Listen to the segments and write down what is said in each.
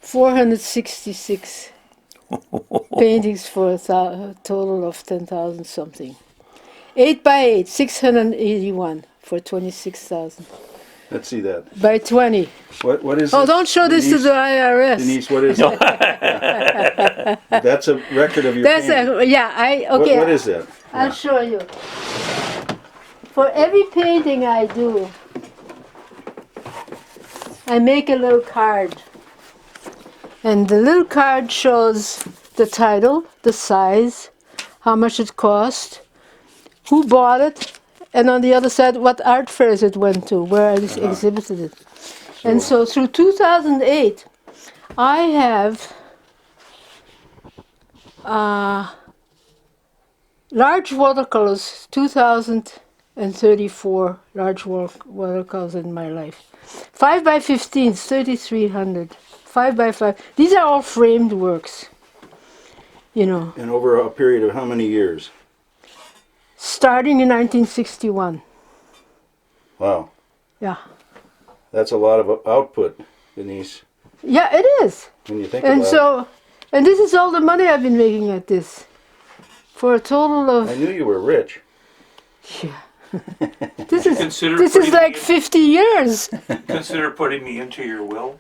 466 paintings for a total of 10,000 something. 8 by 8, 681 for 26,000. Let's see that. By 20. What is Oh, this? don't show this to the IRS. Denise, what is it? That's a record of your That's painting. okay. What is that? I'll show you. For every painting I do, I make a little card. And the little card shows the title, the size, how much it cost, who bought it, and on the other side, what art fairs it went to, where I exhibited it. And so through 2008, I have large watercolors, 2,034 large watercolors in my life. 5 by 15, 3,300. 5 by 5. These are all framed works, you know. And over a period of how many years? Starting in 1961. Wow. Yeah. That's a lot of output, Denise, Yeah, it is. when you think And about so, and this is all the money I've been making at this. For a total it. I of, knew you were rich. yeah. This is Putting like me 50 years. consider putting me into your will.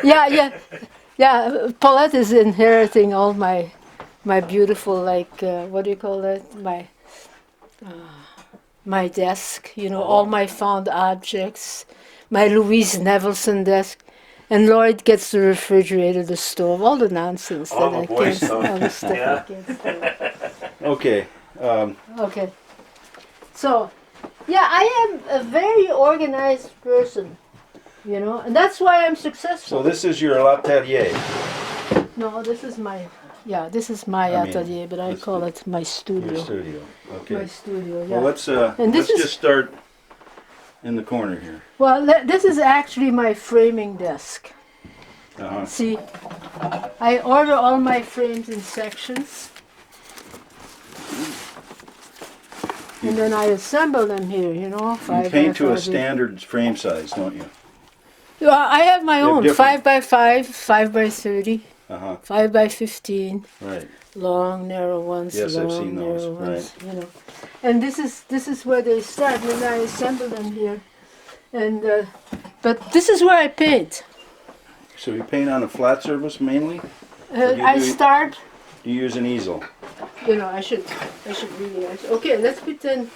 Yeah. Paulette is inheriting all my beautiful, like, what do you call that? My desk, you know, all my found objects, my Louise Nevelson desk, and Lloyd gets the refrigerator, the stove, all the nonsense All that the I boy can't, stuff. all the stuff Yeah. I can't stand. Okay. Okay. So, yeah, I am a very organized person, you know, and that's why I'm successful. So this is your atelier. No, this is my I mean, atelier, but I this call is it my studio. Your studio. Okay. My studio, yeah. Well, let's And this is- just start in the corner here. Well, this is actually my framing desk. Uh-huh. See, I order all my frames in sections. And then I assemble them here, you know. You 5 paint by to a 5. standard frame size, don't you? Well, I have my You have own, different- 5 by 5, 5 by 30, Uh-huh. 5 by 15, Right. long, narrow ones, Yes, I've long, seen those, narrow ones, you know. And this is where they start, and then I assemble them here. And but this is where I paint. So you paint on a flat surface mainly? do you I do- start. Do you use an easel? You know, I should really. Okay, let's pretend.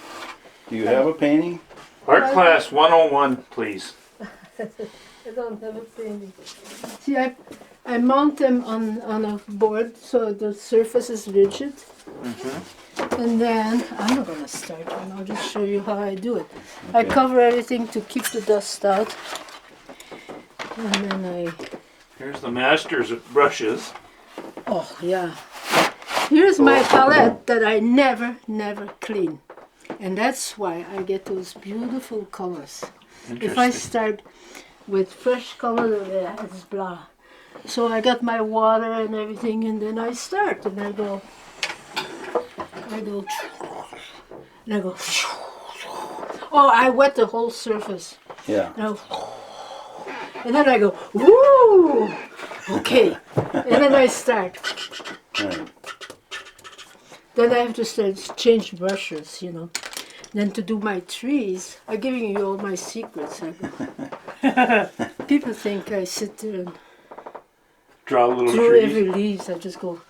Do you have a painting? Art class 101, please. I don't have a painting. See, I mount them on a board so the surface is rigid. And then, I'm not going to start one, I'll just show you how I do it. I Okay. cover everything to keep the dust out. And then Here's the masters of brushes. oh yeah. Here's my palette that I never clean. And that's why I get those beautiful colors. If I Interesting. start with fresh color, it's blah. So I got my water and everything, and then I start, and I go, and I go, oh, I wet the whole surface. Yeah. And then I go, woo, okay. And then I start. Right. Then I have to start change brushes, you know. Then to do my trees, I'm giving you all my secrets. People think I sit there and Draw little through trees. every leaves. I just go,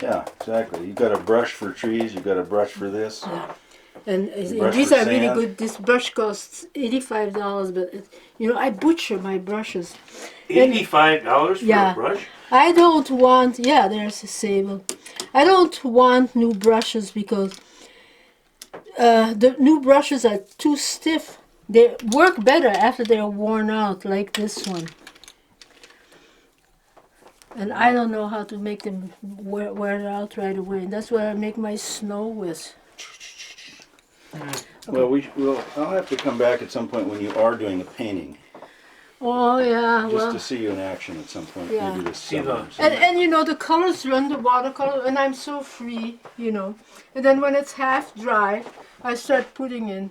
Yeah, exactly. You've got a brush for trees, you've got a brush for this. yeah. And brush these for are really sand? good. This brush costs $85, but you know, I butcher my brushes. $85 for Yeah. a brush? I don't want, yeah, there's a sable. I don't want new brushes because the new brushes are too stiff. They work better after they're worn out, like this one. And I don't know how to make them wear it out right away. And that's what I make my snow with. Well, I'll have to come back at some point when you are doing a painting, Oh yeah, just well. to see you in action at some point, Yeah. maybe this See summer. the- or something. And you know, the colors run the watercolor, and I'm so free, you know. And then when it's half dry, I start putting in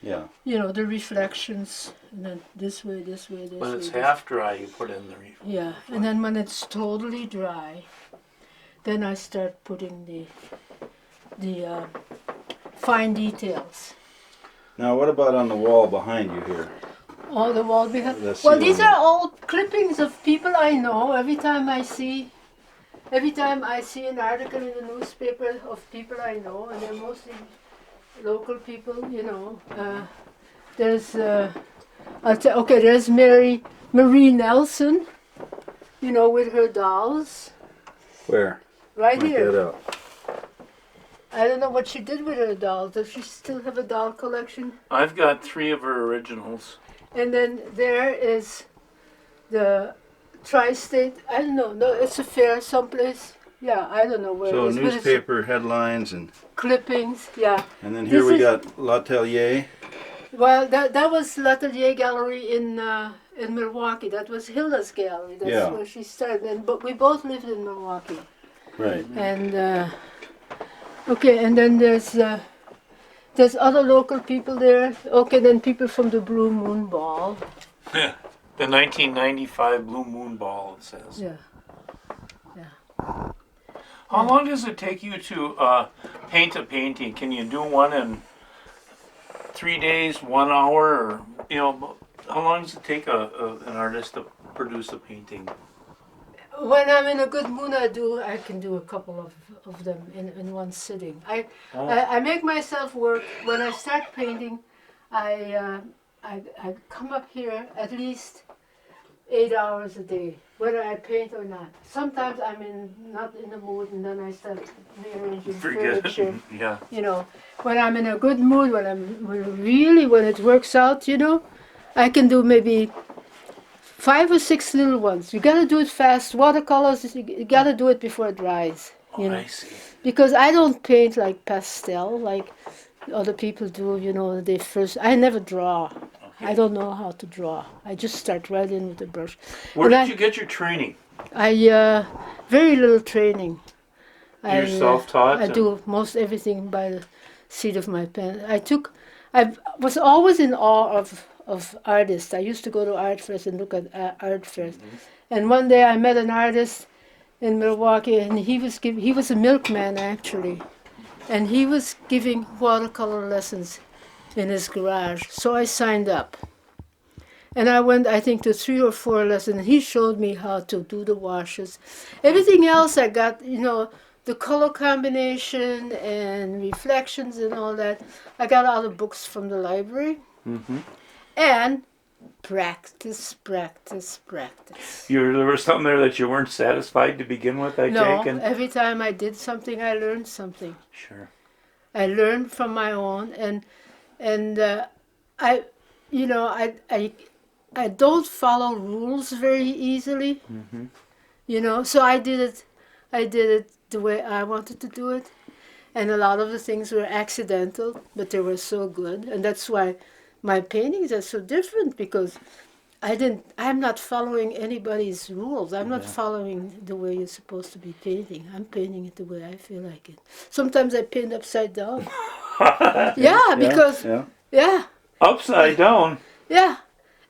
Yeah. You know, the reflections, and then this way, this way, this way. When it's this- half dry, you put in the reef. Yeah, and then when it's totally dry, then I start putting the fine details. Now, what about on the wall behind you here? Oh, the wall behind. The Well, these ceiling. are all clippings of people I know. Every time I see an article in the newspaper of people I know, and they're mostly local people, you know. There's, there's Marie Nelson, you know, with her dolls, Where? right Point here. that out. I don't know what she did with her dolls. Does she still have a doll collection? I've got 3 of her originals. And then there is the Tri-State. I don't know. No, it's a fair someplace. Yeah, I don't know where So it is. but it's newspaper headlines and clippings. Yeah. then here This we is- got L'Atelier. Well, that was L'Atelier Gallery in Milwaukee. That was Hilda's gallery. That's Yeah. where she started. But we both lived in Milwaukee. Right. And okay, and then there's other local people there. Okay, then people from the Blue Moon Ball. The 1995 Blue Moon Ball, it says. Yeah. How long does it take you to paint a painting? Can you do one in 3 days, 1 hour, or how long does it take an artist to produce a painting? When I'm in a good mood, I can do a couple of them in one sitting. I make myself work. When I start painting, I come up here at least 8 hours a day, whether I paint or not. Sometimes I'm not in the mood, and then I start rearranging Forget furniture. it. Yeah. You know, when I'm in a good mood, when it works out, you know, I can do maybe 5 or 6 little ones. You gotta do it fast. Watercolors, you gotta do it before it dries. You know, I see. because I don't paint like pastel like other people do. You know, I never draw. I don't know how to draw. I just start right in with the brush. Where And did you get your training? I very little training. You're self-taught? I do most everything by the seat of my pen. I was always in awe of artists. I used to go to art fairs and look at art fairs. And one day I met an artist in Milwaukee, and he was a milkman actually, and he was giving watercolor lessons in his garage. So I signed up. And I went, I think, to 3 or 4 lessons, and he showed me how to do the washes. Everything else I got, you know, the color combination and reflections and all that, I got all the books from the library. Mm-hmm. And practice. There was something there that you weren't satisfied to begin with, I No, take? And every time I did something, I learned something. sure. I learned from my own, and I don't follow rules very easily. Mm-hmm. You know, so I did it the way I wanted to do it, and a lot of the things were accidental, but they were so good, and that's why my paintings are so different, because I'm not following anybody's rules. I'm not following the way you're supposed to be painting. I'm painting it the way I feel like it. Sometimes I paint upside down. Yeah, because yeah. Upside down. Yeah,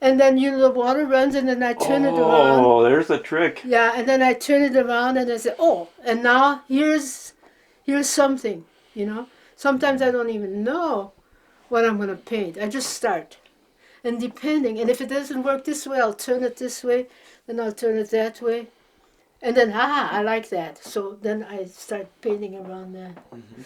and then the water runs, and then I turn it around. Oh, there's the trick. Yeah, and then I turn it around, and I say, oh, and now here's something, you know. Sometimes I don't even know what I'm going to paint. I just start. And depending, and if it doesn't work this way, I'll turn it this way, then I'll turn it that way. And then, I like that. So then I start painting around that. Mm-hmm.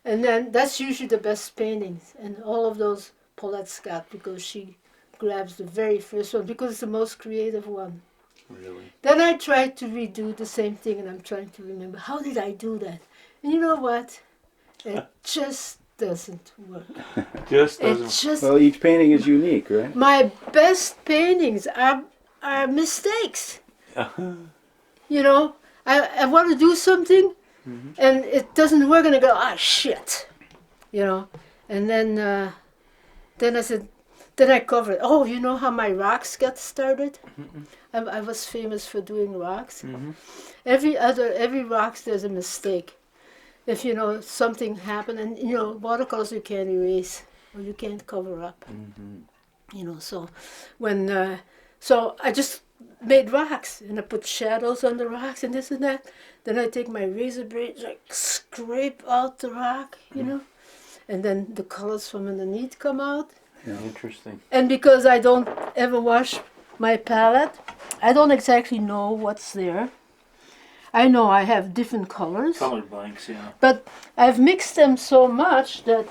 And then that's usually the best paintings. And all of those Paulette's got, because she grabs the very first one, because it's the most creative one. Really? Then I try to redo the same thing, and I'm trying to remember, how did I do that? And you know what? It just doesn't work. Just It doesn't. just, Well, each painting is unique, right? my best paintings are mistakes. You know, I want to do something, and it doesn't work, and I go, shit. You know, and then I said, then I covered it. Oh, you know how my rocks got started? I was famous for doing rocks. Every rocks, there's a mistake. If, you know, something happened, and, you know, watercolors you can't erase. or you can't cover up. Mhm. You know, so when so I just made rocks and I put shadows on the rocks and this and that. Then I take my razor blade, like scrape out the rock, you know, and then the colors from underneath come out. Interesting. And because I don't ever wash my palette, I don't exactly know what's there. I know I have different colors, Color blanks, yeah. but I've mixed them so much that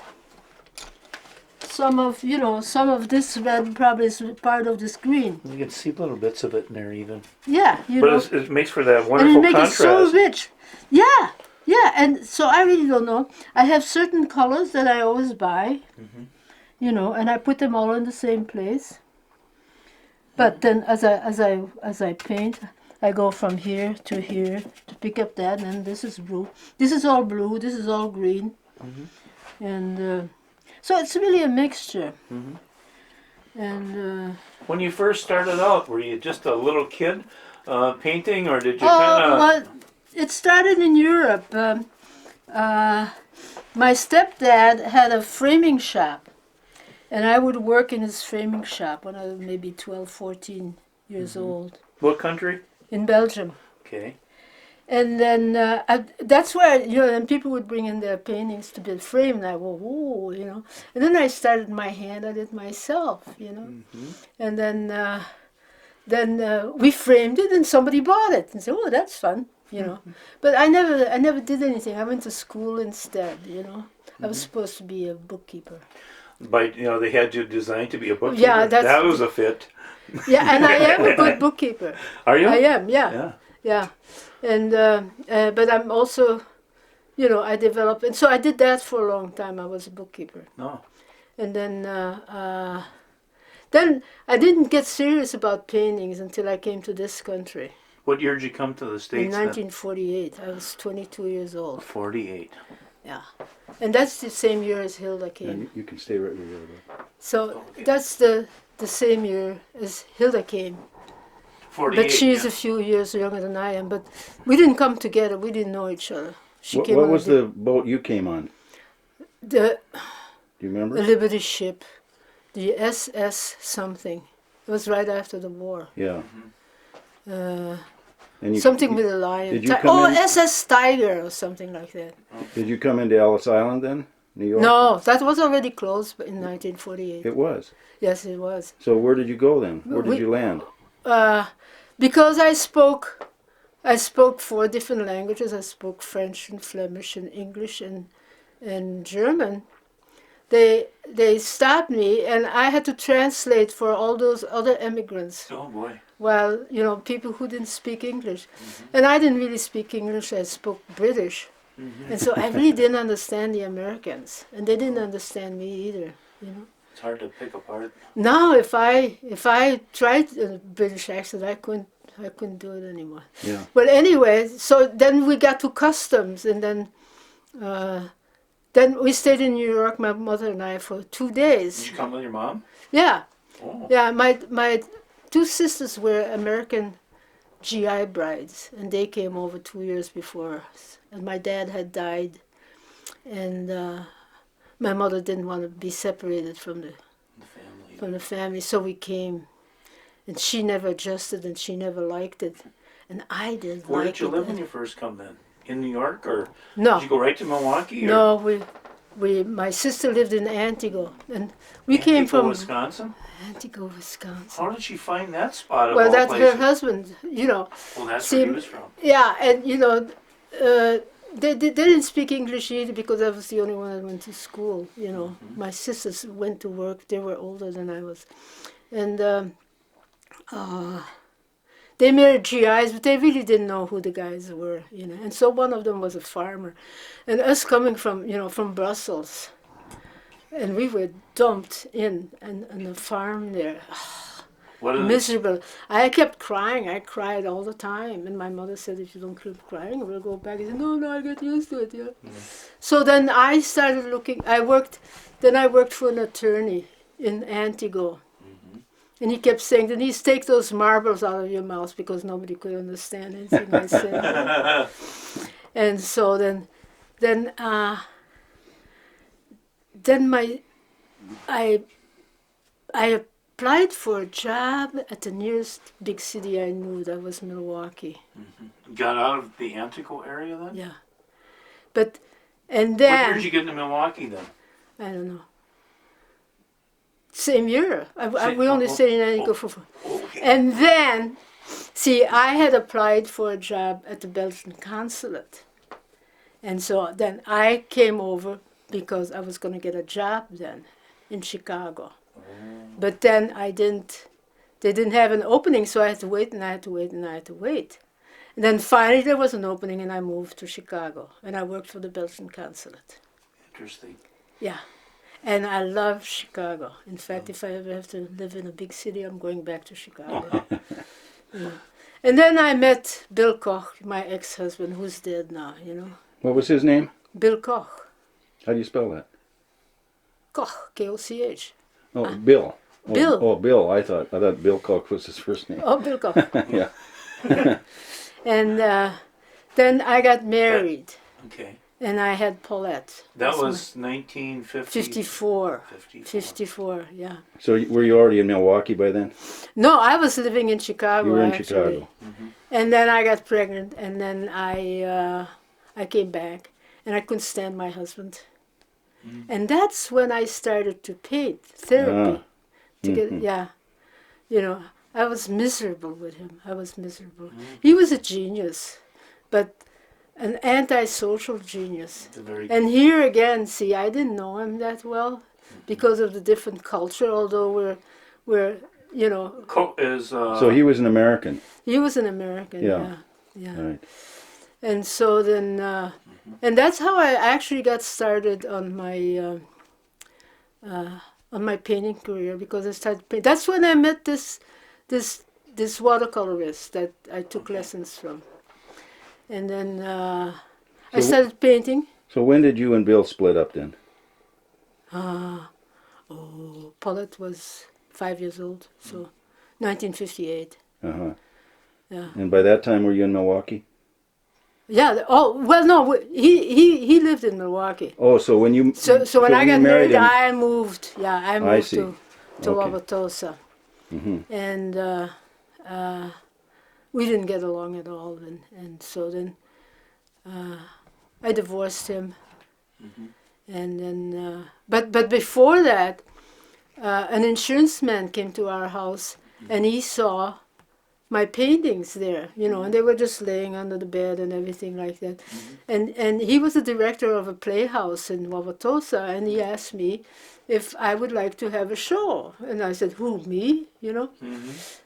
some of this red probably is part of this green. You can see little bits of it in there even. Yeah, But it makes for that and wonderful it makes it so contrast. rich. Yeah, yeah, and so I really don't know. I have certain colors that I always buy, you know, and I put them all in the same place. But then as I paint, I go from here to pick up that, and this is blue. This is all blue. This is all green, and so it's really a mixture. And When you first started out, were you just a little kid painting, or did you kind of? well, it started in Europe. My stepdad had a framing shop, and I would work in his framing shop when I was maybe 12, 14 years old What country? in Belgium. Okay. And then that's where, you know, and people would bring in their paintings to be framed, and I go, whoa, you know. And then I started my hand at it myself, you know. And then we framed it, and somebody bought it, and said, oh, that's fun, you know. But I never did anything. I went to school instead, you know. I was supposed to be a bookkeeper. But they had you designed to be a bookkeeper. Yeah, that was a fit. Yeah, and I am a good bookkeeper. Are you? I am, yeah. Yeah. Yeah, and but I'm also, you know, I developed, and so I did that for a long time. I was a bookkeeper, No. and then I didn't get serious about paintings until I came to this country What year did you come to the in States? 1948. I was 22 years old. 48. Yeah, and that's the same year as Hilda came. And you can stay right where you are. So that's the same year as Hilda came. 48. But she's yeah. a few years younger than I am. But we didn't come together. We didn't know each other. She came What on was the boat you came on? the Do you remember? Liberty ship, the SS something. It was right after the war. Yeah. Uh, And you, something with a lion. did you come in- SS Tiger or something like that. Did you come into Ellis Island then, New York? No, that was already closed in 1948. It was. Yes, it was. So where did you go then? Where did We- you land? Because I spoke 4 different languages. I spoke French and Flemish and English and German. They stopped me, and I had to translate for all those other immigrants. Oh boy. Well, you know, people who didn't speak English. And I didn't really speak English, I spoke British. And so I really didn't understand the Americans. And they didn't understand me either, you know. It's hard to pick apart. Now if I tried a British accent, I couldn't do it anymore. Yeah. But anyway, so then we got to customs, and then we stayed in New York, my mother and I, for 2 days. Did you come with your mom? Yeah. Oh. Yeah, my 2 sisters were American GI brides, and they came over 2 years before us. And my dad had died, and my mother didn't want to be separated from the family, so we came. And she never adjusted, and she never liked it, and I didn't Where like did you it. live when you first come then? In New York, or No. did you go right to Milwaukee? Or No, my sister lived in Antigo, and we came Antigo, from Wisconsin. Antigo, Wisconsin. How did she find that spot? Of Well, all that's places? her husband, you know. Well, that's See, where he was from. Yeah, and you know, they didn't speak English either because I was the only one that went to school. You know, my sisters went to work. They were older than I was, and they married GIs, but they really didn't know who the guys were. You know, and so one of them was a farmer, and us coming from Brussels, and we were dumped in a farm there. What is it? Miserable. I kept crying. I cried all the time. And my mother said, if you don't keep crying, we'll go back. I said, no, I get used to it. Yeah. So then I started looking. I worked for an attorney in Antigo. And he kept saying, Denise, take those marbles out of your mouth, because nobody could understand anything I said. And so then I applied for a job at the nearest big city I knew. That was Milwaukee. Got out of the Antico area then? Yeah, but and What year then did you get into Milwaukee then? I don't know. Same year. We oh, only oh, stayed in Antico for. Okay. And then, see, I had applied for a job at the Belgian consulate. And so then I came over because I was going to get a job then in Chicago. But then they didn't have an opening, so I had to wait and I had to wait and I had to wait. And then finally there was an opening and I moved to Chicago and I worked for the Belgian consulate. Interesting. Yeah. And I love Chicago. In fact, if I ever have to live in a big city, I'm going back to Chicago. Yeah. And then I met Bill Koch, my ex-husband, who's dead now, you know. What was his name? Bill Koch. How do you spell that? Koch, K-O-C-H. Oh, Bill. Oh, Bill. Oh, Bill. I thought Bill Koch was his first name. Oh, Bill Koch. Yeah. And then I got married, Okay. and I had Paulette. That That's was 1950. 54. 54. 54, yeah. So were you already in Milwaukee by then? No, I was living in Chicago. You were in actually. Chicago. And then I got pregnant, and then I came back, and I couldn't stand my husband. And that's when I started to paint therapy. To get, yeah, you know, I was miserable with him. I was miserable. He was a genius, but an antisocial genius. And here again, see, I didn't know him that well because of the different culture, although we're you know. So he was an American. He was an American, Yeah. yeah. Right. And so then, and that's how I actually got started on my painting career, because I started painting. That's when I met this watercolorist that I took lessons from. And then I started painting. So when did you and Bill split up then? Paulette was 5 years old, so 1958. Uh-huh. Yeah. And by that time were you in Milwaukee? Yeah. Oh well, no. He lived in Milwaukee. Oh, so when you So when I got married, him, I moved. Yeah, I moved to Okay. Wauwatosa, and we didn't get along at all. And so then I divorced him, and then but before that, an insurance man came to our house, and he saw my paintings there, you know, and they were just laying under the bed and everything like that. And he was the director of a playhouse in Wauwatosa, and he asked me if I would like to have a show. And I said, who, me? You know?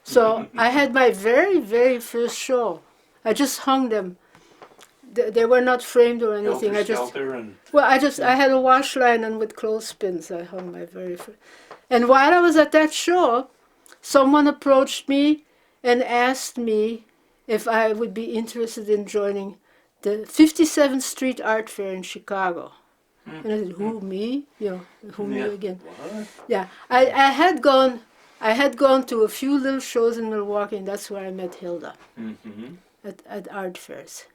So I had my very, very first show. I just hung them. They were not framed or anything. I had a wash line, and with clothespins I hung my very first. And while I was at that show, someone approached me and asked me if I would be interested in joining the 57th Street Art Fair in Chicago. And I said, who, me? You know, who, me again? What? Yeah, I had gone to a few little shows in Milwaukee, and that's where I met Hilda, at art fairs.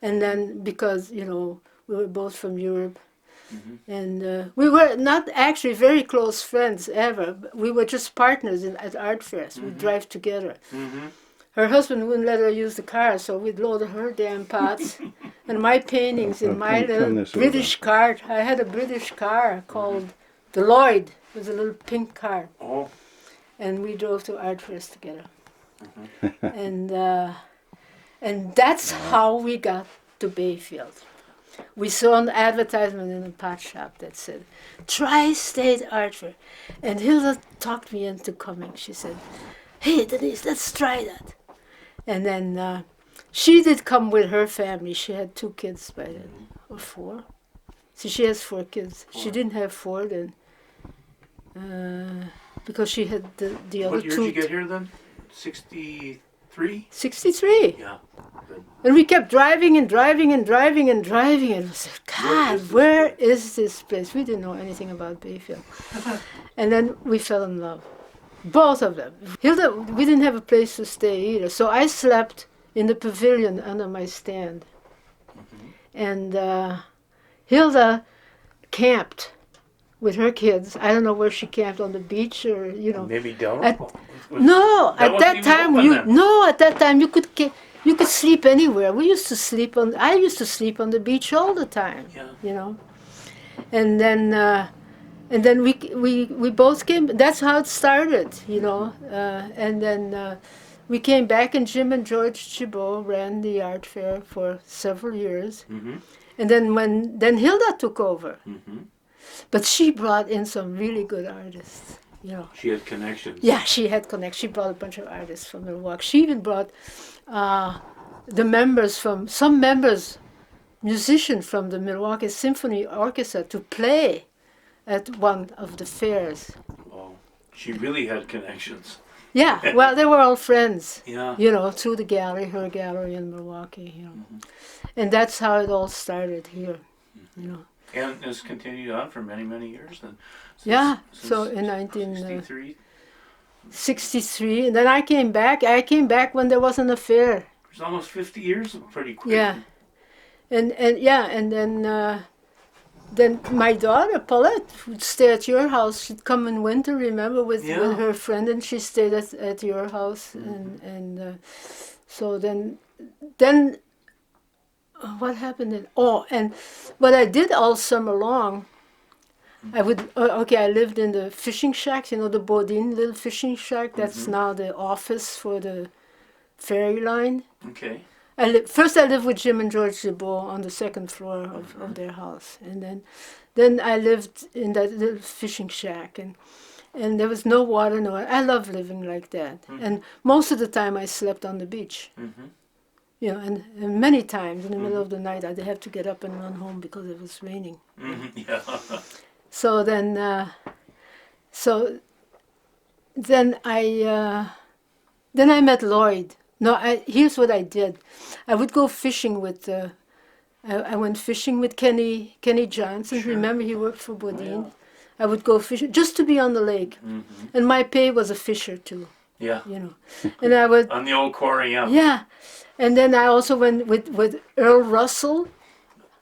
And then because, you know, we were both from Europe, and we were not actually very close friends ever. We were just partners at art fairs. We'd drive together. Her husband wouldn't let her use the car, so we'd load her damn pots. And my paintings in my little British car. I had a British car called the Lloyd. It was a little pink car. Oh. And we drove to art fairs together. And that's how we got to Bayfield. We saw an advertisement in a pot shop that said, Tri-State Art Fair. And Hilda talked me into coming. She said, hey, Denise, let's try that. And then she did come with her family. She had 2 kids by then, or 4. So she has 4 kids. She didn't have 4 then, because she had the other 2. What year did you get here then? 63? 63. Yeah. Good. And we kept driving and driving and driving and driving, and we said, God, where is this place? We didn't know anything about Bayfield. And then we fell in love, both of them. Hilda, we didn't have a place to stay either, so I slept in the pavilion under my stand. And Hilda camped with her kids. I don't know where she camped, on the beach or, you know. Maybe down. At- No, That at that wasn't even time open then. at that time you could sleep anywhere. We used to sleep on. I used to sleep on the beach all the time. Yeah. You know, and then we both came. That's how it started. You know, and then we came back, and Jim and George Chabot ran the art fair for several years, Mm-hmm. and then Hilda took over, Mm-hmm. but she brought in some really good artists. You know. She had connections. Yeah, she had connections. She brought a bunch of artists from Milwaukee. She even brought some members, musicians from the Milwaukee Symphony Orchestra to play at one of the fairs. Oh, she really had connections. Yeah, well, they were all friends, Yeah. you know, through the gallery, her gallery in Milwaukee, you know. And that's how it all started here, you know. And it's continued on for many, many years then. Yeah, so in 1963. 1963, and then I came back. I came back when there wasn't a fair. It's almost 50 years, pretty quick. Yeah. And then my daughter Paulette would stay at your house. She'd come in winter, remember, with her friend, and she stayed at your house. And so then what happened then? Oh, and what I did all summer long, I would I lived in the fishing shack, you know, the Bodine little fishing shack. That's now the office for the ferry line. Okay. First I lived with Jim and George Chabot on the second floor of their house, and then I lived in that little fishing shack, and there was no water, I love living like that. And most of the time I slept on the beach. You know, and many times in the middle of the night I'd have to get up and run home because it was raining. Yeah. So then I met Lloyd. No, here's what I did. I would go fishing with. I went fishing with Kenny Johnson. Sure. Remember, he worked for Bodine. Yeah. I would go fishing just to be on the lake, and my pay was a fisher too. Yeah. You know, and I would. On the old quarry, yeah. Yeah, and then I also went with Earl Russell.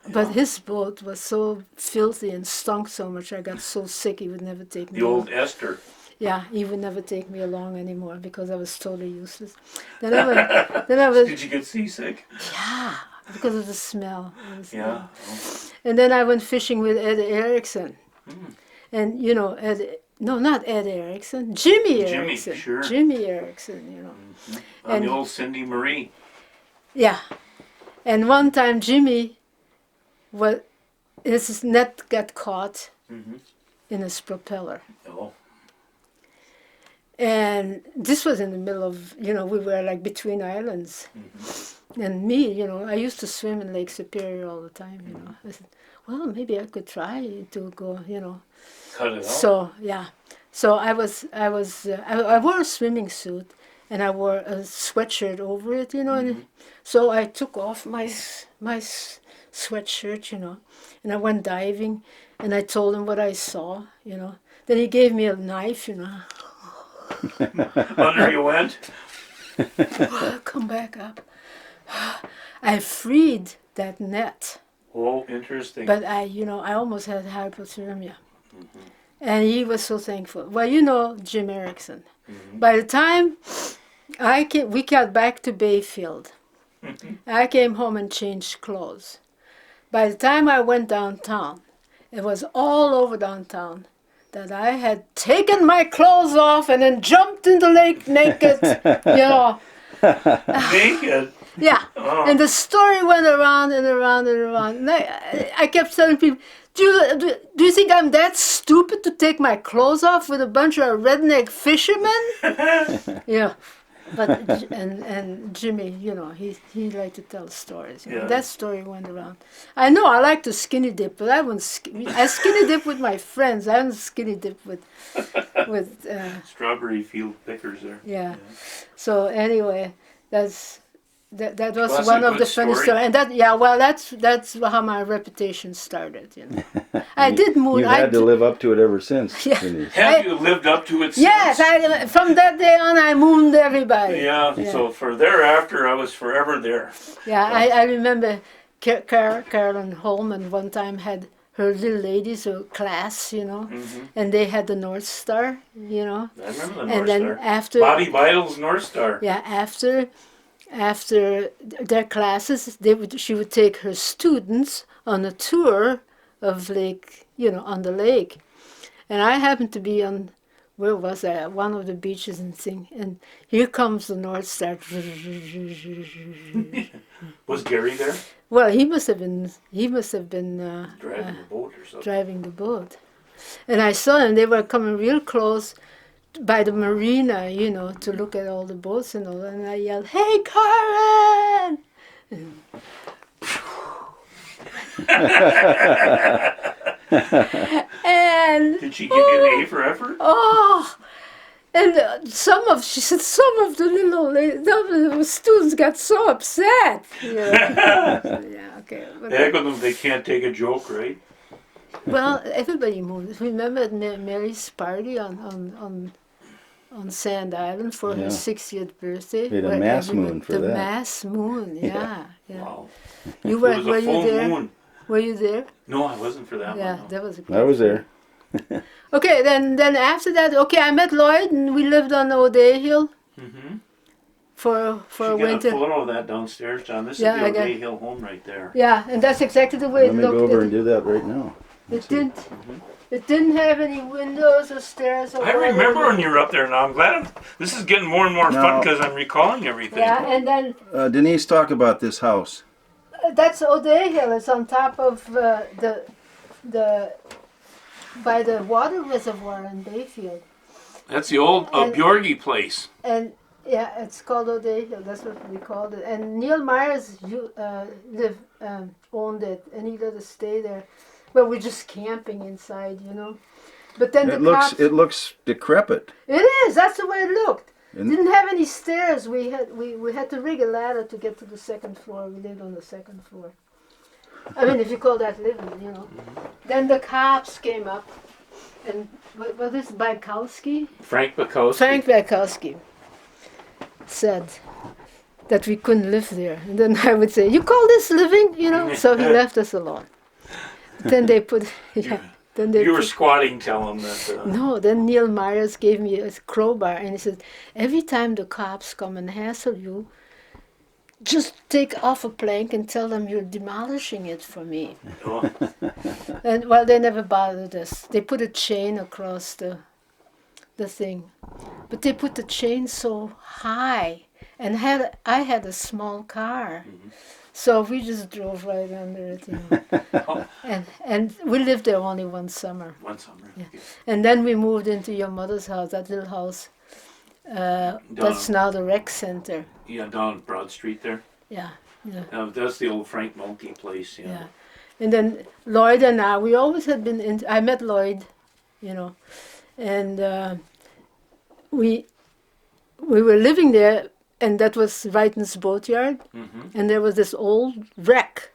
But his boat was so filthy and stunk so much, I got so sick he would never take me. The old Esther. Yeah, he would never take me along anymore because I was totally useless. Then I was. Did you get seasick? Yeah, because of the smell. Yeah. And then I went fishing with Ed Erickson. And, you know, not Ed Erickson, Jimmy Erickson. Sure. Jimmy Erickson, you know. On the old Cindy Marie. Yeah. And one time Jimmy, his net got caught in his propeller. Oh. And this was in the middle of, you know, we were like between islands. And me, you know, I used to swim in Lake Superior all the time, you know. I said, well, maybe I could try to go, you know. Cut it out. So, yeah. So I wore a swimming suit and I wore a sweatshirt over it, you know. And so I took off my sweatshirt, you know, and I went diving and I told him what I saw, you know. Then he gave me a knife, you know. Under you went? Come back up. I freed that net. Oh, interesting. But I almost had hypothermia. And he was so thankful. Well, you know Jim Erickson. By the time we got back to Bayfield, I came home and changed clothes. By the time I went downtown, it was all over downtown that I had taken my clothes off and then jumped in the lake naked, you know. Naked? Yeah, and the story went around and around and around. And I kept telling people, do you think I'm that stupid to take my clothes off with a bunch of redneck fishermen? Yeah, but and Jimmy, you know, he liked to tell stories. You know. That story went around. I know I like to skinny dip, but I skinny dip with my friends. I don't skinny dip with Strawberry field pickers there. Yeah. So anyway, that was That's one a of the good funny story. stories. And that's how my reputation started. You know, I did move. You've had to live up to it ever since, Yeah. Denise. Have you lived up to it Yes, since? from that day on, I mooned everybody. Yeah, so for thereafter, I was forever there. Yeah, I remember Carolyn Holman one time had her little ladies or class, you know, Mm-hmm. and they had the North Star, you know. I remember the And North then Star. after, Bobby Vitale's North Star. yeah, after their classes, she would take her students on a tour of lake, you know, on the lake. And I happened to be on, where was I? At one of the beaches and thing. And here comes the North Star. Was Gary there? Well, he must have been Driving the boat or something. driving the boat. And I saw them, they were coming real close by the marina, you know, to look at all the boats and all. And I yelled, "Hey, Karen!" And Did she give you an A for effort? oh, and she said some of the little students got so upset. Yeah, yeah, okay. But, The heck with them, they can't take a joke, right? well, everybody moved. Remember at Mary's party on Sand Island for her Yeah. 60th birthday? They had a where mass everyone- moon for the that. mass moon, yeah. Yeah. Wow. You It were, was were a you full there? moon. Were you there? No, I wasn't for that Yeah, one. No. that was a great I was there. Okay, then after that, okay, I met Lloyd and we lived on O'Day Hill Mm-hmm. for She a got winter. a photo of that downstairs, John. This Yeah, is I the got- O'Day Hill home right there. Yeah, and that's exactly the way Let it me looked. go over and do that right now. It didn't. It didn't have any windows or stairs. Or I whatever. remember when you were up there now. I'm glad this is getting more and more fun Now- because I'm recalling everything. Yeah, and then Denise, talk about this house. that's O'Day Hill. It's on top of the by the water reservoir in Bayfield, That's the old And- Bjorgi place. and yeah, it's called O'Day Hill. That's what we called it. And Neil Myers owned it, and he let us stay there. But we're just camping inside, you know. But then It the looks decrepit. It is. That's the way it looked. And- Didn't have any stairs. We had to rig a ladder to get to the second floor. We lived on the second floor. I mean, if you call that living, you know. Then the cops came up, and what is Bykowski? Frank Bukowski. Frank Bykowski said that we couldn't live there. And then I would say, "You call this living?" You know. So he left us alone. Then they put, yeah. Then they You were put, squatting, tell him that. no, then Neil Myers gave me a crowbar and he said, "Every time the cops come and hassle you, just take off a plank and tell them you're demolishing it for me." Oh, And well, they never bothered us. They put a chain across the thing, but they put the chain so high, and I had a small car, so we just drove right under it, you know. and we lived there only one summer. one summer. Yeah. And then we moved into your mother's house, that little house. That's now the rec center. Yeah, down Broad Street there. Yeah, yeah, That's the old Frank Mulkey place. Yeah. yeah. And then Lloyd and I, we always had been in. I met Lloyd, you know, and we were living there, and that was Wrighton's boatyard, and there was this old wreck,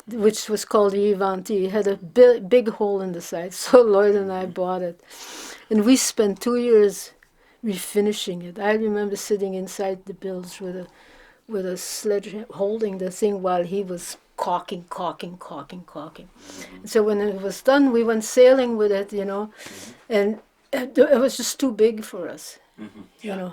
which was called the Ivanti. It had a big hole in the side, so Lloyd and I bought it, and we spent 2 years refinishing it. I remember sitting inside the bilge with a sledge holding the thing while he was caulking. So when it was done, we went sailing with it, you know, and it was just too big for us, you know.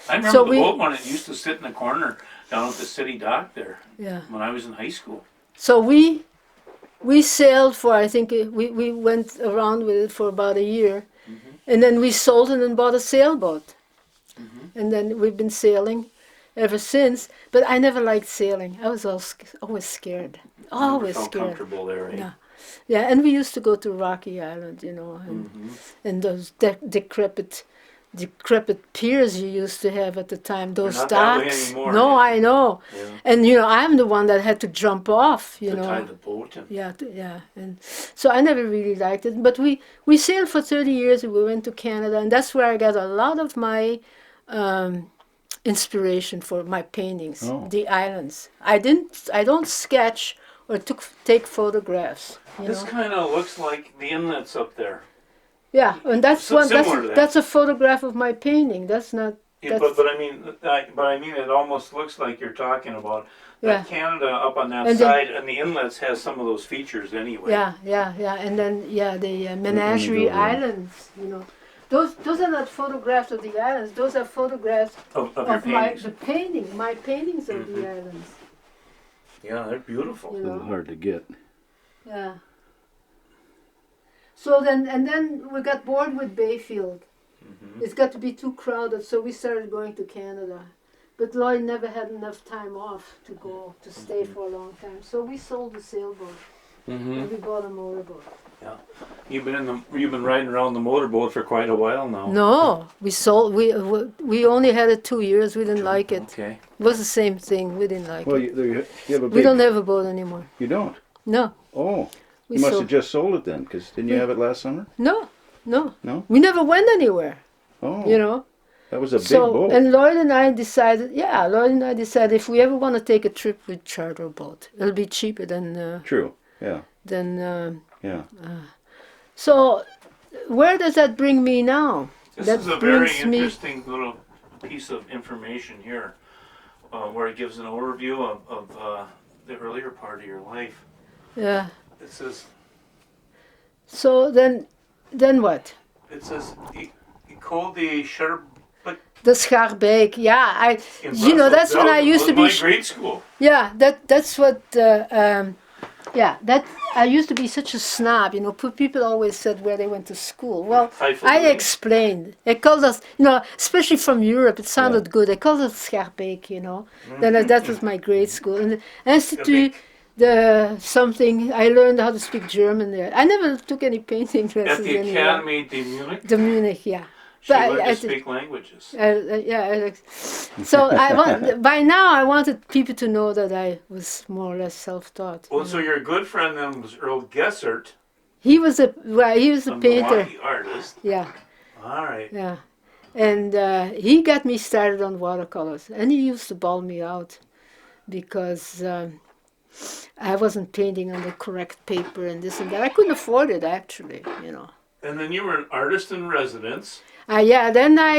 I remember So the we- boat when it used to sit in the corner down at the city dock there Yeah. when I was in high school. So we sailed for, I think we went around with it for about a year, and then we sold it and bought a sailboat, and then we've been sailing ever since. But I never liked sailing. I was always scared, always Felt scared. comfortable there, right? Yeah. Yeah, and we used to go to Rocky Island, you know, and those decrepit piers you used to have at the time, those not that way docks. anymore, No, yeah. I know. Yeah. And you know, I'm the one that had to jump off, you To know. tie the boat and Yeah, yeah, and so I never really liked it. But we sailed for 30 years, and we went to Canada, and that's where I got a lot of my inspiration for my paintings. Oh. The islands. I don't sketch or take photographs. You this know? kind of looks like the inlets up there. Yeah, and that's So one. similar to that. That's a photograph of my painting. That's not. Yeah, That's, but I mean it almost looks like you're talking about Yeah. Canada up on that And then- side, and the inlets has some of those features anyway. Yeah. And then the Menagerie go there. Islands. You know, those are not photographs of the islands. Those are photographs Of your of my paintings. my paintings of the islands. Yeah, they're beautiful. You A little know. hard to get. Yeah. So then we got bored with Bayfield. It's got to be too crowded, so we started going to Canada. But Lloyd never had enough time off to go to stay for a long time, so we sold the sailboat and we bought a motorboat. You've been riding around the motorboat for quite a while now. No, we only had it 2 years. We didn't like it. Okay. It was the same thing. We didn't like Well, it. you have a We big... don't have a boat anymore. You don't? No. Oh. We You must sold. have just sold it then, because didn't you have it last summer? No. No? We never went anywhere. Oh. You know. That was a big So boat. and Lloyd and I decided. Yeah, Lloyd and I decided if we ever want to take a trip, we'd charter a boat. It'll be cheaper than True. Yeah. Yeah. Yeah. So, where does that bring me now? This That is a very brings me- interesting little piece of information here, where it gives an overview of the earlier part of your life. Yeah. It says So then what? it says he called the Sharp. The Schaarbeek. Yeah, In you know, Brussels. that's when That I used to be. my grade school. Yeah, that's what. That I used to be such a snob. You know, people always said where they went to school. Well, Bayfield. I explained. They called us, you know, especially from Europe. It sounded good. They called us Schaarbeek. You know, then that was my grade school. And the Institute, the something. I learned how to speak German there. I never took any painting At lessons the anyway. Academy de Munich, The Munich, yeah. she But learned I to did- speak languages. So by now I wanted people to know that I was more or less self-taught. Well, so your good friend then was Earl Gessert, He was a a painter. Milwaukee artist. Yeah, All right. yeah, and he got me started on watercolors, and he used to bawl me out because I wasn't painting on the correct paper and this and that. I couldn't afford it actually, you know. And then you were an artist in residence Then I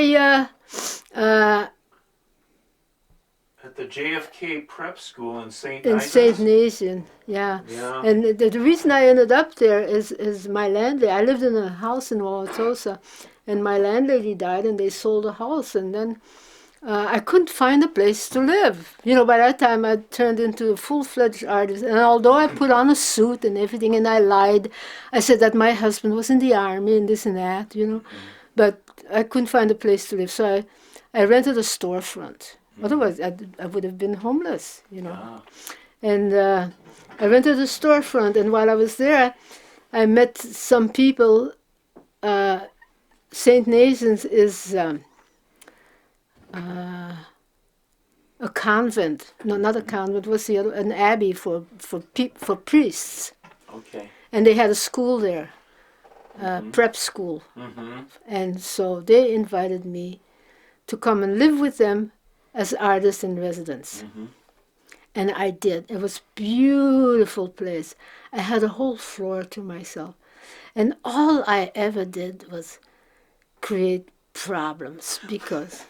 at the JFK Prep School in St. in St. Nathan, yeah. Yeah. And the reason I ended up there is my landlady. I lived in a house in Wauwatosa, and my landlady died, and they sold the house, and then I couldn't find a place to live. You know, by that time I turned into a full-fledged artist, and although I put on a suit and everything, and I lied, I said that my husband was in the army and this and that, you know, but I couldn't find a place to live, so I rented a storefront. Otherwise, I would have been homeless, you know. Ah. And I rented a storefront, and while I was there, I met some people. St. Nathan's is a convent. No, not a convent. What's the other? An abbey for priests. Okay. And they had a school there, prep school. And so they invited me to come and live with them as artist in residence. And I did. It was a beautiful place. I had a whole floor to myself. And all I ever did was create problems because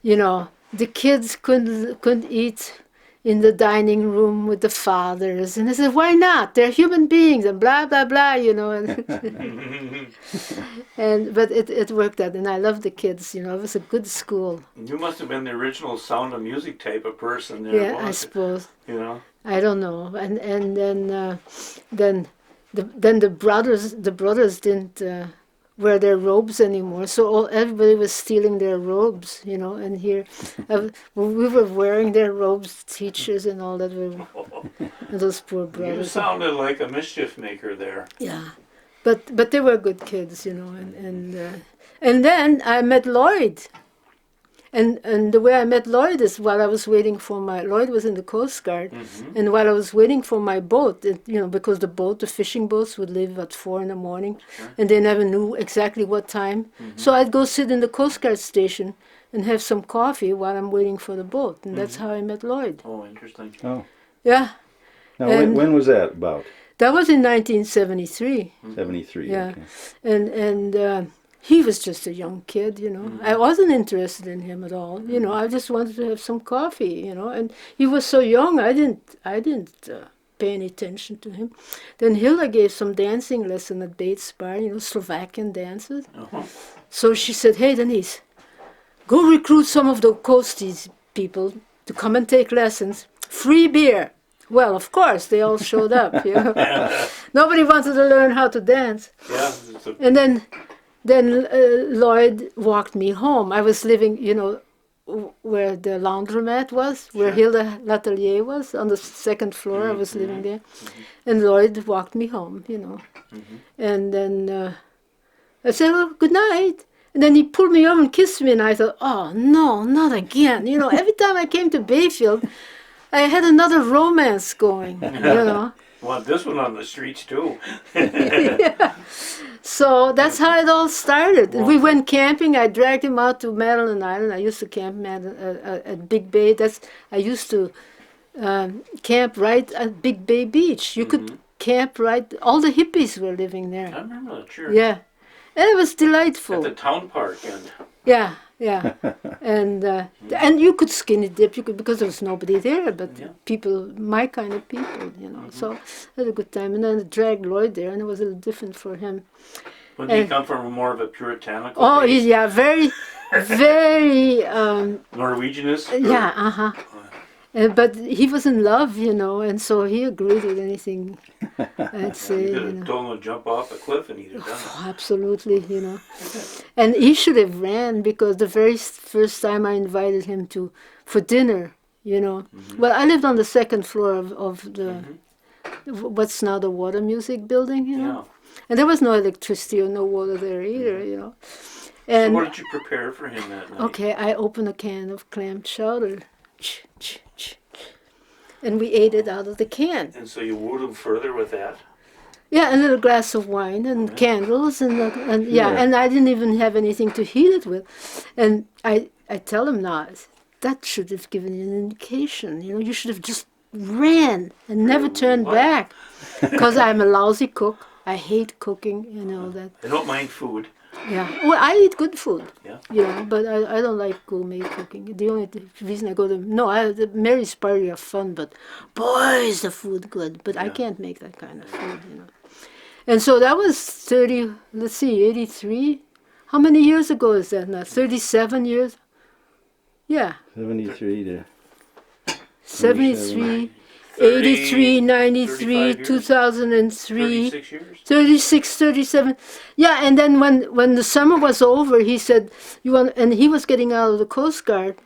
you know, the kids couldn't eat in the dining room with the fathers, and I said, why not? They're human beings, and blah blah blah, you know. And but it worked out, and I loved the kids. You know, it was a good school. You must have been the original Sound of Music type of person there. Yeah, I wasn't it? suppose. You know. I don't know. And then the brothers didn't wear their robes anymore. So everybody was stealing their robes, you know. And here we were wearing their robes, teachers and all that. And those poor You brothers. sounded like a mischief maker there. Yeah, but they were good kids, you know. And then I met Lloyd. And the way I met Lloyd is while I was waiting for Lloyd was in the Coast Guard, and while I was waiting for my boat, you know, because the fishing boats would leave at 4 in the morning, and they never knew exactly what time. So I'd go sit in the Coast Guard station and have some coffee while I'm waiting for the boat, and that's how I met Lloyd. Oh, interesting. Oh. Yeah, Now, And- when was that about? that was in 1973. 73. Yeah. Okay. he was just a young kid, you know. I wasn't interested in him at all, you know. I just wanted to have some coffee, you know. And he was so young, I didn't pay any attention to him. Then Hilda gave some dancing lesson at Bates Bar, you know, Slovakian dances. Uh-huh. So she said, "Hey, Denise, go recruit some of the coasties people to come and take lessons. Free beer." Well, of course, they all showed up. You know? Nobody wanted to learn how to dance. Yeah. And then Lloyd walked me home. I was living, you know, where the laundromat was, where Hilda Latelier was, on the second floor. I was living there. And Lloyd walked me home, you know. And then I said, "Oh, good night." And then he pulled me over and kissed me, and I thought, "Oh, no, not again." You know, every time I came to Bayfield, I had another romance going, you know. Want this one on the streets too. Yeah. So that's how it all started. We went camping. I dragged him out to Madeline Island. I used to camp at Big Bay. I used to camp right at Big Bay Beach. You could camp right. All the hippies were living there. I remember that, sure. Yeah, and it was delightful. At the town park. And Yeah, yeah, and you could skinny dip. You could, because there was nobody there, but people, my kind of people, you know. So I had a good time, and then I dragged Lloyd there, and it was a little different for him. Would he come from more of a puritanical Oh, base? yeah, very, very. Norwegianist? Yeah, but he was in love, you know, and so he agreed with anything I'd say. You could You have know. told him to jump off a cliff and he'd have done it. Oh, absolutely, you know. And he should have ran, because the very first time I invited him for dinner, you know. Well, I lived on the second floor of the what's now the Water Music Building, you know. And there was no electricity or no water there either, you know. And So what did you prepare for him that night? okay, I opened a can of clam chowder, and we ate it out of the can. And so you wooed him further with that? Yeah, a little glass of wine and candles, and yeah, and I didn't even have anything to heat it with. And I tell him now, that should have given you an indication. You know, you should have just ran and never turned back. Because I'm a lousy cook. I hate cooking and all that. I don't mind food. Yeah, well, I eat good food. Yeah. You know, but I don't like gourmet cooking. The only reason I go to the Mary's party are fun, but boy, is the food good. But I can't make that kind of food, you know. And so that was 83. How many years ago is that now? 37 years? Yeah. 73 to 73, 83, 93, 35 years? 2003. 36 years? 36, 37. Yeah, and then when the summer was over, he said, and he was getting out of the Coast Guard,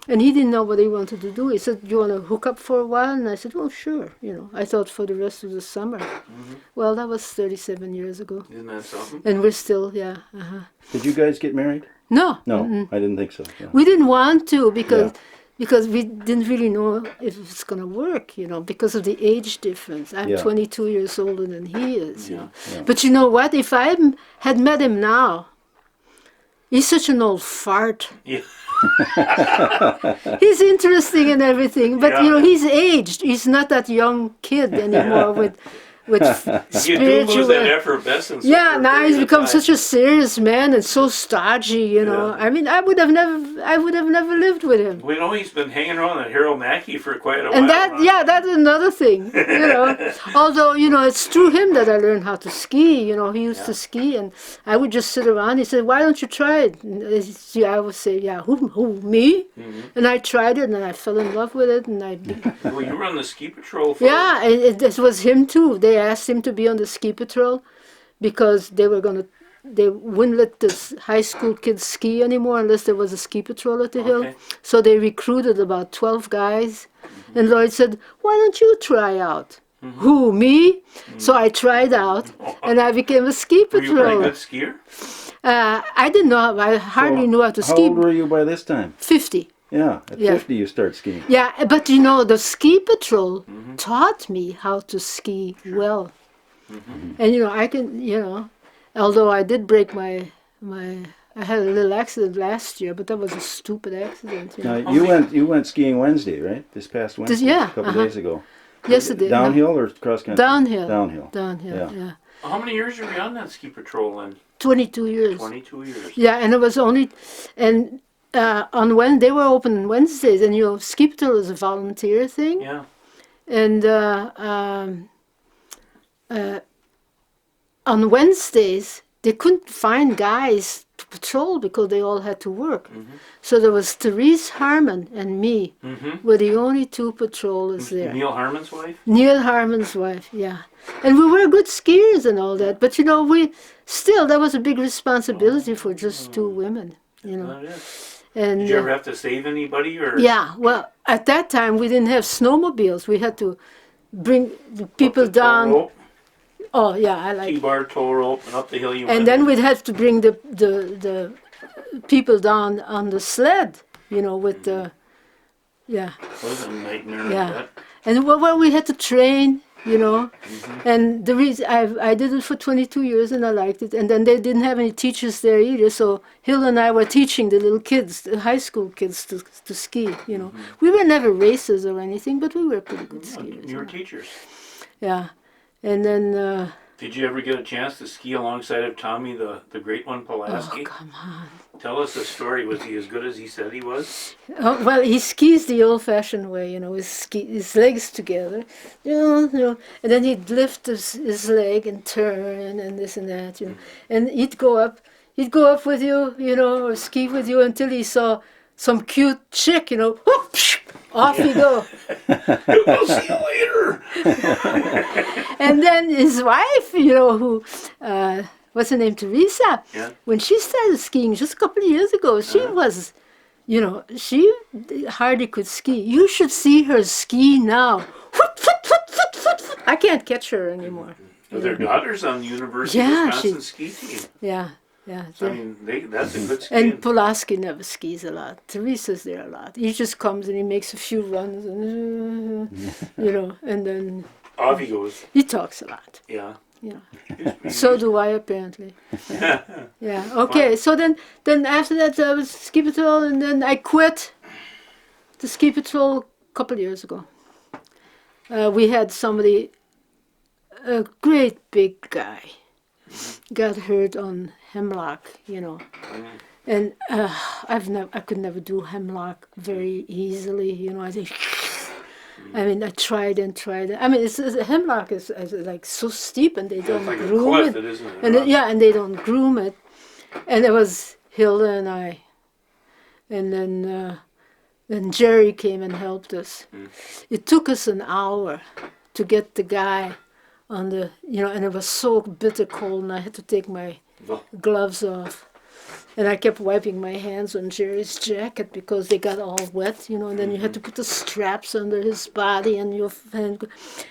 and he didn't know what he wanted to do. He said, "You want to hook up for a while?" And I said, "Well, sure." You know, I thought for the rest of the summer. Well, that was 37 years ago. Isn't that something? And we're still, yeah. Did you guys get married? No. No, I didn't think so. Yeah. We didn't want to because we didn't really know if it's going to work, you know, because of the age difference. I'm 22 years older than he is, you know. Yeah. But you know what? If I had met him now, he's such an old fart. Yeah. He's interesting and everything, but you know, he's aged. He's not that young kid anymore with You do spiritual. lose that effervescence. Yeah, over a now period he's of become time. such a serious man and so stodgy, you know. Yeah. I mean, I would have never lived with him. We know he's been hanging around with Harold Mackey for quite a while. And that, now. that's another thing, you know. Although, you know, it's through him that I learned how to ski. You know, he used to ski, and I would just sit around. He said, "Why don't you try it?" And I would say, "Yeah, who, me?" And I tried it, and I fell in love with it, and Well, you were on the ski patrol for... yeah, it was him too. They asked him to be on the ski patrol because they wouldn't let the high school kids ski anymore unless there was a ski patrol at the hill. So they recruited about 12 guys. And Lloyd said, "Why don't you try out?" Who, me? So I tried out, and I became a ski Were you a pretty patrol. good skier? I didn't know. I hardly knew how to How ski. old were you by this time? 50. Yeah, at Yeah. 50 you start skiing. Yeah, but you know, the ski patrol taught me how to ski well. And you know, I can, you know, although I did break I had a little accident last year, but that was a stupid accident. You know? Now you went skiing Wednesday, right? This past Wednesday, yeah, a couple days ago. Yes, it did. Downhill or cross country? Downhill. Downhill. Downhill, yeah. How many years were you on that ski patrol then? 22 years. 22 years. Yeah, and it was only, and on when they were open on Wednesdays, and ski patrol is a volunteer thing, Yeah. and on Wednesdays they couldn't find guys to patrol because they all had to work. So there was Therese Harmon and me were the only two patrollers there. Neil Harmon's wife? Neil Harmon's wife, yeah. And we were good skiers and all that, but that was a big responsibility for just two women, That is. And Did you ever have to save anybody or? yeah, well, at that time we didn't have snowmobiles. We had to bring the people Up the tow down. rope, Oh yeah, I like. T-bar tow rope, and up the hill you went. And then we'd have to bring the people down on the sled, with the, yeah. It was a nightmare. Yeah. Like that. And well, we had to train, And the reason I did it for 22 years and I liked it. And then they didn't have any teachers there either. So Hill and I were teaching the little kids, the high school kids, to ski. We were never racers or anything, but we were pretty good skiers. You were teachers. Yeah, and then. Did you ever get a chance to ski alongside of Tommy, the great one, Pulaski? Oh, come on. Tell us the story. Was he as good as he said he was? Oh, well, he skis the old-fashioned way, his legs together, and then he'd lift his leg and turn and this and that, and he'd go up with you, or ski with you until he saw some cute chick, whoop, off you go. We'll see you later. And then his wife, who, what's her name, Teresa, Yeah. when she started skiing just a couple of years ago, she was, she hardly could ski. You should see her ski now. I can't catch her anymore. Their daughter's on the University Yeah, of Wisconsin ski team. Yeah. I mean, that's a good ski. And Pulaski never skis a lot. Teresa's there a lot. He just comes and he makes a few runs, and, and then Off he goes. he talks a lot. Yeah. So do I, apparently. Yeah. Okay. So then after that, I was ski patrol, and then I quit the ski patrol a couple of years ago. We had somebody, a great big guy, got hurt on Hemlock, and I could never do Hemlock very easily, I think. I tried and tried. Hemlock is like so steep, and they don't It's like a groom cliff, it. isn't it? And and they don't groom it. And it was Hilda and I. And then Jerry came and helped us. It took us an hour to get the guy on the, and it was so bitter cold, and I had to take my gloves off. And I kept wiping my hands on Jerry's jacket because they got all wet, and then you had to put the straps under his body and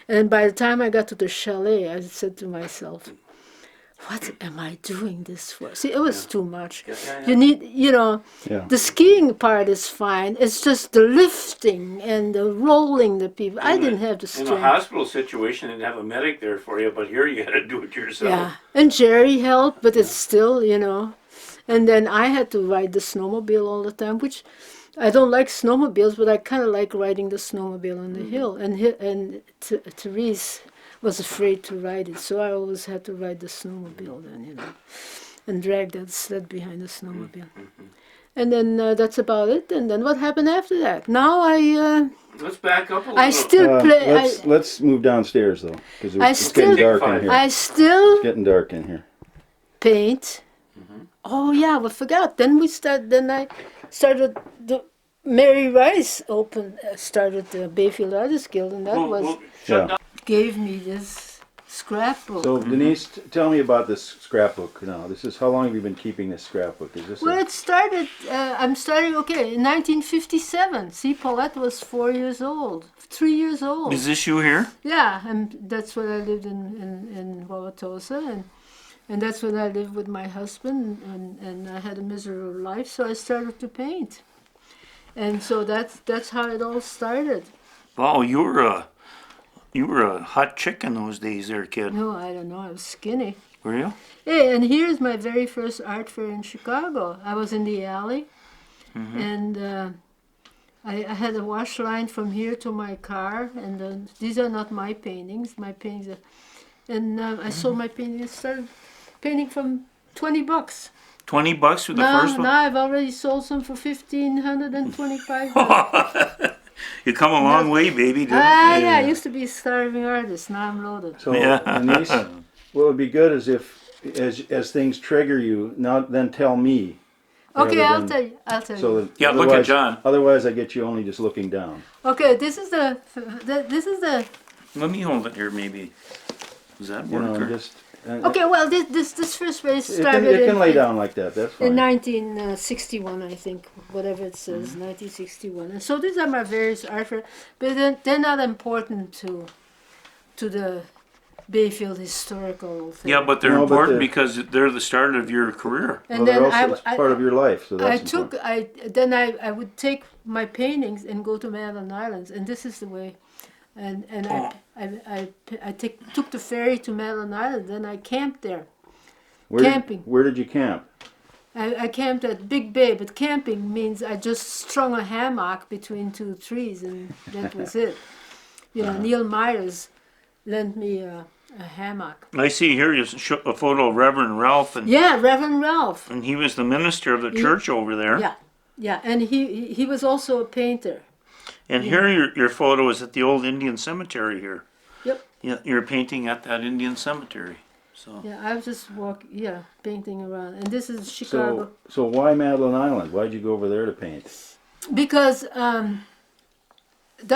and by the time I got to the chalet, I said to myself, what am I doing this for? See, it was too much. Yeah. You need, the skiing part is fine. It's just the lifting and the rolling the people. I didn't have the strength. In a hospital situation, they didn't have a medic there for you, but here you had to do it yourself. Yeah, and Jerry helped, but it's still, And then I had to ride the snowmobile all the time, which I don't like snowmobiles, but I kind of like riding the snowmobile on the hill. And Therese was afraid to ride it, so I always had to ride the snowmobile then, and drag that sled behind the snowmobile. And then that's about it. And then what happened after that? Now Let's back up a little. I still play. Let's move downstairs though, because it's still- getting dark in here. I still It's getting dark in here. paint. Oh yeah, we forgot. Then I started the Mary Rice started the Bayfield Artists Guild, and that We'll shut down. gave me this scrapbook. So Denise, tell me about this scrapbook now. How long have you been keeping this scrapbook? Is this Well, it started. I'm starting. Okay, in 1957. See, Paulette was 4 years old, 3 years old. Is this you here? Yeah, and that's when I lived in Wauwatosa, and that's when I lived with my husband, and I had a miserable life, so I started to paint. And so that's how it all started. Wow, you were a hot chick in those days there, kid. No, I don't know, I was skinny. Were you? Hey, and here's my very first art fair in Chicago. I was in the alley, and I had a wash line from here to my car, and these are not my paintings. My paintings are and I sold my painting and started painting from $20. $20 for the first one? Now I've already sold some for $1,525. You come a long way, baby. Didn't Yeah, I used to be a starving artist. Now I'm loaded. So Yeah. Denise, what would be good is if as things trigger you, now then tell me. Okay, rather I'll than- tell you. I'll tell So you. that Yeah, look at otherwise- John. Otherwise, I get you only just looking down. Okay, this is the Let me hold it here, maybe. Does that You work? know, or- just. okay. Well, this first race It started can in, lay down like that. That's in fine. 1961, I think, whatever it says, 1961. And so these are my various artwork, but they're not important to the Bayfield historical thing. Yeah, but they're No, but important the- because they're the start of your career. And Well, then they're also it's part of your life, so that's important. I would take my paintings and go to Madeline Islands, and this is the way, and took the ferry to Madeline Island, and I camped there. Camping. Where did you camp? I camped at Big Bay, but camping means I just strung a hammock between two trees, and that was it. You know, Neil Myers lent me a hammock. I see here you show a photo of Reverend Ralph, and Yeah, Reverend Ralph. he was the minister of the church over there. Yeah, and he was also a painter. And here your photo is at the old Indian cemetery here. Yep. Yeah, you're painting at that Indian cemetery. So Yeah, I was just painting around, and this is Chicago. So why Madeline Island? Why'd you go over there to paint? Because that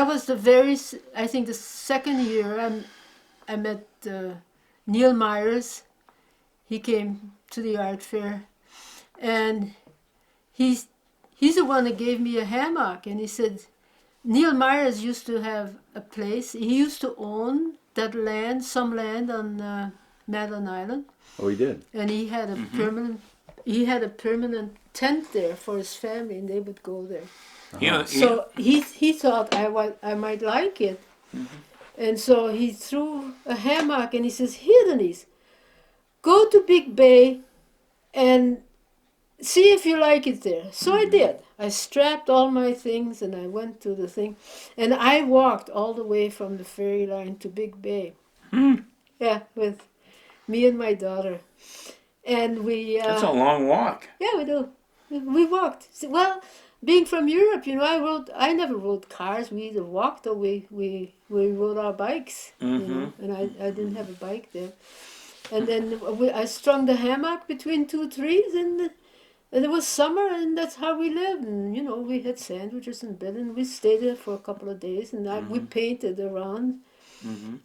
was I think the second year I met Neil Myers. He came to the art fair, and he's the one that gave me a hammock, and he said Neil Myers used to have a place. He used to own that land, some land on Madeline Island. Oh, he did. And he had a permanent tent there for his family, and they would go there. yeah, So he thought I might like it, and so he threw a hammock, and he says, "Here, Denise, go to Big Bay, and see if you like it there." So I did. I strapped all my things, and I went to the thing, and I walked all the way from the ferry line to Big Bay. Yeah, with me and my daughter, and we. that's a long walk. Yeah, we do. We walked. Well, being from Europe, you know, I never rode cars. We either walked or we rode our bikes. You know, and I didn't have a bike there. And then I strung the hammock between two trees, and it was summer, and that's how we lived. And you know, we had sandwiches in bed, and we stayed there for a couple of days, and we painted around.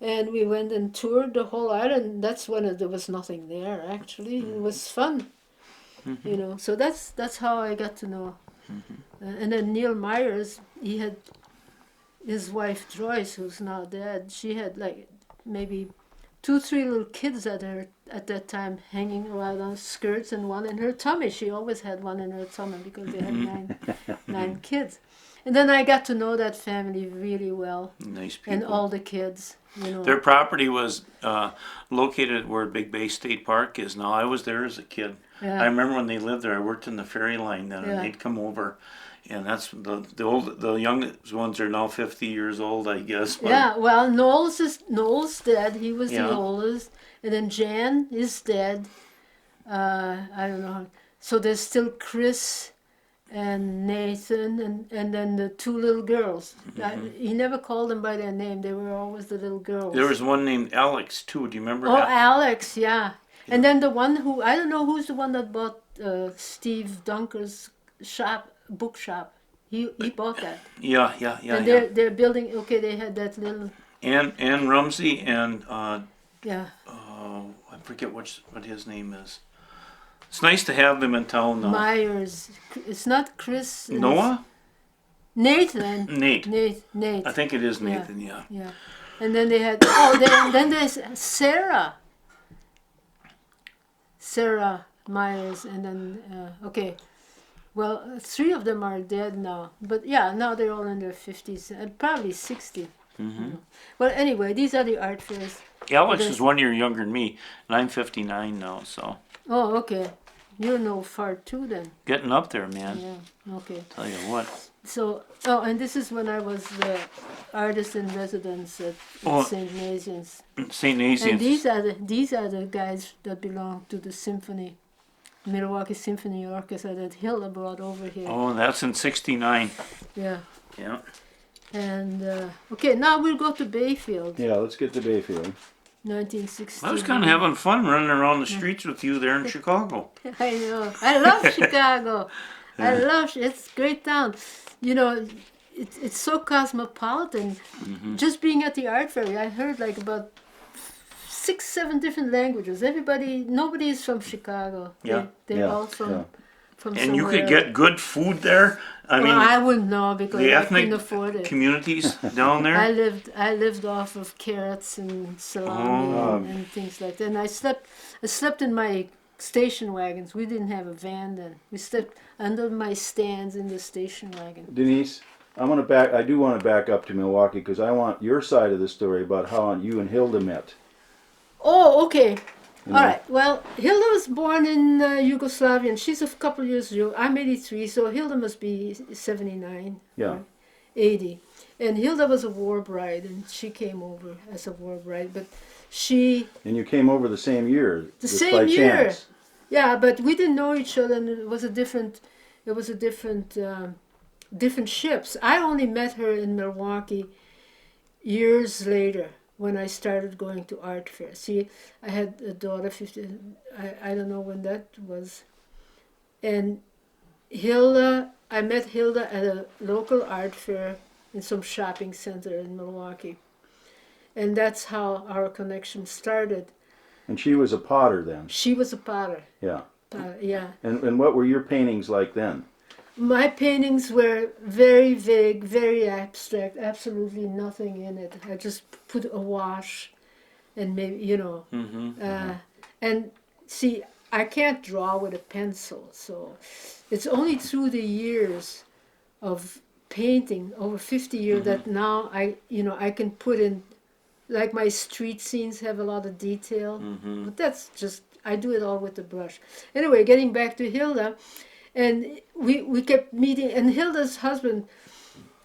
And we went and toured the whole island. That's when there was nothing there, actually. It was fun, you know. So that's how I got to know. And then Neil Myers, he had his wife Joyce, who's now dead. She had like maybe 2-3 little kids at that time, hanging around on skirts, and one in her tummy. She always had one in her tummy because they had nine kids. And then I got to know that family really well. Nice people. And all the kids, you know. Their property was located where Big Bay State Park is now. I was there as a kid. Yeah. I remember when they lived there. I worked in the ferry line then, and they'd come over, and that's the youngest ones are now 50 years old, I guess. But Yeah, well, Noel's dead. He was the Yeah. oldest, and then Jan is dead. I don't know. So there's still Chris and Nathan, and then the 2 little girls. He never called them by their name. They were always the little girls. There was one named Alex too. Do you remember? Oh, Alex, yeah. And then the one who, I don't know who's the one that bought Steve Dunker's bookshop. He bought that. Yeah. And they're building, okay, they had that little, Ann Rumsey and yeah. I forget what his name is. It's nice to have them in town now. Myers. It's not Chris. Noah? Nathan. Nate. Nate. I think it is Nathan, yeah. Yeah. And then they had, then there's Sarah. Sarah Myers, and then, okay. Well, 3 of them are dead now. But yeah, now they're all in their 50s, and probably 60. Well, anyway, these are the art fairs. Alex is 1 year younger than me, and I'm 59 now, so. Oh, okay. You're no far too then. Getting up there, man. Yeah, okay. Tell you what. So, oh, and this is when I was the artist in residence at Oh. St. Nazianz. St. And Nazianz. these are the guys that belong to the symphony, Milwaukee Symphony Orchestra that Hilda brought over here. Oh, that's in '69. Yeah. Yeah. And okay, now we'll go to Bayfield, Yeah, let's get to Bayfield. 1960. I was kind of having fun running around the streets with you there in Chicago. I know. I love Chicago. I love it's a great town. You know, it's so cosmopolitan. Just being at the art fair, I heard like about 6, 7 different languages. Nobody is from Chicago. Yeah. They're Yeah, all from yeah. And you somewhere could else. get good food there. I Well, mean, I wouldn't know because the I ethnic couldn't afford it. communities down there. I lived off of carrots and salami Oh. and things like that. And I slept in my station wagons. We didn't have a van then. We slept under my stands in the station wagon. Denise, I do want to back up to Milwaukee because I want your side of the story about how you and Hilda met. Oh, okay. You All know? right. Well, Hilda was born in Yugoslavia, and she's a couple years old. I'm 83, so Hilda must be 79. Yeah. Or 80. And Hilda was a war bride, and she came over as a war bride. But she, And you came over the same year. The just same by year. chance. yeah, but we didn't know each other, and it was a different ships. I only met her in Milwaukee years later when I started going to art fairs. See, I had a daughter, 15, I don't know when that was. And I met Hilda at a local art fair in some shopping center in Milwaukee. And that's how our connection started. And she was a potter then. She was a potter. Yeah. Yeah. And what were your paintings like then? My paintings were very vague, very abstract, absolutely nothing in it. I just put a wash and maybe, and see, I can't draw with a pencil, so it's only through the years of painting, over 50 years, that now I can put in, like my street scenes have a lot of detail, but that's just, I do it all with the brush. Anyway, getting back to Hilda, and we kept meeting, and Hilda's husband,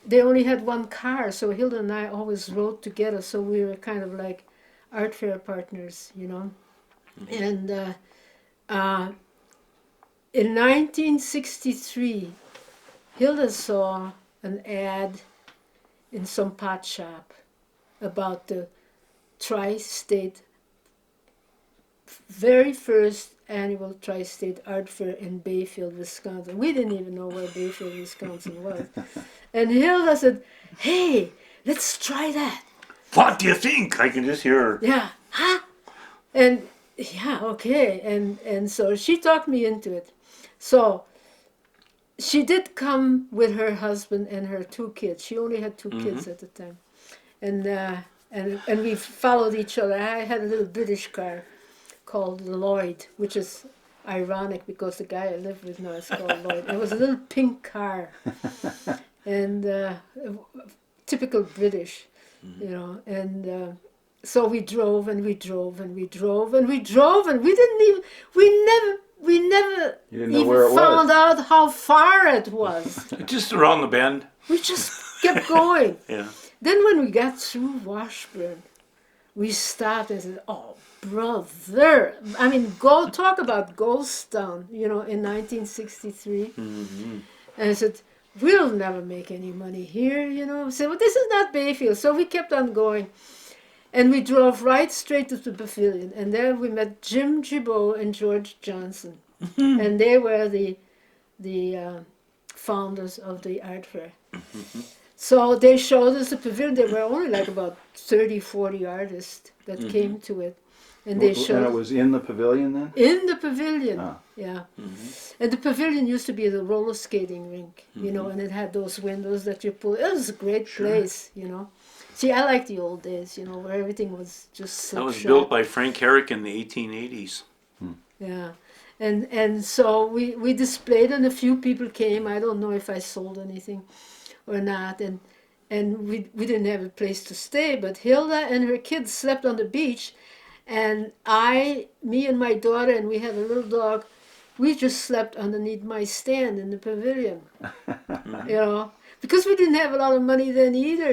they only had one car, so Hilda and I always rode together, so we were kind of like art fair partners, And in 1963, Hilda saw an ad in some pot shop about the tri-state, very first annual tri-state art fair in Bayfield, Wisconsin. We didn't even know where Bayfield, Wisconsin was. And Hilda said, "Hey, let's try that." What do you think? I can just hear her. Yeah, huh? And yeah, okay. And so she talked me into it. So she did come with her husband and her 2 kids. She only had 2 kids at the time. And we followed each other. I had a little British car called Lloyd, which is ironic because the guy I live with now is called Lloyd. It was a little pink car, and typical British, And so we drove and we drove and we drove and we drove, and we never You didn't know where it found was. out how far it was. Just around the bend. We just kept going. Yeah. Then when we got through Washburn, we stopped and said, "Oh, brother." I mean, go talk about ghost town, in 1963. And I said, "We'll never make any money here, I said, "Well, this is not Bayfield." So we kept on going. And we drove right straight to the pavilion. And there we met Jim Gibault and George Johnson. And they were the founders of the art fair. So they showed us the pavilion. There were only like about 30, 40 artists that came to it. And they showed And it was in the pavilion then? in the pavilion. Ah. Yeah. And the pavilion used to be the roller skating rink, and it had those windows that you pull. It was a great place, See, I like the old days, where everything was just That was slipshod. built by Frank Herrick in the 1880s. Yeah. And so we displayed, and a few people came. I don't know if I sold anything or not. And we didn't have a place to stay, but Hilda and her kids slept on the beach. And me and my daughter, and we had a little dog, we just slept underneath my stand in the pavilion. because we didn't have a lot of money then either,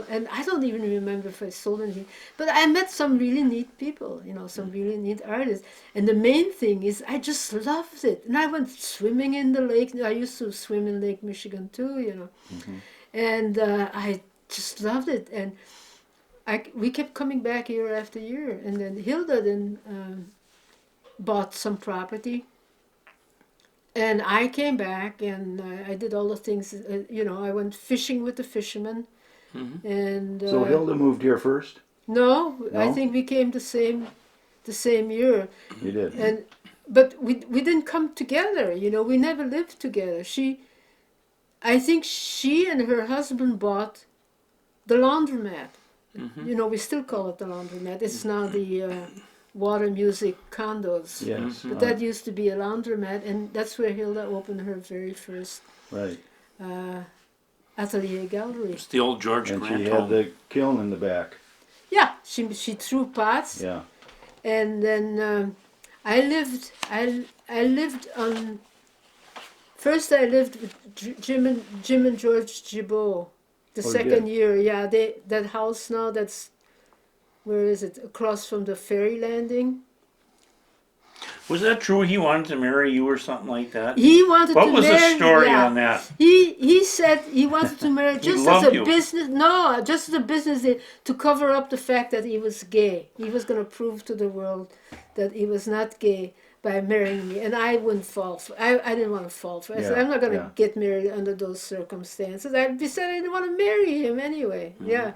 and I don't even remember if I sold anything. But I met some really neat people, some really neat artists. And the main thing is I just loved it. And I went swimming in the lake. I used to swim in Lake Michigan too, And I just loved it. And we kept coming back year after year. And then Hilda then bought some property. And I came back and I did all the things, I went fishing with the fishermen. And So Hilda moved here first? No, I No? think we came the same year. You did. But we didn't come together, we never lived together. I think she and her husband bought the laundromat. We still call it the laundromat. It's now the Water Music condos. Yes. But that used to be a laundromat, and that's where Hilda opened her very first Right. atelier gallery. It's the old George And Grant she had home. the kiln in the back. Yeah, she threw pots. Yeah. And then I lived on. First, I lived with Jim and George Gibault. The Oh, you second did? year, yeah, that house now. That's where is it? Across from the ferry landing. Was that true? He wanted to marry you or something like that? He wanted What to was marry. the story Yeah. on that? He said he wanted to marry just as loved a you. business. No, just as a business to cover up the fact that he was gay. He was going to prove to the world that he was not gay by marrying me, and I wouldn't fall for. I didn't want to fall for. I said Yeah, I'm not going to yeah. get married under those circumstances. I decided I didn't want to marry him anyway. Yeah,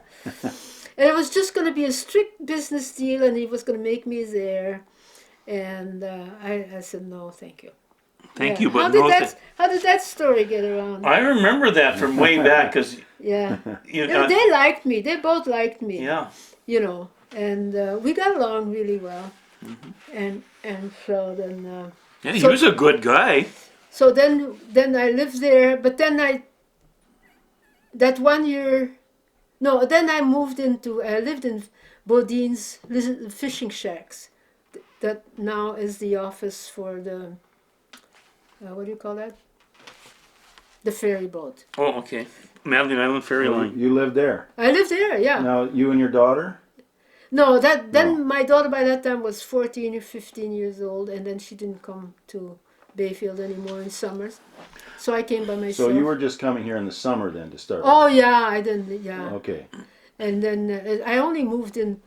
and it was just going to be a strict business deal, and he was going to make me his heir. And I said no, thank you. Thank Yeah. you, but How did that story get around? I remember that from way back because Yeah. you They liked me. They both liked me. yeah. And we got along really well. And so then. Yeah, he So- was a good guy. So then I lived there, but then that 1 year. No, then I lived in Bodine's little fishing shacks. That now is the office for the. What do you call that? The ferry boat. Oh, okay. Madeline Island Ferry So Line. you lived there. I lived there, yeah. Now, you and your daughter? No, then No. my daughter by that time was 14 or 15 years old, and then she didn't come to Bayfield anymore in summers. So I came by myself. So you were just coming here in the summer then to start? Oh yeah, I didn't. Yeah, Okay. and then I only moved in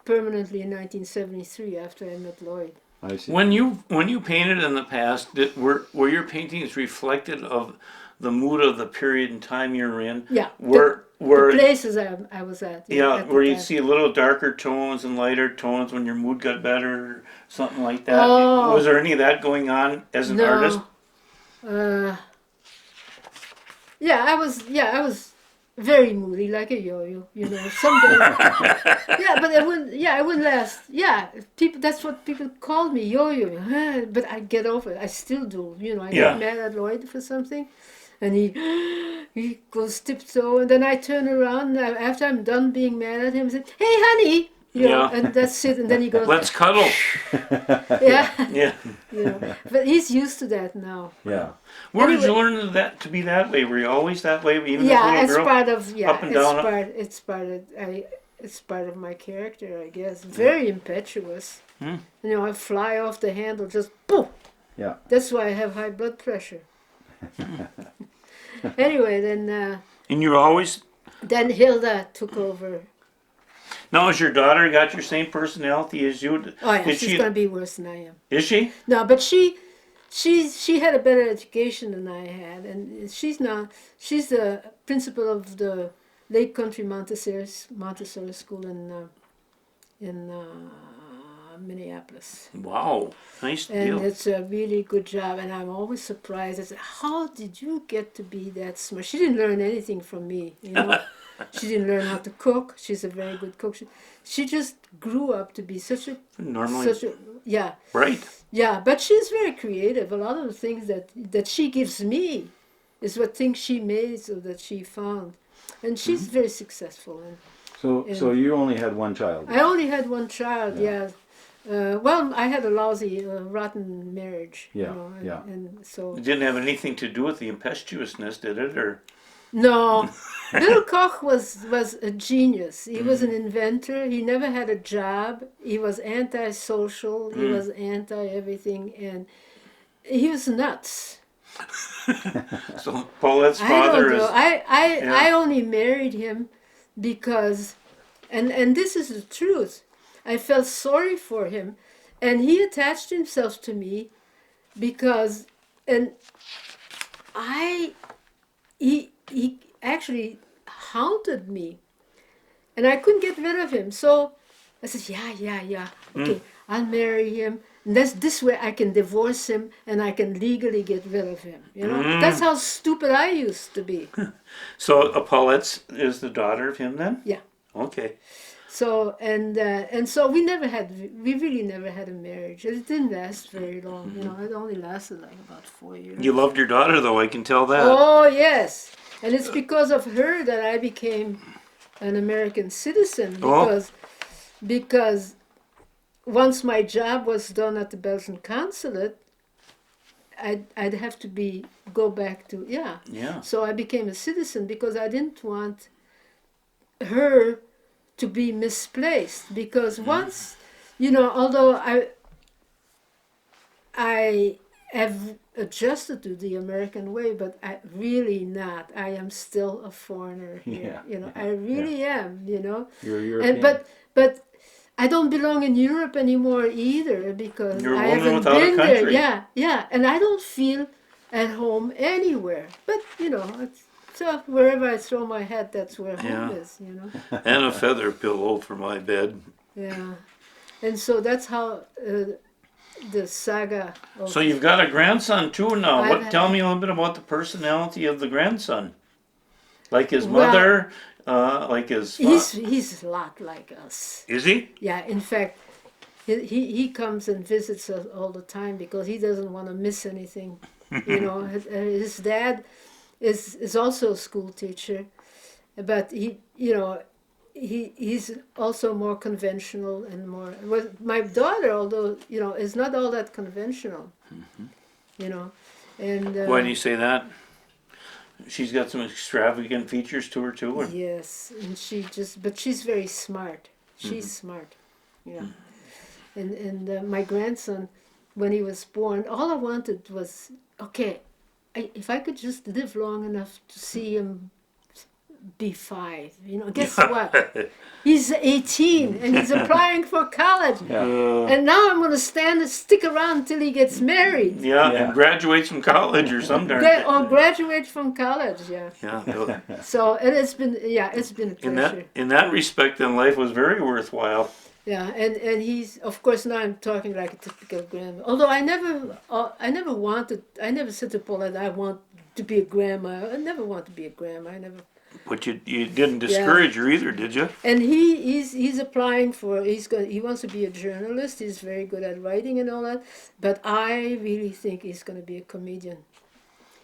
permanently in 1973 after I met Lloyd. I see. When you painted in the past, were your paintings reflected of the mood of the period and time you're in? Yeah, Were the places I was at. yeah, at the where you time. see a little darker tones and lighter tones when your mood got better, or something like that. Oh. Was there any of that going on as an artist? Yeah, I was very moody, like a yo-yo. Some days. Yeah, but it wouldn't last. Yeah, that's what people called me, yo-yo. But I get over it. I still do. I Yeah. get mad at Lloyd for something, and he goes tiptoe, and then I turn around after I'm done being mad at him and say, "Hey, honey." Yeah. And that's it. And then he goes, Let's cuddle. yeah. Yeah. But he's used to that now. Yeah. Where did you Anyway. learn that to be that way? Were you always that way, even Yeah, as a it's little girl? part of Up and down. it's part of my character, I guess. Very impetuous. I fly off the handle, just boom. Yeah. That's why I have high blood pressure. Anyway, And you always. then Hilda took over. Now, has your daughter got your same personality as you? Oh yeah, Did she's she? gonna be worse than I am. Is she? No, but she had a better education than I had, and she's the principal of the Lake Country Montessori School in Minneapolis, Wow, nice and deal. it's a really good job. And I'm always surprised. I said, "How did you get to be that smart?" She didn't learn anything from me, She didn't learn how to cook. She's a very good cook. She just grew up to be such a yeah. Right. Yeah, but she's very creative. A lot of the things that she gives me is what things she made or that she found. And she's very successful. So you only had one child? I only had one child, yeah. Well, I had a lousy, rotten marriage. Yeah, yeah. And so... It didn't have anything to do with the impetuousness, did it? Or No, Bill Koch was a genius. He was an inventor. He never had a job. He was antisocial. He was anti everything, and he was nuts. So Paulette's I don't father know. is. I only married him because, and this is the truth. I felt sorry for him, and he attached himself to me because, and he actually haunted me, and I couldn't get rid of him. So I said, yeah, okay, I'll marry him. And this way I can divorce him and I can legally get rid of him. You know, that's how stupid I used to be. So Paulette is the daughter of him then? Yeah. Okay. So and so we really never had a marriage. It didn't last very long. You know, it only lasted like about 4 years. You loved your daughter though, I can tell that. Oh yes, and it's because of her that I became an American citizen because once my job was done at the Belgian consulate, I'd have to go back to Yeah. So I became a citizen because I didn't want her to be misplaced, because once, although I have adjusted to the American way, but I really not. I am still a foreigner here. I really am. You're European. And but I don't belong in Europe anymore either, because You're a I woman haven't without a been there. country. Yeah, and I don't feel at home anywhere. But so wherever I throw my hat, that's where home is. And a feather pillow for my bed. Yeah, and so that's how the saga. So you've got a grandson too now. Tell I've- me a little bit about the personality of the grandson. Like his Well, mother, like his he's a lot like us. Is he? Yeah, in fact, he comes and visits us all the time because he doesn't want to miss anything. His dad is also a school teacher, but he's also more conventional and more. Well, my daughter, although is not all that conventional. And Why do you say that? She's got some extravagant features to her too. Or? yes, and but she's very smart. She's smart. Yeah. And my grandson, when he was born, all I wanted was, okay, if I could just live long enough to see him be 5. Guess what? He's 18 and he's applying for college. Yeah. And now I'm going to stick around until he gets married. Yeah, Yeah. and graduates from college or some darn Or graduate from college, yeah. Yeah. So, and it's been a pleasure. In that respect, then life was very worthwhile. Yeah, and he's, of course, now I'm talking like a typical grandma. Although I never said to Paulette, I want to be a grandma. I never want to be a grandma. But you didn't discourage her either, did you? And he's applying for, he wants to be a journalist. He's very good at writing and all that. But I really think he's going to be a comedian.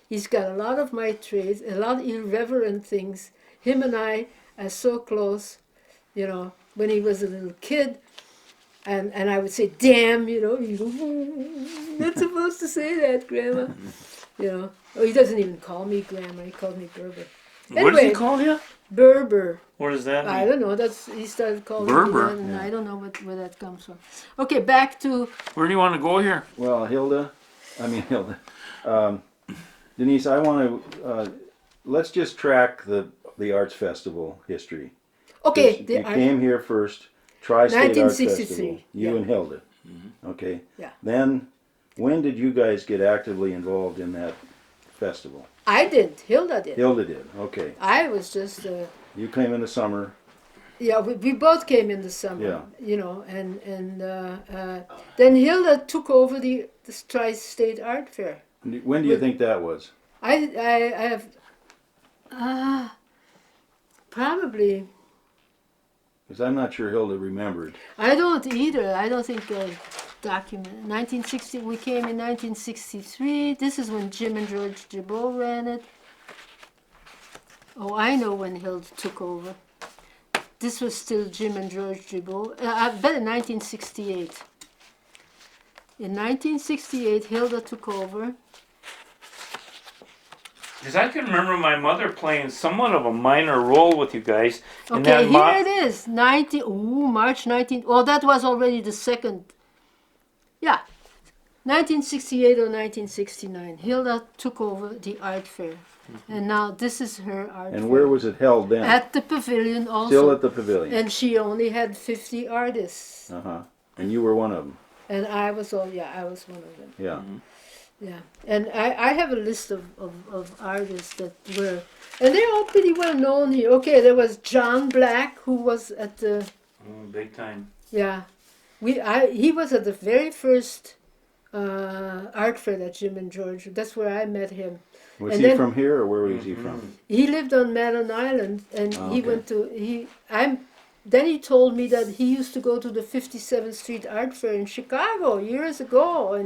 He's got a lot of my traits, a lot of irreverent things. Him and I are so close, when he was a little kid, and I would say, damn, you go, not supposed to say that, Grandma. Oh, he doesn't even call me Grandma, he calls me Berber. What does he call you? Berber. What does that mean? I don't know, he started calling Berber? me that, and I don't know where that comes from. Okay, back to... Where do you want to go here? Well, Denise, I want to, let's just track the Arts Festival history. Okay. You came here first, Tri-State Arts 1963, Festival, you and Hilda. Okay. Yeah. Then, when did you guys get actively involved in that festival? I didn't. Hilda did. Hilda did, okay. I was just... You came in the summer. Yeah, we both came in the summer. Yeah. And then Hilda took over the Tri-State Art Fair. When do you think that was? I have probably... Because I'm not sure Hilda remembered. I don't either. I don't think I documented. 1960, we came in 1963. This is when Jim and George Gibault ran it. Oh, I know when Hilda took over. This was still Jim and George Gibault. I bet in 1968. In 1968, Hilda took over. Because I can remember my mother playing somewhat of a minor role with you guys. And Okay, then here it is. March 19. Oh, that was already the second. Yeah, 1968 or 1969. Hilda took over the art fair, and now this is her art fair. And where was it held then? At the pavilion also. Still at the pavilion. And she only had 50 artists. Uh-huh. And you were one of them. And I was one of them. Yeah. Yeah. And I have a list of artists that were, and they're all pretty well known here. Okay, there was John Black, who was at the, big time. yeah, he was at the very first art fair that Jim and George, that's where I met him. Was And he then- from here, or where was he from? He lived on Marin Island, and Oh, he okay. went to Then he told me that he used to go to the 57th Street Art Fair in Chicago years ago, and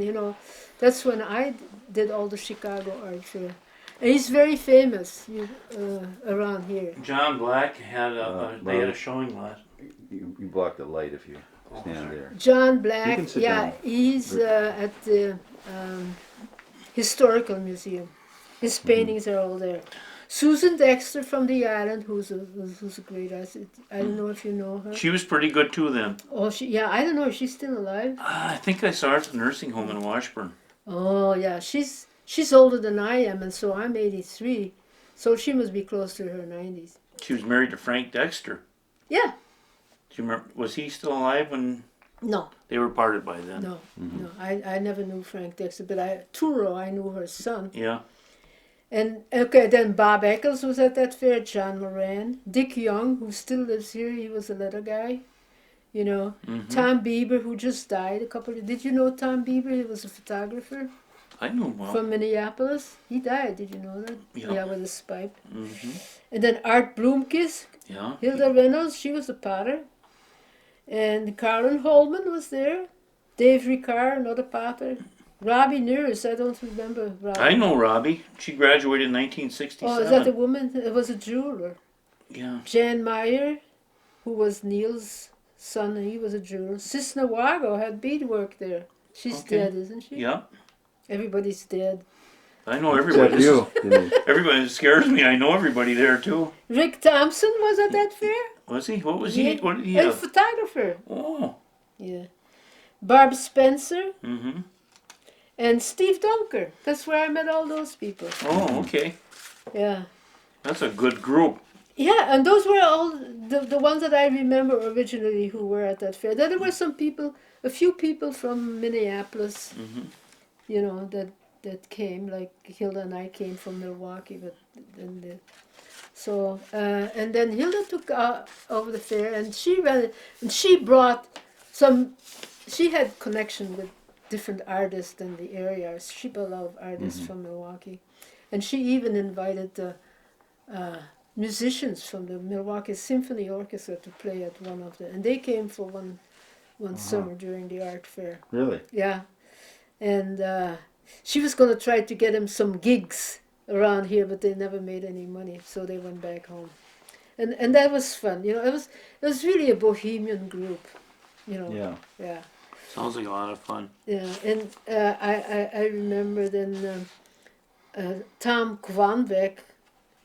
that's when I did all the Chicago art fair. And he's very famous around here. John Black had they had a Bob. showing last. You block the light if you stand there. John You Black, can sit yeah, down. he's at the Historical Museum. His paintings are all there. Susan Dexter from the island, who's a great artist. I don't know if you know her. She was pretty good too then. Oh, I don't know if she's still alive. I think I saw her at the nursing home in Washburn. Oh yeah, she's older than I am, and so I'm 83, so she must be close to her 90s. She was married to Frank Dexter. Yeah. Do you remember? Was he still alive when No, they were parted by then? no. I never knew Frank Dexter, but Turo, I knew her son. Yeah. And okay, then Bob Eccles was at that fair. John Moran, Dick Young, who still lives here. He was a letter guy. Tom Bieber, who just died a couple of. Did you know Tom Bieber? He was a photographer I knew him well. from Minneapolis. He died. Did you know that? Yeah. With his pipe. Mm-hmm. And then Art Bloomkis, Yeah. Hilda Reynolds, she was a potter. And Carolyn Holman was there. Dave Ricard, another potter. Robbie Nears, I don't remember Robbie. I know Robbie. She graduated in 1967. Oh, is that the woman? It was a jeweler. Yeah. Jan Meyer, who was Neil's son, and he was a jeweler. Sis Nawago had beadwork there. She's Okay. dead, isn't she? Yeah. Everybody's dead. I know everybody. Except you. Denise. Everybody scares me. I know everybody there too. Rick Thompson was at that fair. Was he? What was he? Yeah. What did he A have? photographer. Oh. Yeah. Barb Spencer Mm-hmm. and Steve Dunker. That's where I met all those people. Oh, okay. Yeah. That's a good group. Yeah, and those were all the ones that I remember originally who were at that fair. Then there were some people, a few people from Minneapolis, that came, like Hilda and I came from Milwaukee, but then and then Hilda took over the fair, and she ran it, and she brought she had connection with different artists in the area. She brought a lot of artists from Milwaukee, and she even invited the musicians from the Milwaukee Symphony Orchestra to play at one of and they came for one summer during the art fair. Really? Yeah, and she was going to try to get him some gigs around here, but they never made any money, so they went back home. And that was fun. It was really a bohemian group. Yeah. Yeah. Sounds like a lot of fun. Yeah, and I remember then Tom Kwanbeck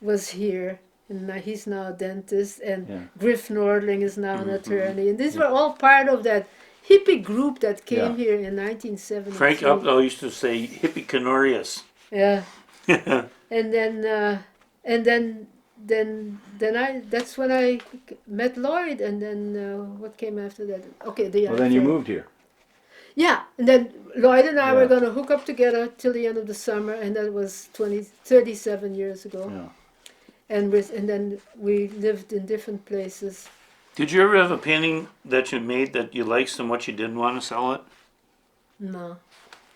was here, and he's now a dentist, and Griff Nordling is now an attorney, and these were all part of that hippie group that came here in 1970. Frank Updell used to say hippie canorius. Yeah, and then that's when I met Lloyd, and then what came after that? Okay, Well, then you moved here. Yeah, and then Lloyd and I were Yeah. going to hook up together till the end of the summer, and that was 37 years ago. Yeah. And then we lived in different places. Did you ever have a painting that you made that you liked so much you didn't want to sell it? No.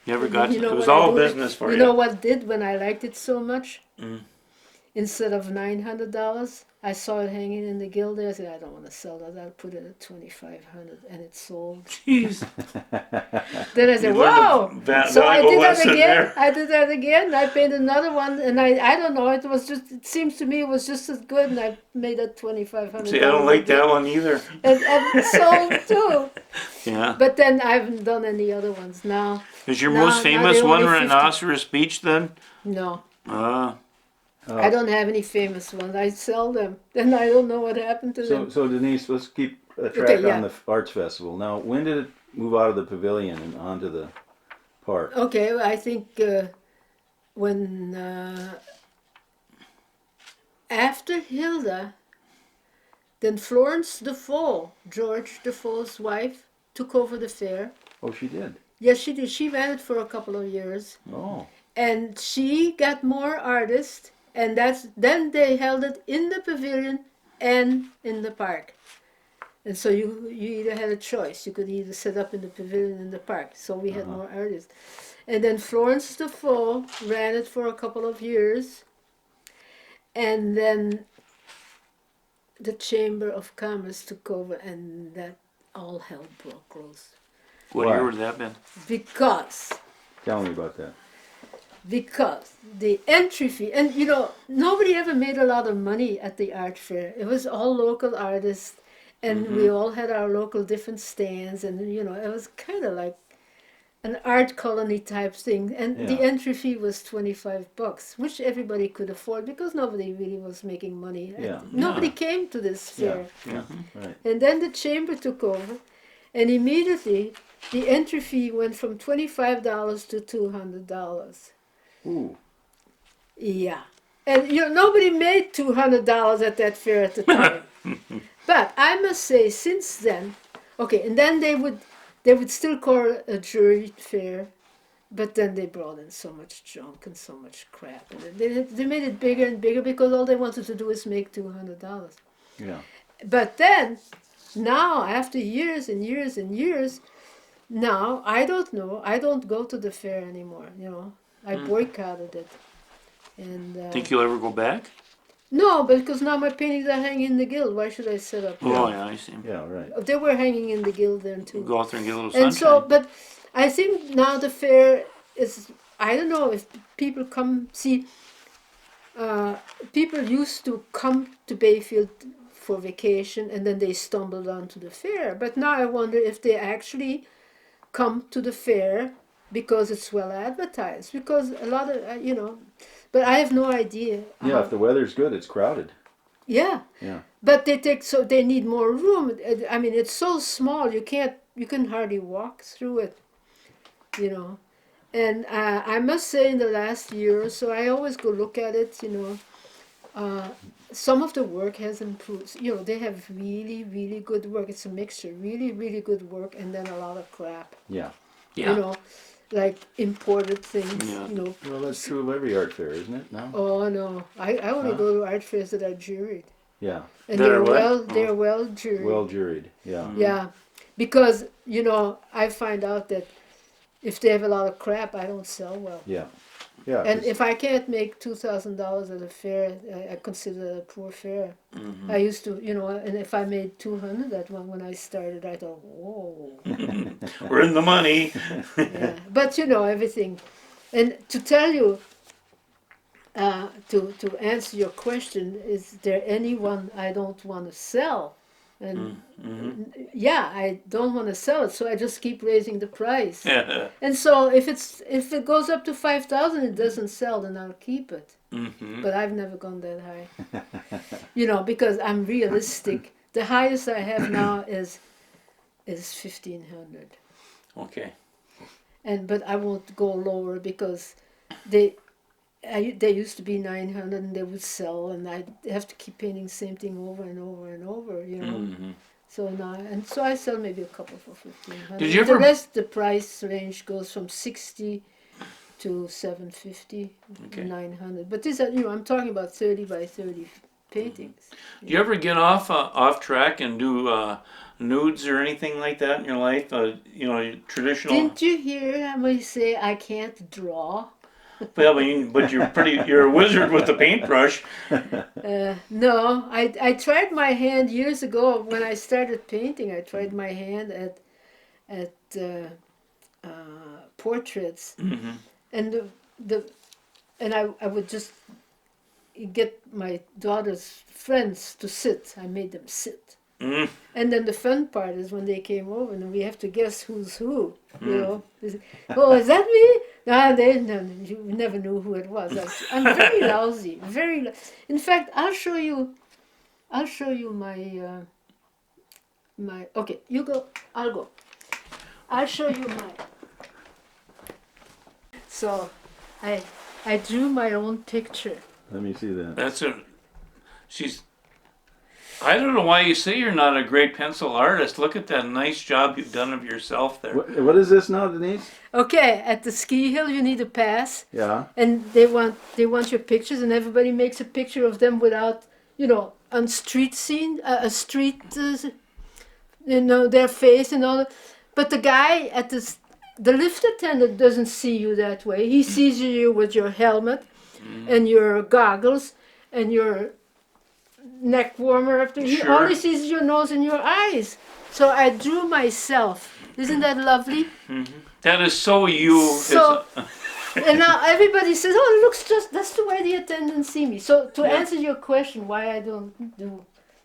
You ever got You know it was what I all do? business for you. You know what did when I liked it so much? Mm. Instead of $900, I saw it hanging in the guild there. I said, I don't want to sell that. I'll put it at $2,500, and it sold. Jeez. Then I said, You learned a whoa! So I valuable did that lesson again. there. I did that again. I paid another one, and I don't know. It seems to me it was just as good, and I made it $2,500. See, I don't like that one either. And it sold too. Yeah. But then I haven't done any other ones now. Is your No, most no, famous they one only 50. Rhinoceros Beach then? No. Ah. I don't have any famous ones. I sell them. Then I don't know what happened to them. So Denise, let's keep a track Okay, yeah. on the arts festival. Now, when did it move out of the pavilion and onto the park? Okay, I think when after Hilda, then Florence Defoe, George Defoe's wife, took over the fair. Oh, she did. Yes, she did. She ran it for a couple of years, Oh, and she got more artists, and then they held it in the pavilion and in the park. And so you either had a choice. You could either set up in the pavilion in the park. So we had more artists. And then Florence Defoe ran it for a couple of years. And then the Chamber of Commerce took over, and that all hell broke loose. What Why? year would that have been? Because tell me about that. the entry fee, and nobody ever made a lot of money at the art fair. It was all local artists, and we all had our local different stands, and it was kind of like an art colony type thing. And the Yeah. entry fee was $25, which everybody could afford because nobody really was making money. Yeah. Nobody Yeah. came to this fair. Yeah, right. And then the chamber took over, and immediately the entry fee went from $25 to $200. Ooh, Yeah. And nobody made $200 at that fair at the time. But I must say, since then, okay, and then they would still call it a jury fair, but then they brought in so much junk and so much crap, and they made it bigger and bigger because all they wanted to do is make $200. yeah. But then, now after years and years and years, now I don't know. I don't go to the fair anymore. I boycotted it. And Think you'll ever go back? no, because now my paintings are hanging in the guild. Why should I set up? Oh, yeah, I see. Yeah, right. They were hanging in the guild then too. Go out there and get a little sunshine. And so, but I think now the fair is. I don't know if people come see. People used to come to Bayfield for vacation, and then they stumbled onto the fair. But now I wonder if they actually come to the fair because it's well advertised. Because a lot of but I have no idea. Yeah, if the weather's good, it's crowded. Yeah. Yeah. But they need more room. I mean, it's so small you can hardly walk through it, And I must say, in the last year or so, I always go look at it. Some of the work has improved. They have really, really good work. It's a mixture, really, really good work, and then a lot of crap. Yeah. Yeah. Like imported things. Yeah. Well, that's true of every art fair, isn't it? No. Oh no, I only Huh? go to art fairs that are juried, Yeah. and That are what? they're well juried. Well juried. Yeah. Yeah, because I find out that if they have a lot of crap, I don't sell well. Yeah. Yeah. And 'cause- if I can't make $2,000 at a fair, I consider it a poor fair. Mm-hmm. I used to, and if I made 200 at one when I started, I thought, whoa. We're in the money. Yeah. But everything. And to tell you, to answer your question, is there anyone I don't want to sell? And yeah, I don't want to sell it, so I just keep raising the price. And so if it goes up to 5,000, it doesn't sell, then I'll keep it. Mm-hmm. But I've never gone that high. Because I'm realistic. The highest I have now is 1,500. Okay. But I won't go lower because they used to be 900 and they would sell, and I'd have to keep painting the same thing over and over and over, Mm-hmm. So now, and so I sell maybe a couple for 1,500. Did you ever- The rest, the price range goes from 60 to 750, Okay. 900. But these are, I'm talking about 30 by 30 paintings. Do you ever get off track and do nudes or anything like that in your life? Traditional. Didn't you hear me say I can't draw? Well, but you're a wizard with the paintbrush. No, I tried my hand years ago when I started painting. I tried my hand at portraits, Mm-hmm. and I would just get my daughter's friends to sit. I made them sit, And then the fun part is when they came over and we have to guess who's who. You know, oh, is that me? No, you never knew who it was. I'm very lousy, very. In fact, I'll show you my my. Okay, you go. I'll go. I'll show you my. So, I drew my own picture. Let me see that. That's a. She's. I don't know why you say you're not a great pencil artist. Look at that nice job you've done of yourself there. What is this now, Denise? Okay, at the ski hill you need a pass, Yeah. and they want your pictures, and everybody makes a picture of them without, on street scene, a street, their face and all that. But the guy at the lift attendant doesn't see you that way. He sees you with your helmet and your goggles and your neck warmer up there. He Sure. only sees your nose and your eyes. So I drew myself. Isn't that lovely? That is so you. So, and now everybody says, "Oh, it looks that's the way the attendants see me." So to answer your question, why I don't do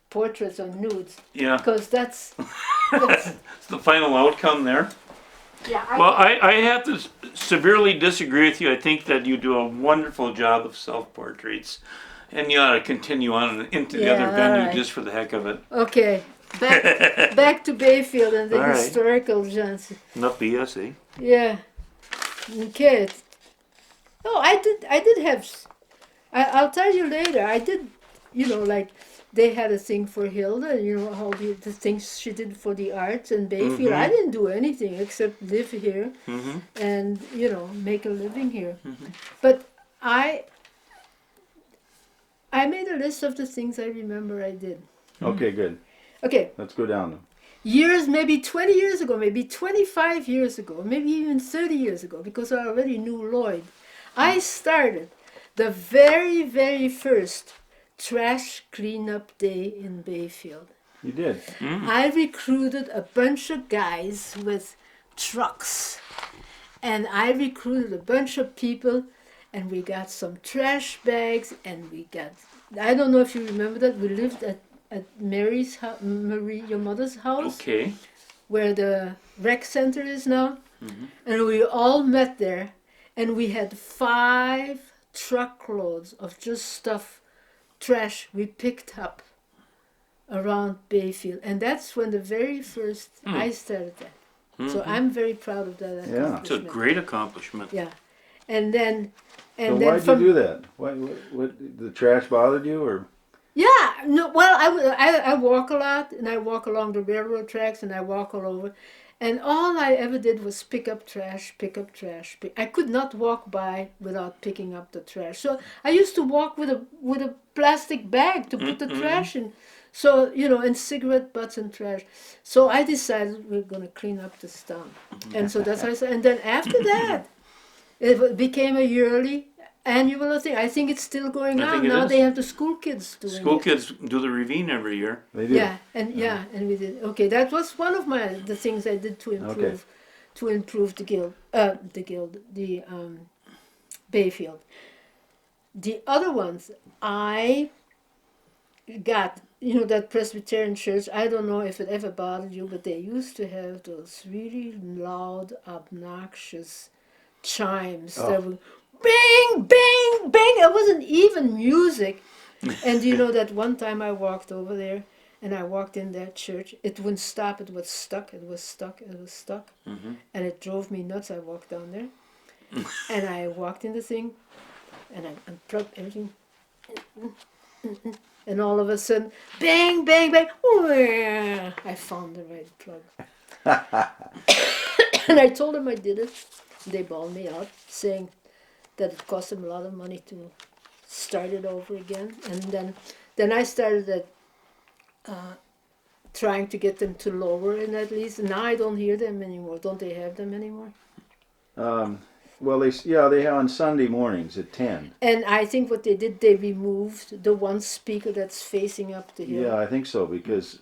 portraits or nudes, Yeah. because that's It's the final outcome there. yeah. Well, I have to severely disagree with you. I think that you do a wonderful job of self-portraits. And you ought to continue on into the other Yeah, venue alright. just for the heck of it. Okay, back to Bayfield and the Alright. historical Johnson. Enough BS, eh? Yeah. Okay. Oh, I did have. I'll tell you later. I did, like they had a thing for Hilda. All the things she did for the arts in Bayfield. I didn't do anything except live here and make a living here. But I made a list of the things I remember I did. Okay, good. Okay. Let's go down them. Years, maybe 20 years ago, maybe 25 years ago, maybe even 30 years ago, because I already knew Lloyd, I started the very, very first trash cleanup day in Bayfield. You did. I recruited a bunch of guys with trucks, and I recruited a bunch of people, and we got some trash bags, and I don't know if you remember that, we lived at Marie, your mother's house, Okay. where the rec center is now, and we all met there, and we had 5 truckloads of just stuff, trash we picked up around Bayfield, and that's when the very first I started that. So I'm very proud of that Yeah. It's a accomplishment. great accomplishment. Yeah, and then So why'd you do that? What the trash bothered you, or? Yeah, no. Well, I walk a lot, and I walk along the railroad tracks, and I walk all over, and all I ever did was pick up trash. I could not walk by without picking up the trash. So I used to walk with a plastic bag to put the trash in. So and cigarette butts and trash. So I decided we're gonna clean up this town, and so that's how I said. And then after that, it became a yearly. Annual thing. I think it's still going I think on it now. is. They have the school kids doing School it. kids do the ravine every year. They do. Yeah, and we did. Okay, that was one of the things I did to improve the Bayfield. The other ones I got, that Presbyterian church. I don't know if it ever bothered you, but they used to have those really loud, obnoxious chimes that would bang, bang, bang. It wasn't even music. And that one time I walked over there and I walked in that church. It wouldn't stop. It was stuck. And it drove me nuts. I walked down there and I walked in the thing and I unplugged everything. And all of a sudden, bang, bang, bang. I found the right plug. And I told them I did it. They bawled me out, saying that it cost them a lot of money to start it over again. And then I started trying to get them to lower it at least. Now I don't hear them anymore. Don't they have them anymore? Well, they on Sunday mornings at 10. And I think what they did, they removed the one speaker that's facing up the hill. Yeah, I think so, because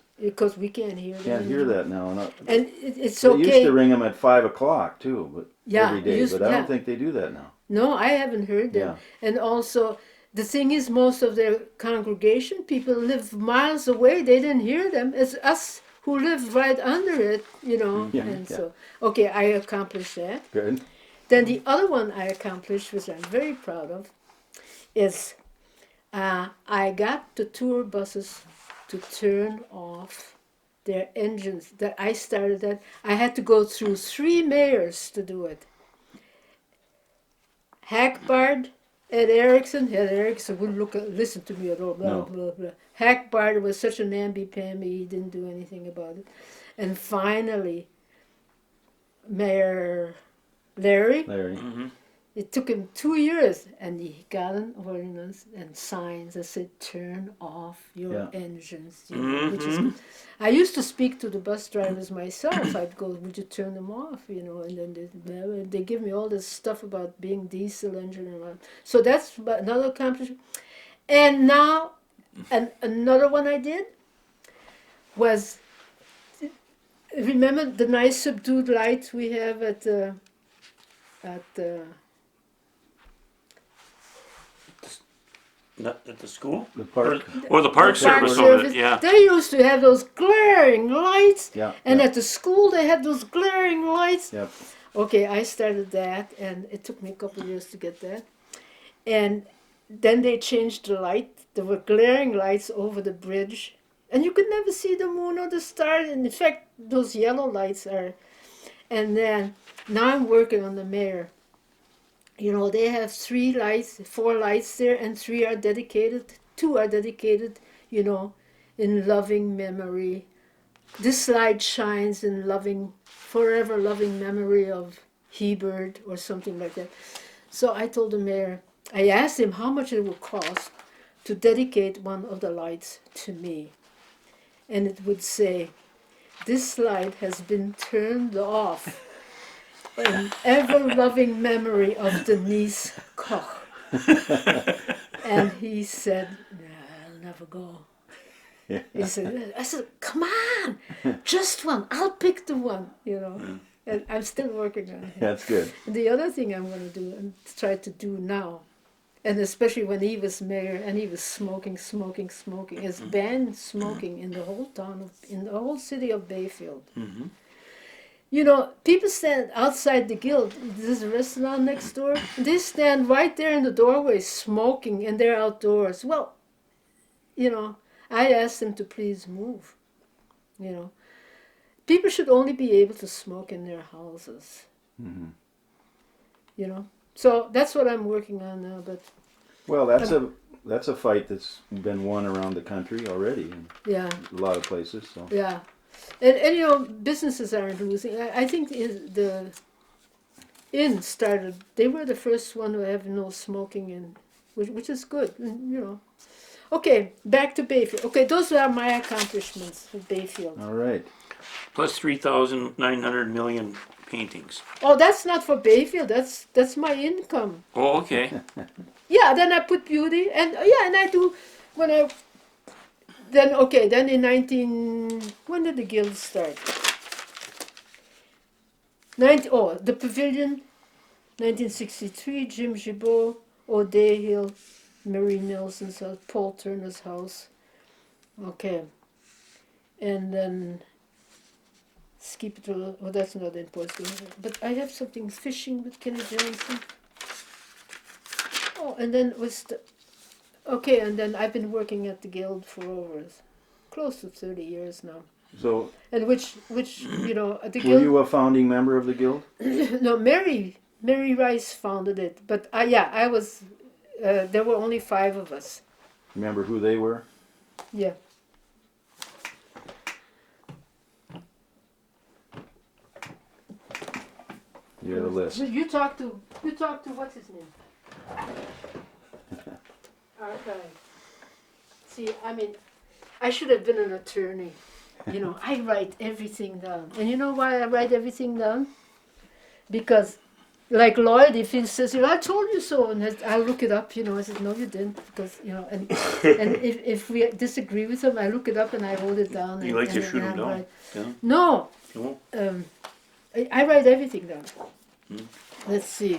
we can't hear them. can't hear anymore. that now. And it's They okay. used to ring them at 5 o'clock too, but Yeah, every day. used- But I yeah. don't think they do that now. No, I haven't heard them. Yeah. And also, the thing is, most of their congregation people live miles away. They didn't hear them. It's us who live right under it, you know. Yeah, And yeah. so, okay, I accomplished that. Good. Then the other one I accomplished, which I'm very proud of, is I got the tour buses to turn off their engines. That I started that. I had to go through 3 mayors to do it. Hackbard, Ed Erickson wouldn't listen to me at all. Blah No. blah blah. Hackbard was such an namby-pamby. He didn't do anything about it. And finally, Mayor Larry. Larry. It took him 2 years, and he got an ordinance and signs that said, "Turn off your Yeah. engines." You know, which is good. I used to speak to the bus drivers myself. I'd go, "Would you turn them off?" You know, and then they give me all this stuff about being diesel engine and all. So that's another accomplishment. And now, another one I did was, remember the nice subdued light we have at the Not at the school? The park. Or the park Park service service. over it, yeah. They used to have those glaring lights, Yeah. and yeah. at the school they had those glaring lights. Yep. Okay, I started that, and it took me a couple of years to get that. And then they changed the light. There were glaring lights over the bridge, and you could never see the moon or the stars. And in fact, those yellow lights are. And then now I'm working on the mayor. You know, they have 4 lights there, and 3 are dedicated. 2 are dedicated, you know, in loving memory. This light shines in forever loving memory of Hebert or something like that. So I told the mayor, I asked him how much it would cost to dedicate one of the lights to me. And it would say, "This light has been turned off in ever-loving memory of Denise Koch." And he said, "Nah, I'll never go." Yeah. He said, I said, "Come on, just one. I'll pick the one, you know." And I'm still working on it. That's good. And the other thing I'm going to do and try to do now, and especially when he was mayor and he was smoking, is ban smoking in the whole in the whole city of Bayfield. You know, people stand outside the guild. There's a restaurant next door. They stand right there in the doorway smoking, and they're outdoors. Well, you know, I asked them to please move. You know, people should only be able to smoke in their houses. You know, so that's what I'm working on now. But Well, that's a fight that's been won around the country already in yeah, a lot of places. So yeah. And you know, businesses aren't losing. I think the inn started. They were the first one to have no smoking in, which is good. You know. Okay, back to Bayfield. Okay, those are my accomplishments with Bayfield. all right. Plus 3,900 million paintings. Oh, that's not for Bayfield. That's my income. Oh, okay. Yeah. Then I put beauty, and and I do when I. Then in when did the guild start? The pavilion, 1963, Jim Gibault, O'Day Hill, Mary Nelson's house, Paul Turner's house. Okay. And then Ski Patrol, that's not important. But I have something, fishing with Kenny Johnson. Oh, and then and then I've been working at the guild for over close to 30 years now. So And which you know, at the were guild. you a founding member of the guild? No, Mary Rice founded it, but I was. There were only 5 of us. Remember who they were? Yeah. You have a list. So you talk to what's his name? Archive. See, I mean, I should have been an attorney. You know, I write everything down. And you know why I write everything down? Because, like Lloyd, if he says, I told you so, and I'll look it up, you know, I said, no, you didn't, because, you know, and if we disagree with him, I look it up and I wrote it down. You like to shoot them down? Write. Yeah. No, No? I write everything down. Let's see.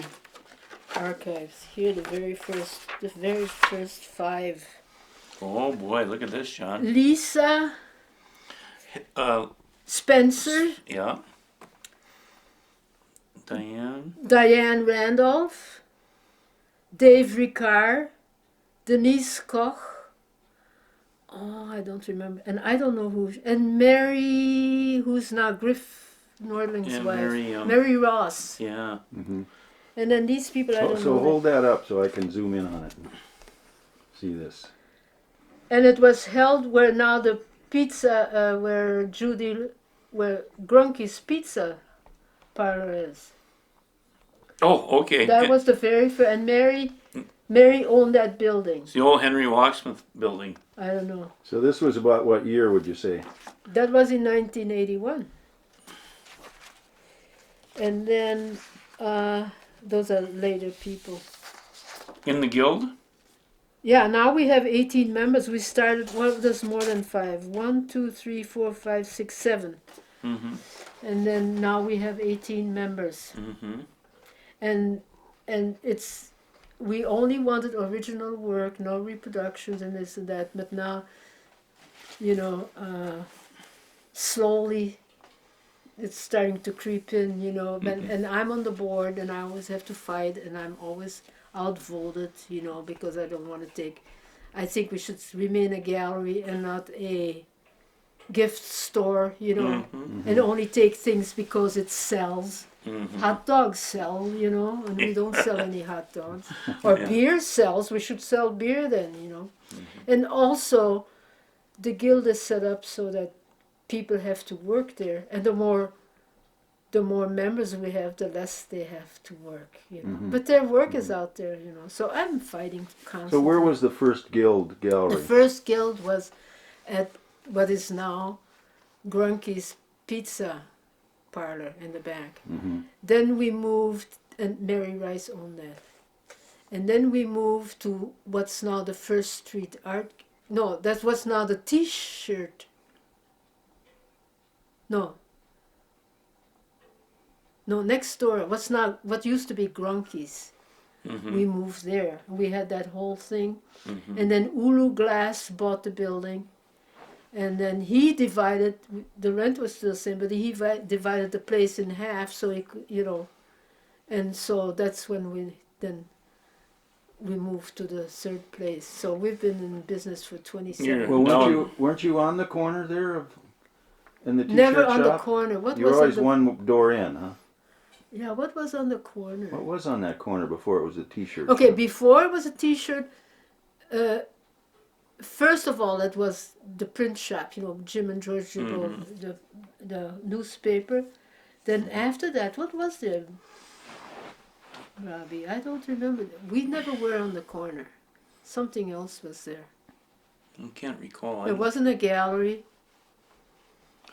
archives. Here, the very first 5. Oh boy, look at this, John. Lisa Uh, Spencer, yeah. Diane. Diane Randolph, Dave Ricard, Denise Koch. Oh, I don't remember. And I don't know who. And Mary, who's now Griff Nordling's Yeah, wife. Mary, Mary Ross. Yeah. And then these people, I don't So know. hold that up so I can zoom in on it and see this. And it was held where now the pizza, where Grunky's Pizza Parlor is. Oh, okay. That was the very first. And Mary owned that building. It's the old Henry Walksmith building. I don't know. So this was about what year would you say? That was in 1981. And then those are later people. In the guild? Yeah, now we have 18 members. We started, well, there's more than 5. 1, 2, 3, 4, 5, 6, 7. Mm-hmm. And then now we have 18 members. Mm-hmm. And it's, we only wanted original work, no reproductions and this and that. But now, slowly it's starting to creep in, and I'm on the board and I always have to fight and I'm always outvoted, because I don't want to take, I think we should remain a gallery and not a gift store, and only take things because it sells. Hot dogs sell, and we don't sell any hot dogs. Or beer sells, we should sell beer then, And also, the guild is set up so that people have to work there, and the more members we have, the less they have to work, But their work is out there, So I'm fighting constantly. So where was the first guild gallery? The first guild was at what is now Grunky's Pizza Parlor in the back. Then we moved, and Mary Rice owned that. And then we moved to what's now the First Street Art. No, that was now the T-shirt. No, next door. What used to be Grunky's. We moved there. We had that whole thing. And then Ulu Glass bought the building. And then he divided, the rent was still the same, but he divided the place in half so he could, And so that's when we moved to the third place. So we've been in business for 27 years. Well, weren't you on the corner there in the t-shirt Never shop? on the corner. What you were was always on the, one door in, huh? Yeah, what was on the corner? What was on that corner before it was a t-shirt Okay, shop? before it was a t-shirt, first of all, it was the print shop, Jim and George Gibault, the newspaper. Then after that, what was there, Robbie? I don't remember. We never were on the corner. Something else was there. I can't recall. It wasn't a gallery.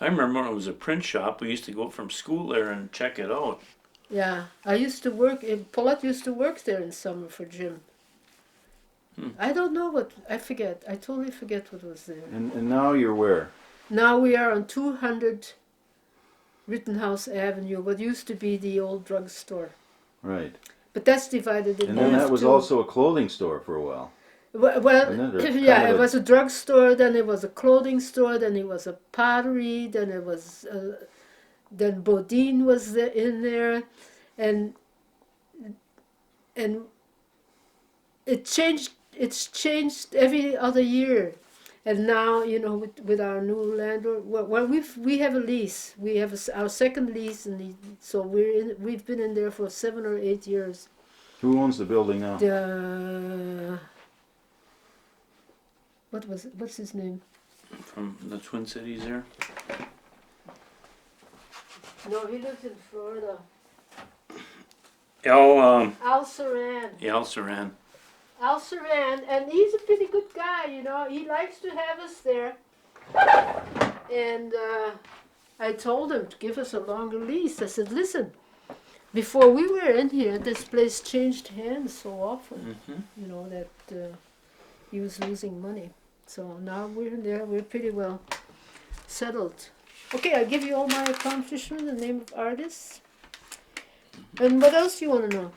I remember when it was a print shop. We used to go from school there and check it out. Yeah, I used to work, Paulette used to work there in summer for Jim. I don't know what, I forget. I totally forget what was there. And now you're where? Now we are on 200 Rittenhouse Avenue, what used to be the old drugstore. Right. But that's divided in half. And then that was too. also a clothing store for a while. Well, Isn't yeah, it? it was a drugstore, then it was a clothing store, then it was a pottery, then it was, then Bodine was in there, and it changed. It's changed every other year, and now with our new landlord. Well, we have a lease. We have our second lease, and so we've been in there for 7 or 8 years. Who owns the building now? What's his name? From the Twin Cities there. No, he lives in Florida. Al Saran. Saran. Al Saran, and he's a pretty good guy, He likes to have us there. And I told him to give us a longer lease. I said, listen, before we were in here, this place changed hands so often, that he was losing money. So now we're in there, we're pretty well settled. Okay, I'll give you all my accomplishments, the name of artists. And what else do you want to know?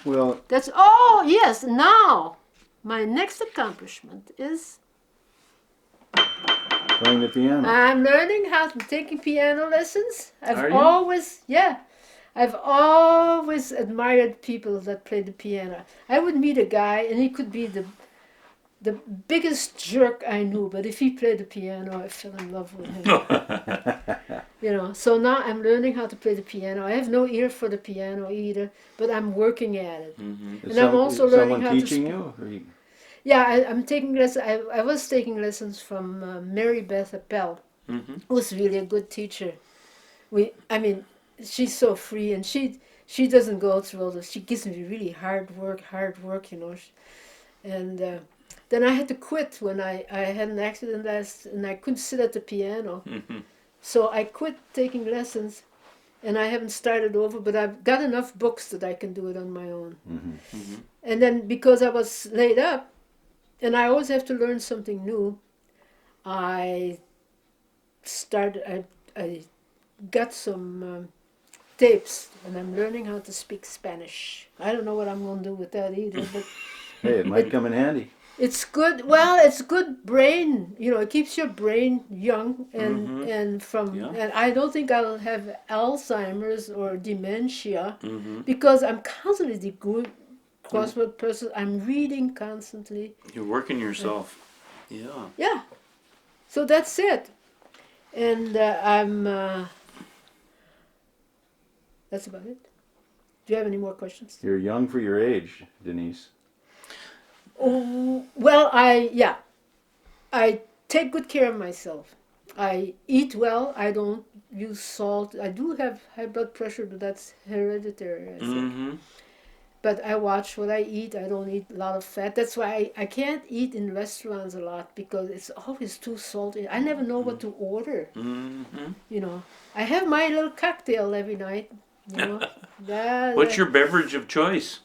Well, That's, oh yes, now my next accomplishment is playing the piano. I'm learning how to taking piano lessons. Are you? I've always admired people that play the piano. I would meet a guy and he could be the biggest jerk I knew, but if he played the piano, I fell in love with him. You know, so now I'm learning how to play the piano. I have no ear for the piano either, but I'm working at it. Mm-hmm. And I'm also is learning someone how to teaching speak. you? Or you? Yeah, I'm taking lessons. I was taking lessons from Mary Beth Appel, Mm-hmm. who's really a good teacher. I mean, she's so free, and she doesn't go through all this. She gives me really hard work, you know. And then I had to quit when I had an accident and I couldn't sit at the piano. Mm-hmm. So I quit taking lessons, and I haven't started over. But I've got enough books that I can do it on my own. Mm-hmm. Mm-hmm. And then because I was laid up, and I always have to learn something new, I got some tapes, and I'm learning how to speak Spanish. I don't know what I'm going to do with that either, but Hey, it might come in handy. it's good. Well, it's good brain. You know, it keeps your brain young, and Mhm. Yeah. and I don't think I'll have Alzheimer's or dementia Mm-hmm. because I'm constantly the good crossword person. I'm reading constantly. You're working yourself. Yeah. Yeah. So that's it. And that's about it. Do you have any more questions? You're young for your age, Denise. Oh, well, I take good care of myself. I eat well. I don't use salt. I do have high blood pressure, but that's hereditary, I think. Mm-hmm. But I watch what I eat. I don't eat a lot of fat. That's why I can't eat in restaurants a lot because it's always too salty. I never know what to order. Mm-hmm. You know, I have my little cocktail every night. You know, What's your beverage of choice?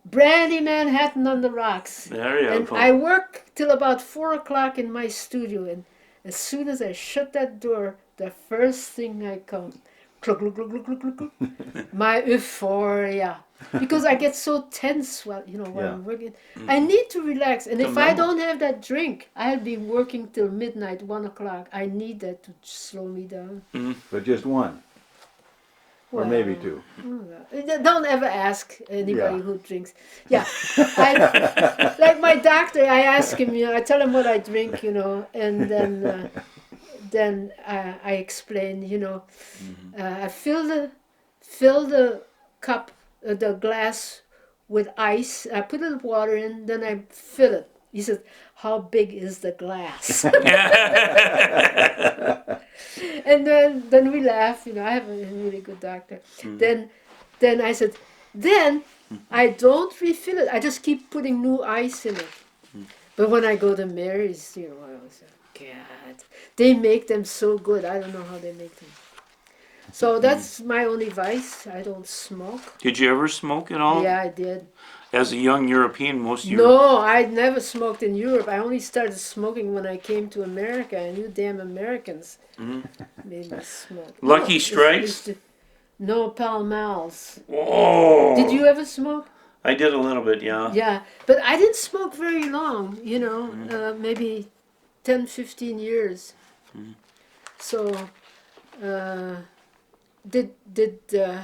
brandy Manhattan on the rocks. There you And go. I work till about 4 o'clock in my studio, and as soon as I shut that door, the first thing I come, cluck, cluck, cluck, cluck, cluck, cluck, cluck, my euphoria, because I get so tense while Yeah. I'm working. I need to relax, and It's if a I memo. don't have that drink, I'll be working till midnight, 1 o'clock. I need that to slow me down. But just one. Or maybe two. Don't ever ask anybody Yeah. who drinks. Yeah, like my doctor, I ask him. I tell him what I drink. And then I explain. I fill the cup, the glass with ice. I put a little water in. Then I fill it. He says, "How big is the glass?" And then we laugh. I have a really good doctor. Then I said, then I don't refill it. I just keep putting new ice in it. But when I go to Mary's, I was like, God, they make them so good. I don't know how they make them. So that's my only vice. I don't smoke. Did you ever smoke at all? Yeah, I did. As a young European, most of your... No, I'd never smoked in Europe. I only started smoking when I came to America, and you damn Americans made me smoke. Lucky it's Strikes? no Pall Malls. Whoa! Did you ever smoke? I did a little bit, yeah. Yeah, but I didn't smoke very long, maybe 10, 15 years. So, did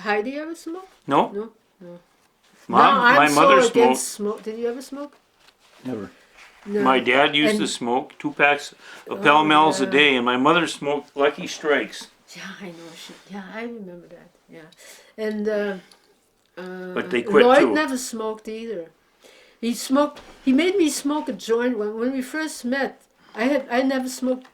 Heidi ever smoke? No? No. My mother smoked. Against smoke. Did you ever smoke? Never. No. My dad used to And- smoke 2 packs of Pall Malls a yeah. day, and my mother smoked Lucky Strikes. Yeah, I know. I remember that. Yeah, and But they quit Lloyd too. never smoked either. He smoked. He made me smoke a joint when we first met. I never smoked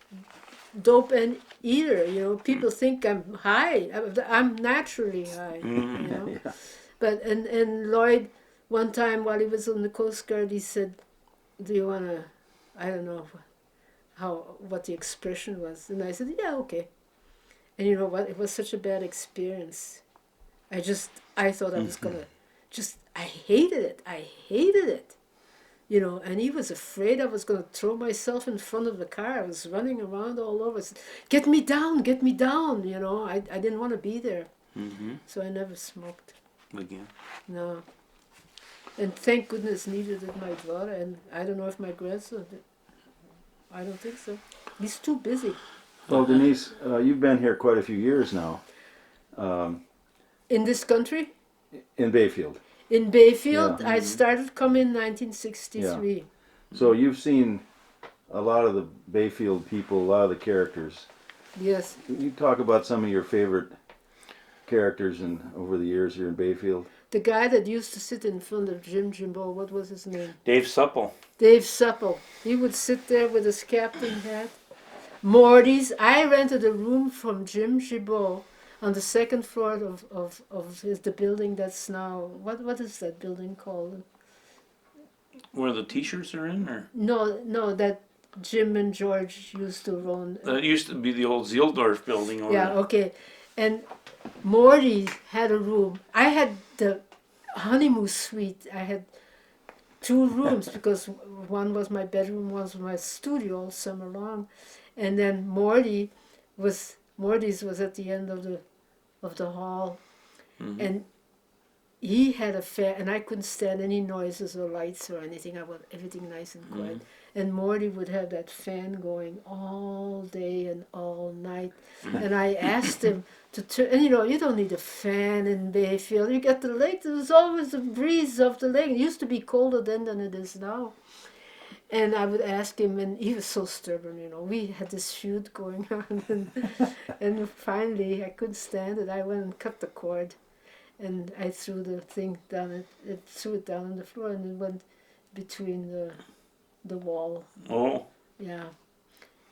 dope and either. People think I'm high. I'm naturally high. Yeah. But and Lloyd, one time while he was on the Coast Guard, he said, "Do you wanna?" I don't know what the expression was, and I said, "Yeah, okay." And you know what? It was such a bad experience. I thought I was gonna I hated it. I hated it. And he was afraid I was gonna throw myself in front of the car. I was running around all over. I said, get me down, get me down. I didn't want to be there. So I never smoked. again. No. And thank goodness neither did my daughter, and I don't know if my grandson did. I don't think so. He's too busy. Well, Denise, you've been here quite a few years now, In this country? in Bayfield. In Bayfield, Yeah. I started coming in 1963. So you've seen a lot of the Bayfield people, a lot of the characters. Yes. You talk about some of your favorite characters over the years here in Bayfield. The guy that used to sit in front of Jimbo, what was his name? Dave Supple. Dave Supple. He would sit there with his captain hat. Morty's. I rented a room from Jim Gibault on the second floor of the building that's now, what is that building called? Where the T-shirts are in, or No, that Jim and George used to run. that used to be the old Zeildorf building. Over Yeah, okay. And Morty had a room. I had the honeymoon suite. I had 2 rooms because one was my bedroom, one was my studio all summer long. And then Morty's was at the end of the hall. And he had a fan, and I couldn't stand any noises or lights or anything. I want everything nice and quiet. And Morty would have that fan going all day and all night. And I asked him to turn, and you don't need a fan in Bayfield. You get the lake, there's always the breeze of the lake. It used to be colder then than it is now. And I would ask him, and he was so stubborn, We had this feud going on. And finally, I couldn't stand it. I went and cut the cord. And I threw the thing down, threw it down on the floor, and it went between the wall. Oh. Yeah.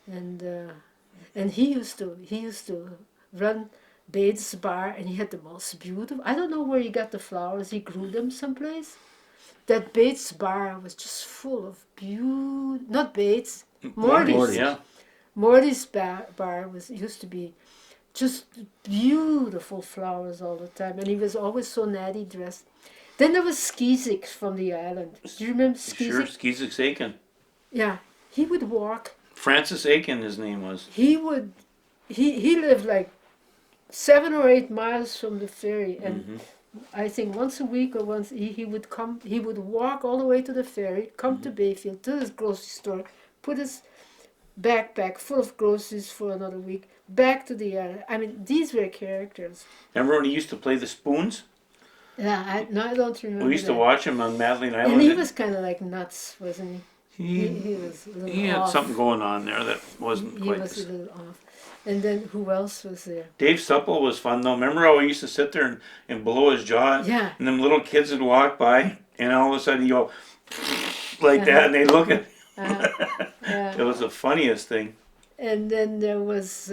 And he used to run Bates Bar, and he had the most beautiful, I don't know where he got the flowers, he grew them someplace. That Bates Bar was just full of not Bates, Morty's. Yeah. Morty's bar used to be just beautiful flowers all the time, and he was always so natty dressed. Then there was Skeezik from the island. Do you remember Skeezik? Sure, Skeezik's Aiken. Yeah, he would walk. Francis Aiken, his name was. He lived like 7 or 8 miles from the ferry, and I think once a week or once he would come. He would walk all the way to the ferry, come to Bayfield, to his grocery store, put his backpack full of groceries for another week, back to the island. I mean, these were characters. Remember when he used to play the spoons? Yeah, I don't remember. We used to watch him on Madeline Island. And he was kind of like nuts, wasn't he? He was a little he had off. something going on there that wasn't He quite. was a little off. And then who else was there? Dave Supple was fun though. Remember how he used to sit there and blow his jaw? Yeah. And them little kids would walk by, and all of a sudden he'd go like that, and they'd look at. It was the funniest thing. And then there was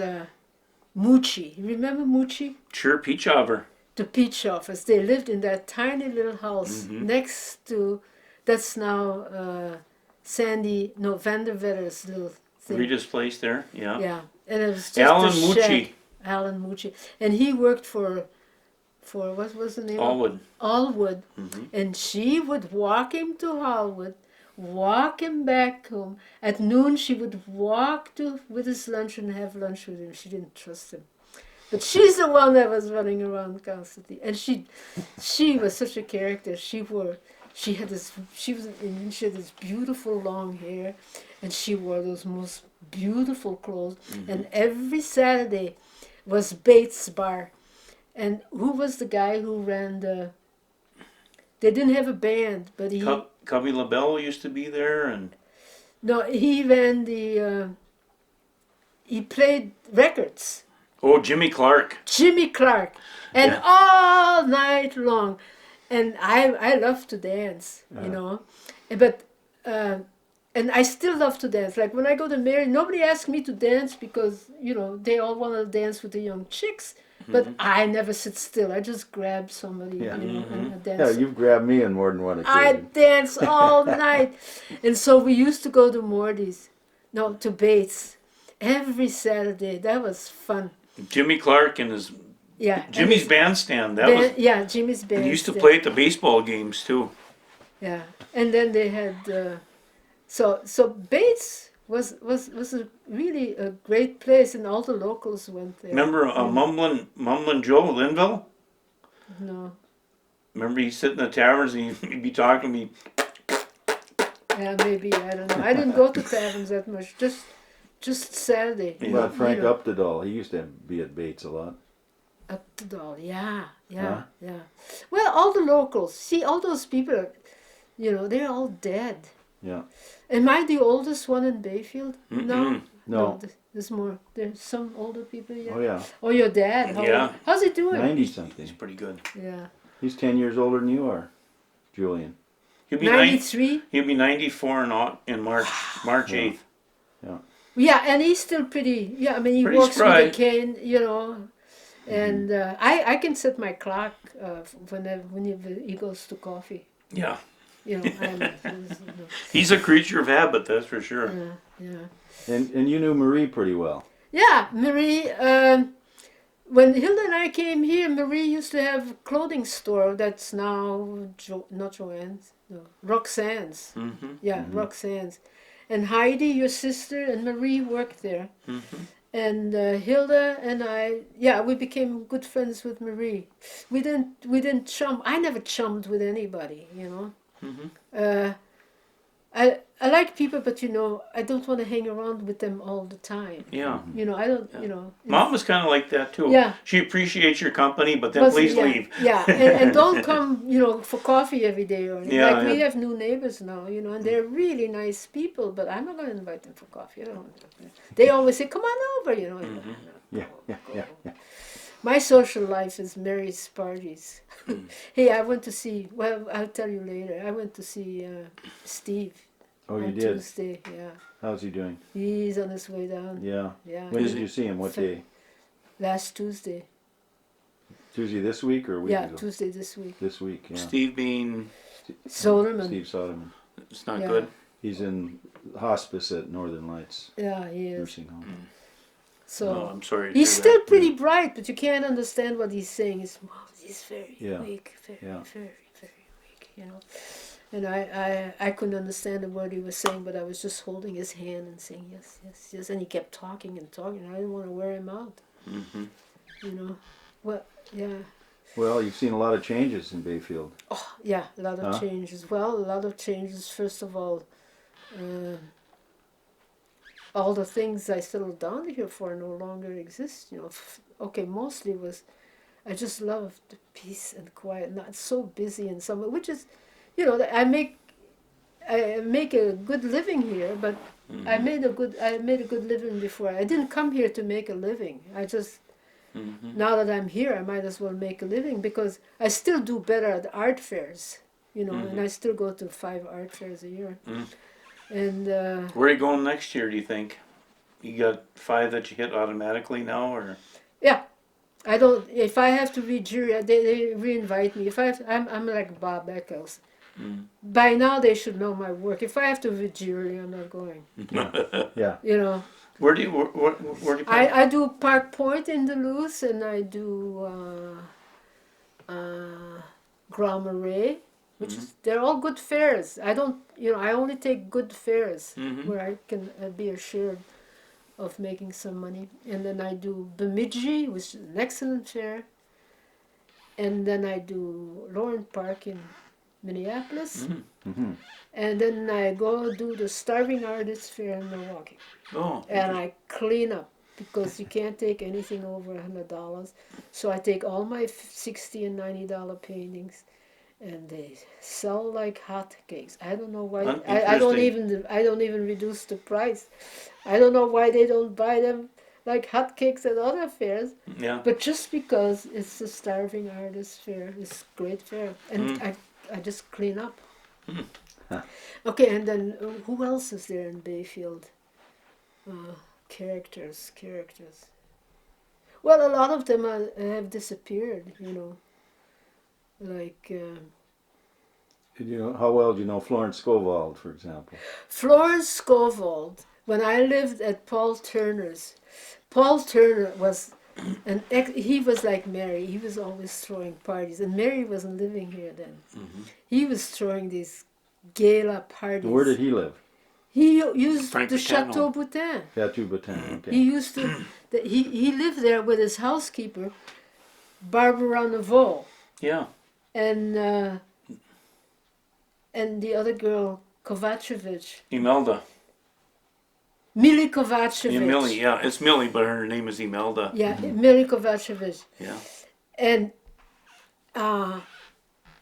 Moochie. Remember Moochie? Sure, Peach Offer. The peach office. They lived in that tiny little house next to, that's now Vandervetter's little thing. Rita's place there, yeah. Yeah, and it was just Alan a Moochie. shack. Alan Moochie. And he worked for what was the name? Allwood. Allwood. And she would walk him to Allwood, walk him back home. At noon, she would walk with his lunch and have lunch with him. She didn't trust him. But she's the one that was running around constantly. And she was such a character. She had this beautiful long hair, and she wore those most beautiful clothes. And every Saturday was Bates Bar. And who was the guy who ran they didn't have a band, but he... Cubby LaBelle used to be there, and... No, he ran he played records. Oh, Jimmy Clark. Jimmy Clark. And all night long. And I love to dance, But, and I still love to dance. Like when I go to Mary, nobody asks me to dance because, they all want to dance with the young chicks. But I never sit still. I just grab somebody, and I dance. Yeah, you've grabbed me on more than one I occasion. dance all night. And so we used to go to Bates every Saturday. That was fun. Jimmy Clark and his... Yeah. Jimmy's bandstand. That was... Yeah, Jimmy's band. And he used to play at the baseball games, too. Yeah. And then they had... So Bates was really a great place, and all the locals went there. Remember Mumblin' Joe Linville? No. Remember, he'd sit in the taverns and he'd be talking to me. Yeah, maybe, I don't know. I didn't go to taverns that much, just Saturday. Yeah. But Frank You know. Uptedall, he used to be at Bates a lot. Up the doll, yeah, Huh? yeah. Well, all the locals, see, all those people, they're all dead. Yeah. Am I the oldest one in Bayfield? No. No. There's more. There's some older people here. Oh yeah. Oh, your dad. Yeah. How's he doing? 90 He's something. pretty good. Yeah. He's 10 years older than you are, Julian. He'll be 93. He'll be 94 in March 8th. Yeah, and he's still pretty. Yeah, I mean, he Pretty works spry. with a cane, and I can set my clock whenever he goes to coffee. Yeah. I'm, He's a creature of habit, that's for sure. yeah. And you knew Marie pretty well. Yeah, Marie. When Hilda and I came here, Marie used to have a clothing store that's now not Joanne's, no, Roxanne's. Mm-hmm. Yeah, Roxanne's. And Heidi, your sister, and Marie worked there. Mm-hmm. And Hilda and I, we became good friends with Marie. We didn't chum. I never chummed with anybody, Mm-hmm. I like people, but I don't want to hang around with them all the time. Yeah. I don't. Mom was kind of like that too. Yeah. She appreciates your company, but then But, please yeah, leave. Yeah, and don't come, for coffee every day or anything. Yeah, we yeah. have new neighbors now, and they're really nice people, but I'm not going to invite them for coffee. I don't want to. They always say, "Come on over," Yeah. My social life is Mary's parties. Hey, I went to see. Well, I'll tell you later. I went to see Steve. Oh, you on did? Tuesday, yeah. How's he doing? He's on his way down. Yeah. Yeah. When did you see him? What day? Last Tuesday. Tuesday this week or a week Yeah, ago? Tuesday this week. This week, yeah. Steve being, Soderman. Steve Soderman. it's not Yeah. good. He's in hospice at Northern Lights Yeah, he is. Nursing Home. So No, I'm sorry. to he's hear still that. pretty bright, but you can't understand what he's saying. He's very Yeah. weak, very, Yeah. very, very weak, And I couldn't understand a word he was saying, but I was just holding his hand and saying yes, yes, yes. And he kept talking and talking. I didn't want to wear him out. Mm-hmm. Well, yeah. Well, you've seen a lot of changes in Bayfield. Oh, yeah, a lot of Huh? changes. Well, a lot of changes. First of all the things I settled down here for no longer exist. Okay, mostly was I just love the peace and quiet. Not so busy in summer, which is, I make a good living here, but I made a good living before. I didn't come here to make a living. I just now that I'm here, I might as well make a living because I still do better at art fairs, and I still go to 5 art fairs a year. And Where are you going next year, do you think? You got 5 that you hit automatically now, or? yeah, I don't. If I have to read jury, they re-invite me. I'm like Bob Eccles. By now they should know my work. If I have to read jury, I'm not going. Yeah. Where do you play? I do Park Point in Duluth, and I do Grand Marais, which is, they're all good fairs. I don't, I only take good fairs where I can be assured of making some money. And then I do Bemidji, which is an excellent fair. And then I do Lawrence Park in Minneapolis. And then I go do the Starving Artists Fair in Milwaukee. Oh. And I clean up because you can't take anything over $100. So I take all my $60 and $90 paintings, and they sell like hotcakes. I don't know why. I don't even reduce the price. I don't know why they don't buy them like hotcakes at other fairs. Yeah. But just because it's the Starving Artists Fair, it's a great fair, and I just clean up. Okay, and then who else is there in Bayfield? Characters. Well, a lot of them have disappeared, like How well do you know Florence Scovold, for example? Florence Scovold. When I lived at Paul Turner's, Paul Turner was he was like Mary. He was always throwing parties, and Mary wasn't living here then. He was throwing these gala parties. Where did he live? He used Frank the Botano. Chateau Boutin. Chateau Boutin, okay. He used to. He lived there with his housekeeper, Barbara Naveau, Yeah. and the other girl, Kovacevic. Imelda. Millie Kovacevic. Yeah, Millie. Yeah, it's Millie, but her name is Imelda. Yeah, Millie Kovacevic. Yeah. And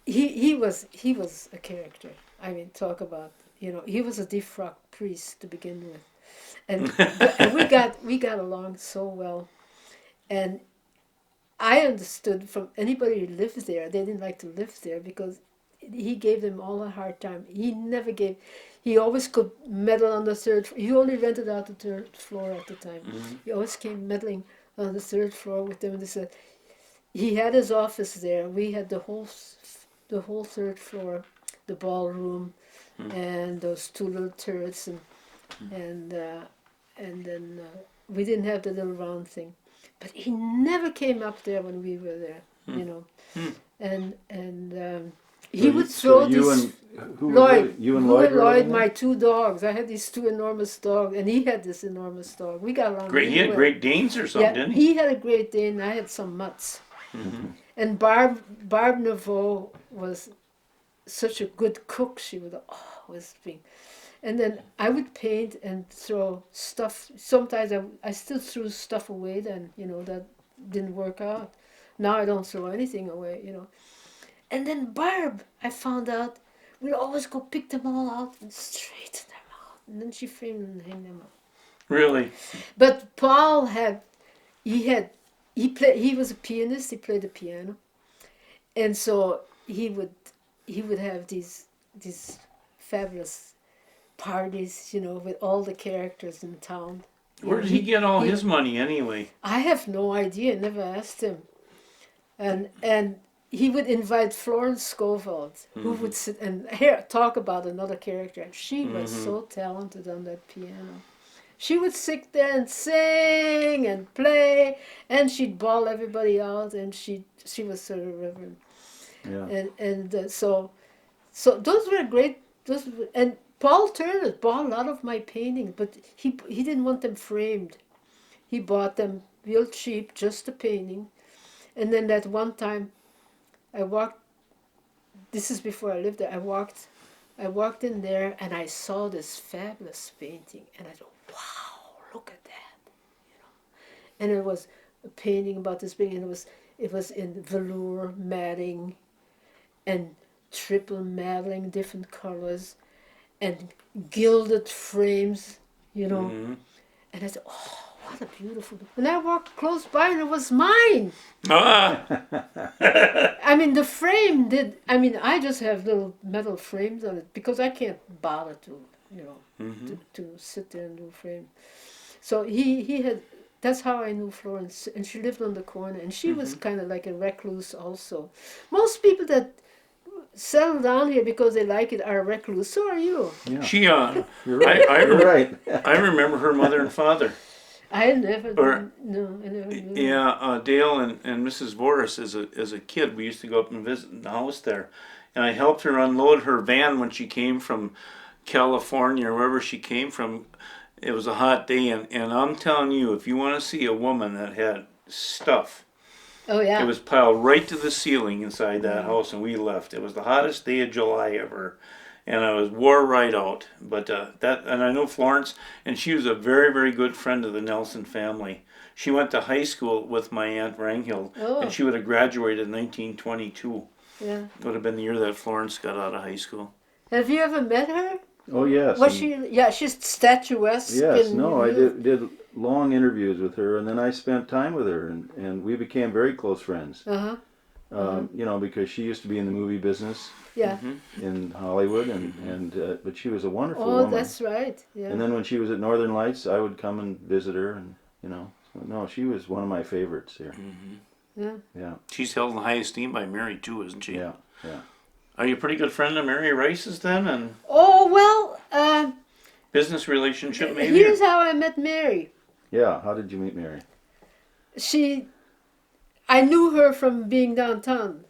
he was a character. I mean, talk about, he was a defrocked priest to begin with, and we got along so well, and I understood from anybody who lived there, they didn't like to live there because he gave them all a hard time. He always could meddle on the third. He only rented out the third floor at the time. Mm-hmm. He always came meddling on the third floor with them. And they said he had his office there. We had the whole third floor, the ballroom, and those two little turrets, and then we didn't have the little round thing. But he never came up there when we were there, and he would throw these. Lloyd, You and Lloyd, were living there? my two dogs. I had these two enormous dogs, and he had this enormous dog. We got along. Great. He really had well. Great Danes or something, Yeah, didn't he? he had a Great Dane. I had some mutts. And Barb Naveau was such a good cook. She would always be. And then I would paint and throw stuff. Sometimes I still threw stuff away then, that didn't work out. Now I don't throw anything away, And then Barb, I found out, we'd always go pick them all out and straighten them out. And then she framed them and hang them up. Really? But Paul he was a pianist, he played the piano. And so he would have these fabulous parties, with all the characters in town. Where did he get all his money anyway? I have no idea, never asked him. And he would invite Florence Scofield, who would sit and talk about another character. She was so talented on that piano. She would sit there and sing and play, and she'd bawl everybody out, and she was sort of reverent. Yeah. And so those were great. And Paul Turner bought a lot of my paintings, but he didn't want them framed. He bought them real cheap, just the painting. And then that one time, I walked. This is before I lived there. I walked in there and I saw this fabulous painting, and I thought, "Wow, look at that!" And it was a painting about this big, and it was in velour matting, and triple mantling, different colors, and gilded frames, And I thought, "Oh, what a beautiful!" And I walked close by, and it was mine. Ah! I mean, the frame did. I mean, I just have little metal frames on it because I can't bother to, to sit there and do a frame. So he had. That's how I knew Florence, and she lived on the corner, and she was kind of like a recluse also. Most people that settle down here because they like it are recluse. So are you. Yeah. She, You're right. You're right. I remember her mother and father. I never. Or- I never knew. Yeah, Dale and Mrs. Voris as a kid, we used to go up and visit the house there, and I helped her unload her van when she came from California or wherever she came from. It was a hot day, and I'm telling you, if you want to see a woman that had stuff, Oh yeah. it was piled right to the ceiling inside that house, and we left. It was the hottest day of July ever, and I was wore right out. But and I know Florence, and she was a very, very good friend of the Nelson family. She went to high school with my Aunt Ranghild, Oh. and she would have graduated in 1922. Yeah. Would have been the year that Florence got out of high school. Have you ever met her? Oh yes. Was and- she? Yeah, she's statuesque. Yes. and No, I real- did long interviews with her, and then I spent time with her, and we became very close friends. Uh-huh. Because she used to be in the movie business Yeah. in Hollywood, but she was a wonderful Oh, woman. that's right. Yeah. And then when she was at Northern Lights, I would come and visit her, and so, no, she was one of my favorites here. Yeah. Yeah, She's held in high esteem by Mary too, isn't she? yeah, yeah. Are you a pretty good friend of Mary Rice's then, and Oh well. business relationship maybe? Here's how I met Mary. Yeah, how did you meet Mary? I knew her from being downtown,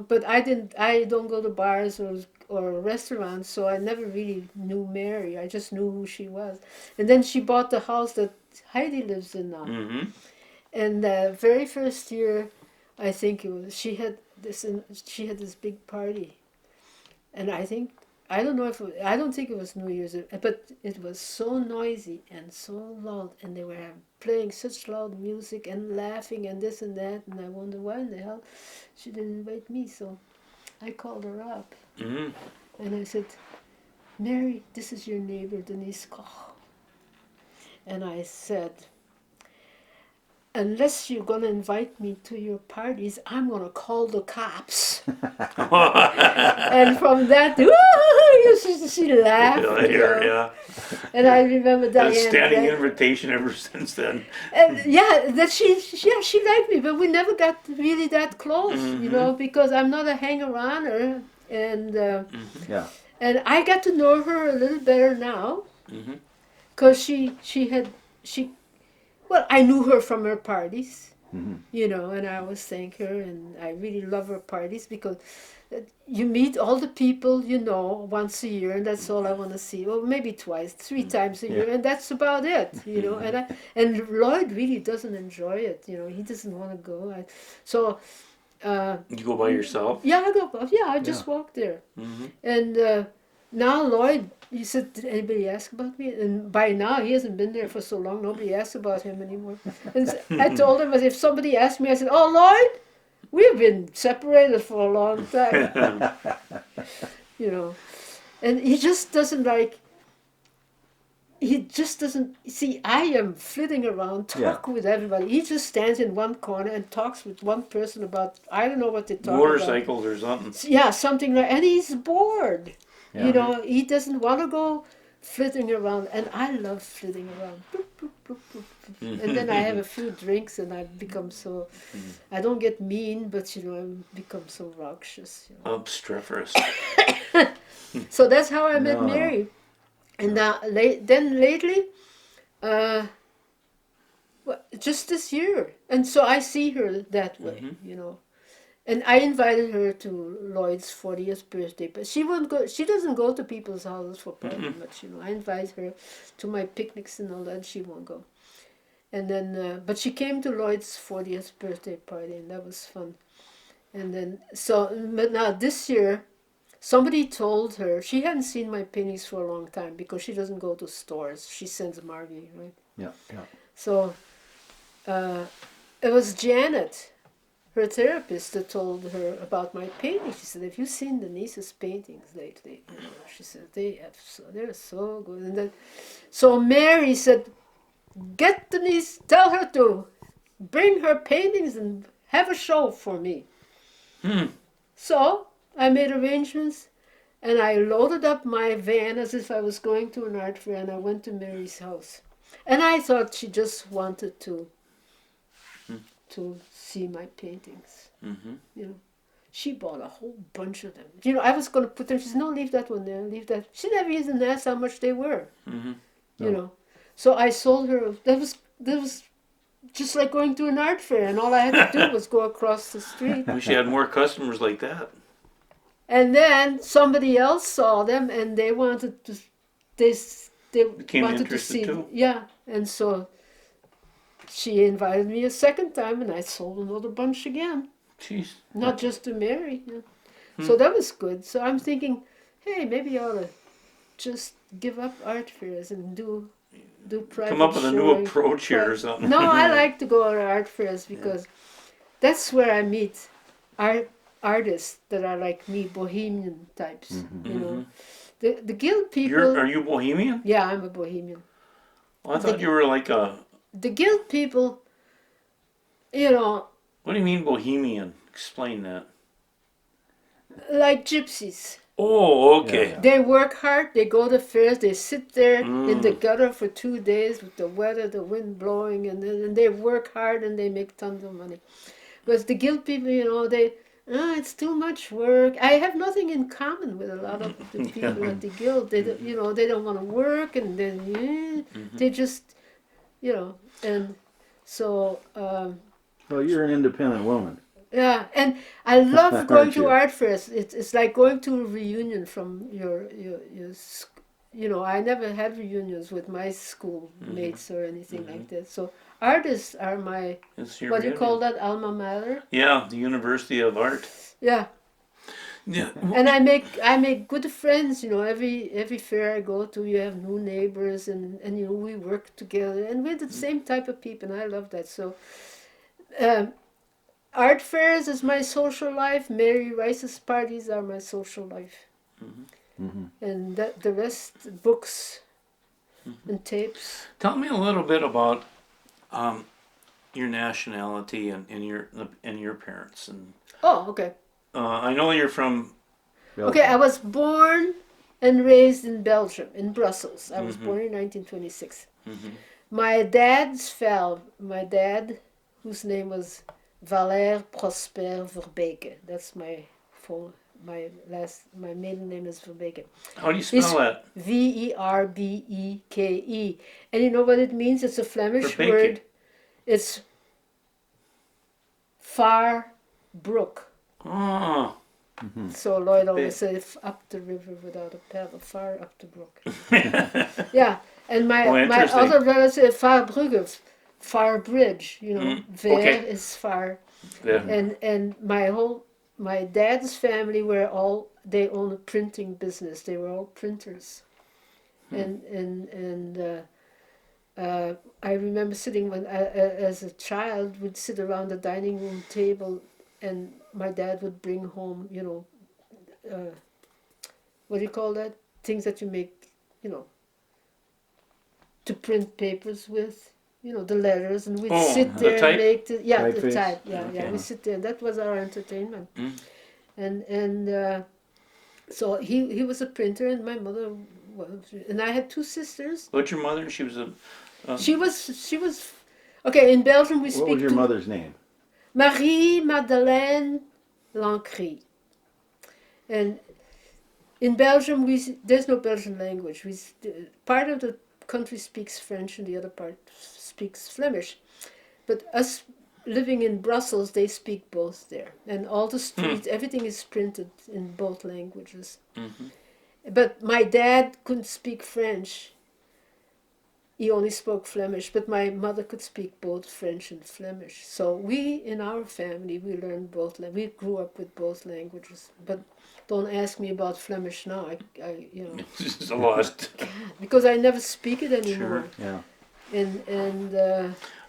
but I don't go to bars or restaurants, so I never really knew Mary. I just knew who she was. And then she bought the house that Heidi lives in now. Mm-hmm. And the very first year I think it was, she had this big party, and I don't know if I don't think it was New Year's, but it was so noisy and so loud, and they were playing such loud music and laughing and this and that, and I wonder why in the hell she didn't invite me. So I called her up, Mm-hmm. and I said, Mary, this is your neighbor Denise Koch, and I said, unless you're going to invite me to your parties, I'm going to call the cops. And from that, she laughed. Yeah. And I remember Had a Diane. standing invitation ever since then. And yeah, that she liked me, but we never got really that close, you know, because I'm not a hanger-oner, and Yeah. and I got to know her a little better now, Mm-hmm. because well, I knew her from her parties, Mm-hmm. you know, and I always thank her, and I really love her parties because you meet all the people you know once a year, and that's all I want to see. Well, maybe twice, 3 times a year, and that's about it, you know. And Lloyd really doesn't enjoy it, you know. He doesn't want to go. You go by yourself? Yeah, I go. Yeah, I just walk there, Mm-hmm. and now Lloyd. He said, "Did anybody ask about me?" And by now, he hasn't been there for so long. Nobody asks about him anymore. And I told him, as if somebody asked me, I said, "Oh, Lloyd, we've been separated for a long time." You know, and he just doesn't like. He just doesn't see. I am flitting around, talk with everybody. He just stands in one corner and talks with one person about I don't know what they talk Motorcycles or something. about. Yeah, something like, and he's bored. Yeah. You know, he doesn't want to go flitting around, and I love flitting around. Boop, boop, boop, boop, boop. And then I have a few drinks, and I become so. I don't get mean, but you know, I become so raucous. You know. Obstreperous. So that's how I met No. Mary. And then lately, just this year, and so I see her that way, you know. And I invited her to Lloyd's 40th birthday, but she won't go. She doesn't go to people's houses for party much, you know. I invite her to my picnics and all that, and she won't go. And then, but she came to Lloyd's 40th birthday party, and that was fun. And then, but now this year, somebody told her, she hadn't seen my paintings for a long time because she doesn't go to stores. She sends Margie, right? Yeah. Yeah. So it was Janet, her therapist, that told her about my paintings. She said, "Have you seen Denise's paintings lately?" You know, she said, they're so good. And then, so Mary said, "Get Denise, tell her to bring her paintings and have a show for me." So I made arrangements, and I loaded up my van as if I was going to an art fair, and I went to Mary's house. And I thought she just wanted to see my paintings. You know, she bought a whole bunch of them. You know, I was going to put them. She said, "No, leave that one there. Leave that." She never even asked how much they were. You know, so I sold her. That was just like going to an art fair, and all I had to do was go across the street. Wish you had more customers like that. And then somebody else saw them, and they wanted to. They Became wanted to interested see. too. Yeah, and so she invited me a second time, and I sold another bunch again. Jeez. Not just to Mary. Yeah. So that was good. So I'm thinking, hey, maybe I ought to just give up art fairs and do private Come up with a new showing. approach here or something. No, I like to go to art fairs because that's where I meet artists that are like me, bohemian types. You know, the guild people. Are you Bohemian? Yeah, I'm a bohemian. Well, I thought you were like a. The guild people, you know, What do you mean Bohemian? Explain that. like gypsies. Oh, okay. Yeah. They work hard, they go to fairs, they sit there in the gutter for 2 days with the weather, the wind blowing, and they work hard and they make tons of money. Whereas the guild people, you know, it's too much work. I have nothing in common with a lot of the people at the guild. They don't, you know, they don't want to work, and then they just, you know, and so. Well, you're an independent woman. Yeah, and I love going Aren't to you? art fairs. It's like going to a reunion from I never had reunions with my schoolmates or anything like that. So artists are my, It's your what do you call reunion. that, alma mater? Yeah, the University of Art. Yeah. Yeah. And I make good friends. Every fair I go to, you have new neighbors, and we work together, and we're the same type of people, and I love that. So, um, art fairs is my social life. Mary Rice's parties are my social life, Mm-hmm. and the rest, books and tapes. Tell me a little bit about um, your nationality and your parents. And Oh, okay. I know you're from. Okay, I was born and raised in Belgium, in Brussels. I was Mhm. born in 1926. Mhm. My dad, whose name was Valère Prosper Verbeke. That's my full, my maiden name is Verbeke. How do you He's spell that? Verbeke. And you know what it means? It's a Flemish Verbeke. word. It's far brook. Oh. So Lloyd always Big. said, up the river without a paddle, far up the brook. Yeah, and my Oh, interesting. other relative, far brugge, far bridge. Ver okay. is far, Yeah. and my dad's family they owned a printing business. They were all printers, and I remember sitting as a child, we'd sit around the dining room table, and my dad would bring home, what do you call that? Things that you make, to print papers with, the letters, and we'd sit the there and type? make the Typeface? type. Yeah, Okay. we sit there, and that was our entertainment. Mm. And so he was a printer, and my mother was, and I had two sisters. What's your mother? She was a. She was okay. In Belgium, we What speak was your mother's name? Marie Madeleine Lancry, and in Belgium, there's no Belgian language. Part of the country speaks French and the other part speaks Flemish. But us living in Brussels, they speak both there. And all the streets, everything is printed in both languages. Mhm. But my dad couldn't speak French. He only spoke Flemish, but my mother could speak both French and Flemish. So in our family, we learned both. We grew up with both languages. But don't ask me about Flemish now. It's a lot. Because I never speak it anymore. Yeah. And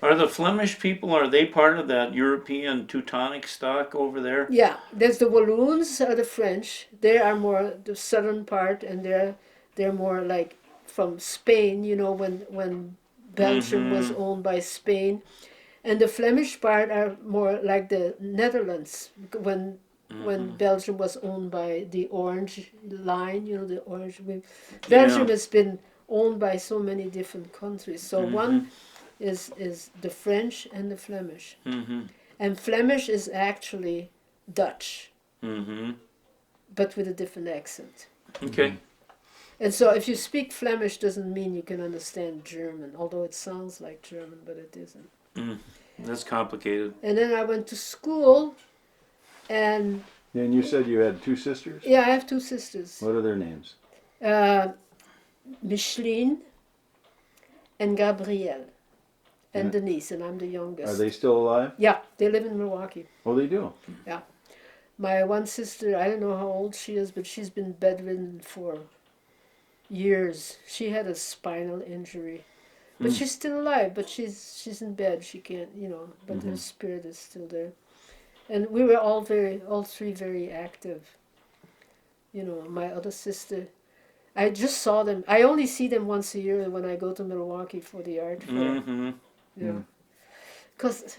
Are the Flemish people? Are they part of that European Teutonic stock over there? yeah, there's the Walloons are the French. They are more the southern part, and they're more like from Spain. When Belgium was owned by Spain, and the Flemish part are more like the Netherlands when Belgium was owned by the Orange Line. The Orange. Belgium has been owned by so many different countries. So one is the French and the Flemish. Mm-hmm. And Flemish is actually Dutch, Mm-hmm. but with a different accent. Okay. And so if you speak Flemish doesn't mean you can understand German, although it sounds like German, but it isn't. That's complicated. And then I went to school, and And you said you had two sisters? yeah, I have two sisters, What are their names? Micheline and Gabrielle, and Yeah. Denise, and I'm the youngest. Are they still alive? Yeah, they live in Milwaukee. Oh, they do. My one sister, I don't know how old she is, but she's been bedridden for years. She had a spinal injury, but she's still alive. But she's in bed. She can't, But her spirit is still there. And we were all three very active. My other sister, I just saw them. I only see them once a year when I go to Milwaukee for the art fair. Mm-hmm. Yeah. Because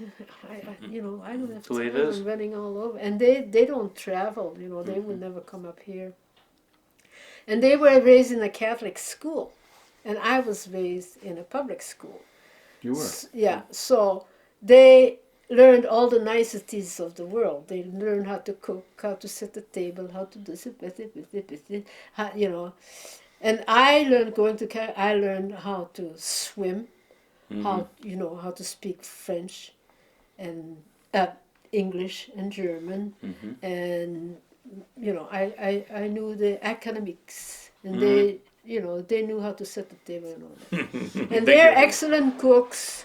I don't have The way time. it is. I'm running all over, and they don't travel. They would never come up here. And they were raised in a Catholic school, and I was raised in a public school. You were. Yeah, so they learned all the niceties of the world. They learned how to cook, how to set the table, how to do it, And I learned I learned how to swim, how to speak French, and English and German, and I knew the academics, and they knew how to set the table and all that. And Big they're difference. excellent cooks.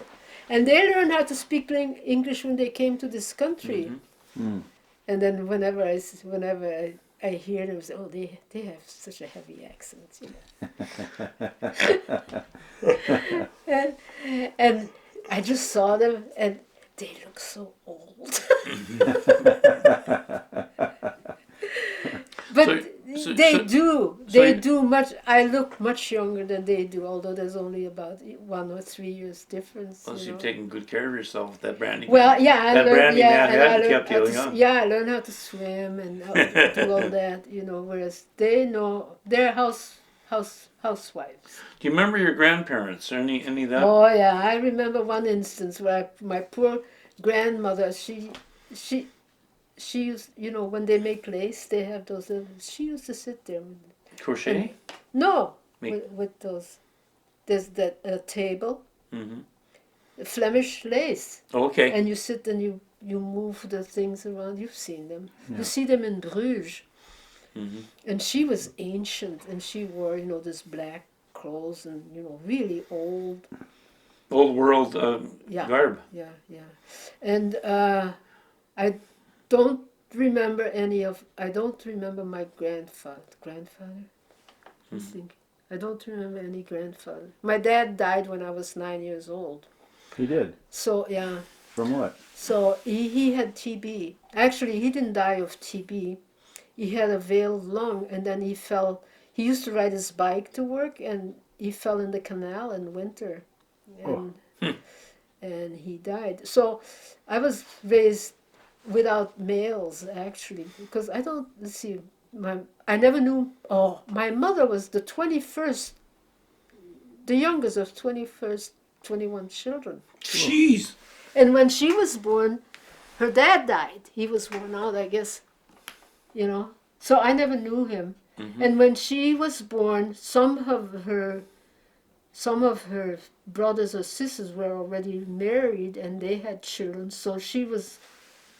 And they learned how to speak English when they came to this country. Mm. And then whenever I hear them say, oh, they have such a heavy accent, and I just saw them, and they look so old. But they do much. I look much younger than they do, although there's only about 1 or 3 years difference. Plus, you've taken good care of yourself with that brandy. Well, yeah, I That learned, brandy yeah, man and I had learned kept how you to, young. yeah, I learned how to swim and how to do all that, whereas they know they're housewives. Do you remember your grandparents? Or any of that? Oh yeah, I remember one instance where my poor grandmother, she used, when they make lace, they have those. She used to sit there. Crochet? No, Make- with those. There's that table, Mm-hmm. Flemish lace, Okay. and you sit and you move the things around. You've seen them. Yeah. You see them in Bruges. Mm-hmm. And she was ancient, and she wore this black clothes and really old. Old world Yeah. garb. Yeah, and I don't remember I don't remember my grandfather. I think I don't remember any grandfather. My dad died when I was 9 years old. He did. So yeah. From what? So he had TB. Actually, he didn't die of TB. He had a veiled lung, and then he fell. He used to ride his bike to work, and he fell in the canal in winter, and and he died. So I was raised without males, actually, because I don't. Let's see. I never knew. Oh, my mother was the 21st, the youngest of 21 children. Jeez. And when she was born, her dad died. He was worn out, I guess. So I never knew him. Mm-hmm. And when she was born, some of her brothers or sisters were already married, and they had children. So she was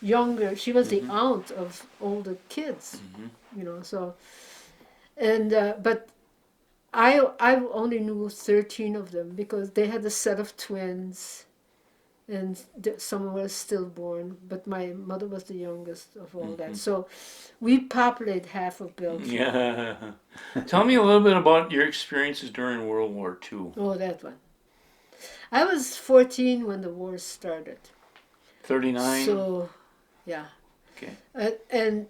younger. She was the aunt of older kids. So, and but I only knew 13 of them because they had a set of twins, and some were stillborn. But my mother was the youngest of all that. So we populate half of Belgium. Yeah. Tell me a little bit about your experiences during World War II. Oh, that one. I was 14 when the war started. 39? So, yeah. Okay. And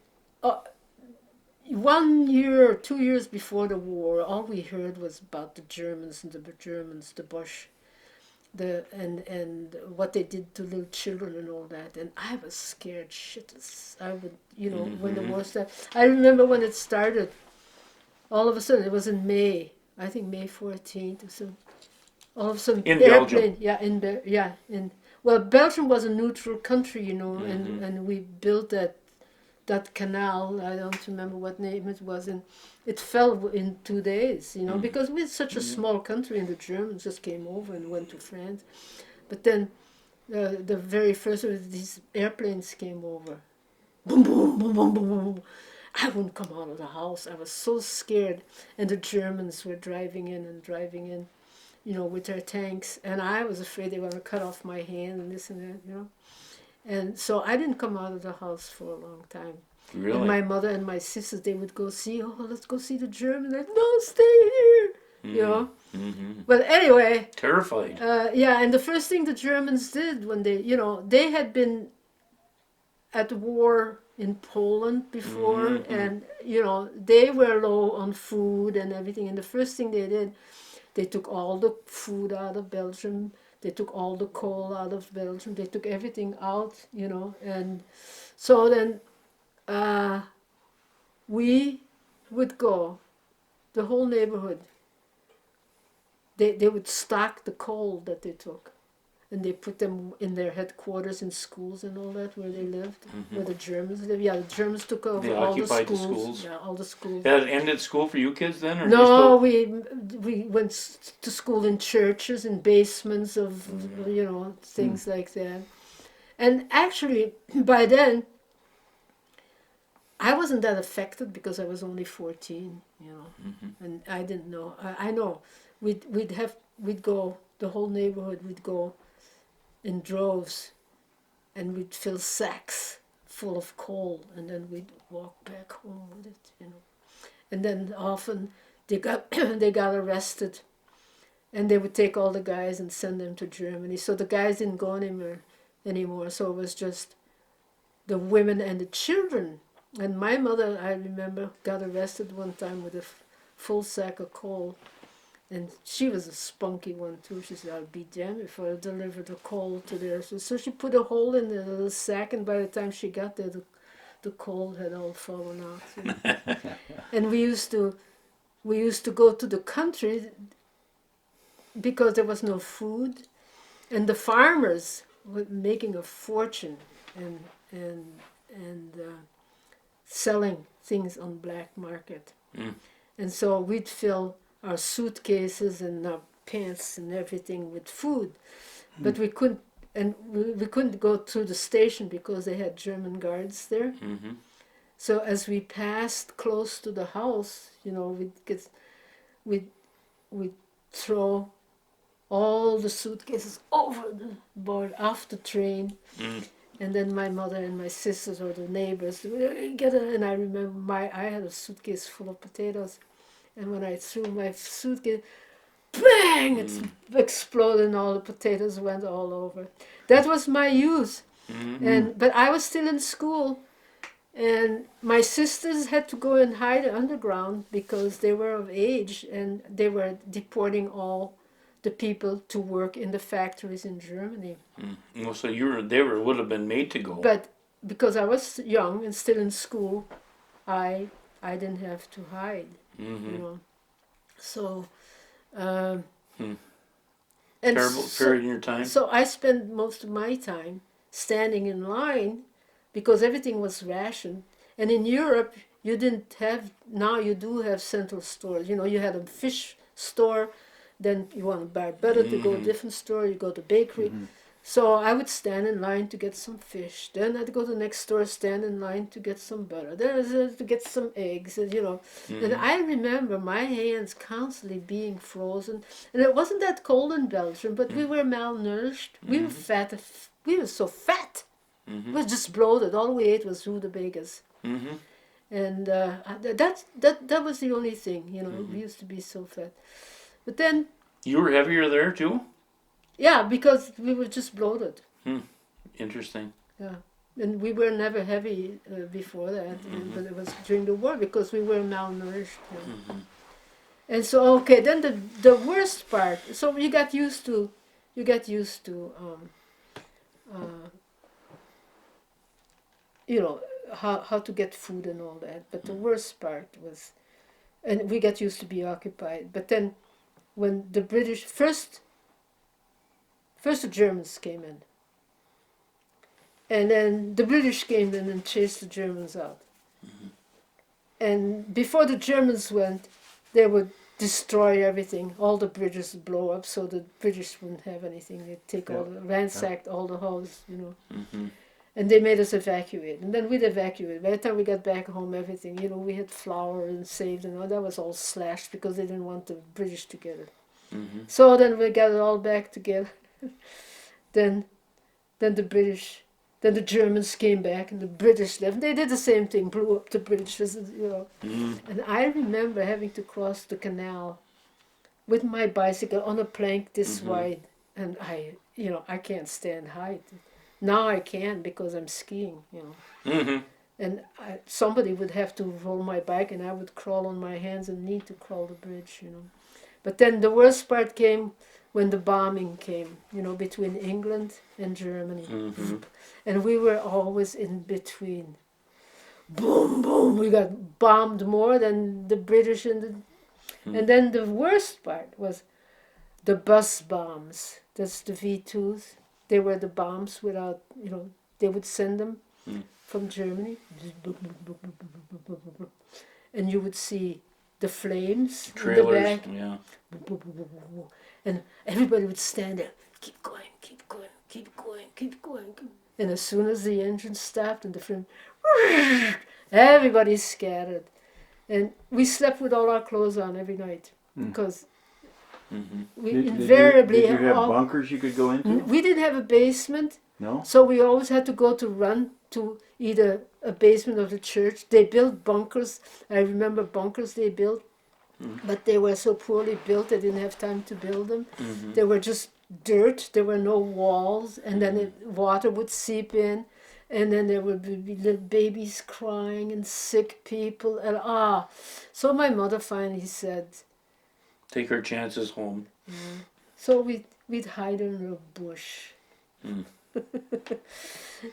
1 year or 2 years before the war, all we heard was about the Germans, the Bush, and what they did to little children and all that. And I was scared shitless. I would, when the war started. I remember when it started. All of a sudden, it was in May. I think May 14th or something. All of a sudden, In airplane. Belgium. Yeah, well, Belgium was a neutral country, and we built that canal. I don't remember what name it was, and it fell in 2 days, because we're such a small country, and the Germans just came over and went to France. But then the very first of these airplanes came over. Boom, boom, boom, boom, boom, boom. I wouldn't come out of the house. I was so scared. And the Germans were driving in, with their tanks. And I was afraid they were going to cut off my hand and this and that, And so I didn't come out of the house for a long time. Really? And my mother and my sisters, they would go see, let's go see the Germans. Like, no, stay here, But anyway. Terrified. And the first thing the Germans did when they had been at war in Poland before, and they were low on food and everything. And the first thing they did, they took all the food out of Belgium. They took all the coal out of Belgium. They took everything out, And so then we would go, the whole neighborhood. They would stock the coal that they took. And they put them in their headquarters in schools and all that, where they lived, where the Germans lived. Yeah, the Germans took over They all the occupied the schools. schools? Yeah, all the schools. That ended school for you kids then? Or No, we went to school in churches, in basements of, things like that. And actually, by then, I wasn't that affected because I was only 14, you know, and I didn't know. I know we'd go, the whole neighborhood would go in droves, and we'd fill sacks full of coal, and then we'd walk back home with it, you know. And then often they got they got arrested, and they would take all the guys and send them to Germany. So the guys didn't go anymore. So it was just the women and the children. And my mother, I remember, got arrested one time with a full sack of coal. And she was a spunky one too. She said, "I'll be damned if I deliver the coal to there." So she put a hole in the little sack, and by the time she got there, the coal had all fallen out. You know? And we used to go to the country because there was no food, and the farmers were making a fortune and selling things on black market. And so we'd fill our suitcases and our pants and everything with food, but we couldn't go through the station because they had German guards there. So as we passed close to the house, you know, we'd throw all the suitcases over the board off the train. And then my mother and my sisters or the neighbors would get it. And I remember I had a suitcase full of potatoes, and when I threw my suitcase, bang! It exploded, and all the potatoes went all over. That was my youth. But I was still in school, and my sisters had to go and hide underground because they were of age, and they were deporting all the people to work in the factories in Germany. Well, so would have been made to go. But because I was young and still in school, I didn't have to hide, you know. So, and Terrible period in your time. So I spent most of my time standing in line because everything was rationed. And in Europe, you didn't have, now you do have central stores. You know, you had a fish store, then you want to buy butter to go to a different store, you go to bakery. So I would stand in line to get some fish. Then I'd go to the next store, stand in line to get some butter. Then to get some eggs, you know. And I remember my hands constantly being frozen. And it wasn't that cold in Belgium, but we were malnourished. We were fat. We were so fat. We were just bloated. All we ate was rutabagas. And that was the only thing, you know. We used to be so fat. But then... You were heavier there too? Yeah, because we were just bloated. Interesting. Yeah, and we were never heavy before that, but it was during the war because we were malnourished. Yeah. And so, okay, then the worst part. So you got used to, you know, how to get food and all that. But the worst part was, and we got used to be occupied. But then, when the British first the Germans came in. And then the British came in and chased the Germans out. And before the Germans went, they would destroy everything. All the bridges would blow up so the British wouldn't have anything. They'd take ransacked all the houses, you know. And they made us evacuate. And then we'd evacuate. By the time we got back home, everything, you know, we had flour and saved and all. That was all slashed because they didn't want the British to get it. So then we got it all back together. Then the Germans came back and the British left. They did the same thing, blew up the British, you know. And I remember having to cross the canal with my bicycle on a plank this wide, and I can't stand height. Now I can because I'm skiing, you know. And somebody would have to roll my bike, and I would crawl on my hands and knees to crawl the bridge, you know. But then the worst part came when the bombing came, you know, between England and Germany. And we were always in between. Boom, boom, we got bombed more than the British and then the worst part was the bus bombs. That's the V2s. They were the bombs without, you know, they would send them from Germany. And you would see the flames Trailers, in the back. yeah. And everybody would stand there, keep going, keep going, keep going, keep going. And as soon as the engine stopped and the film, everybody scattered. And we slept with all our clothes on every night because we invariably did you have bunkers you could go into? we didn't have a basement, No. so we always had to go to run to either a basement of the church. They built bunkers. I remember bunkers they built, but they were so poorly built they didn't have time to build them. They were just dirt. There were no walls, and then water would seep in. And then there would be little babies crying and sick people. And so my mother finally said, Take her chances home. so we'd hide in a bush. And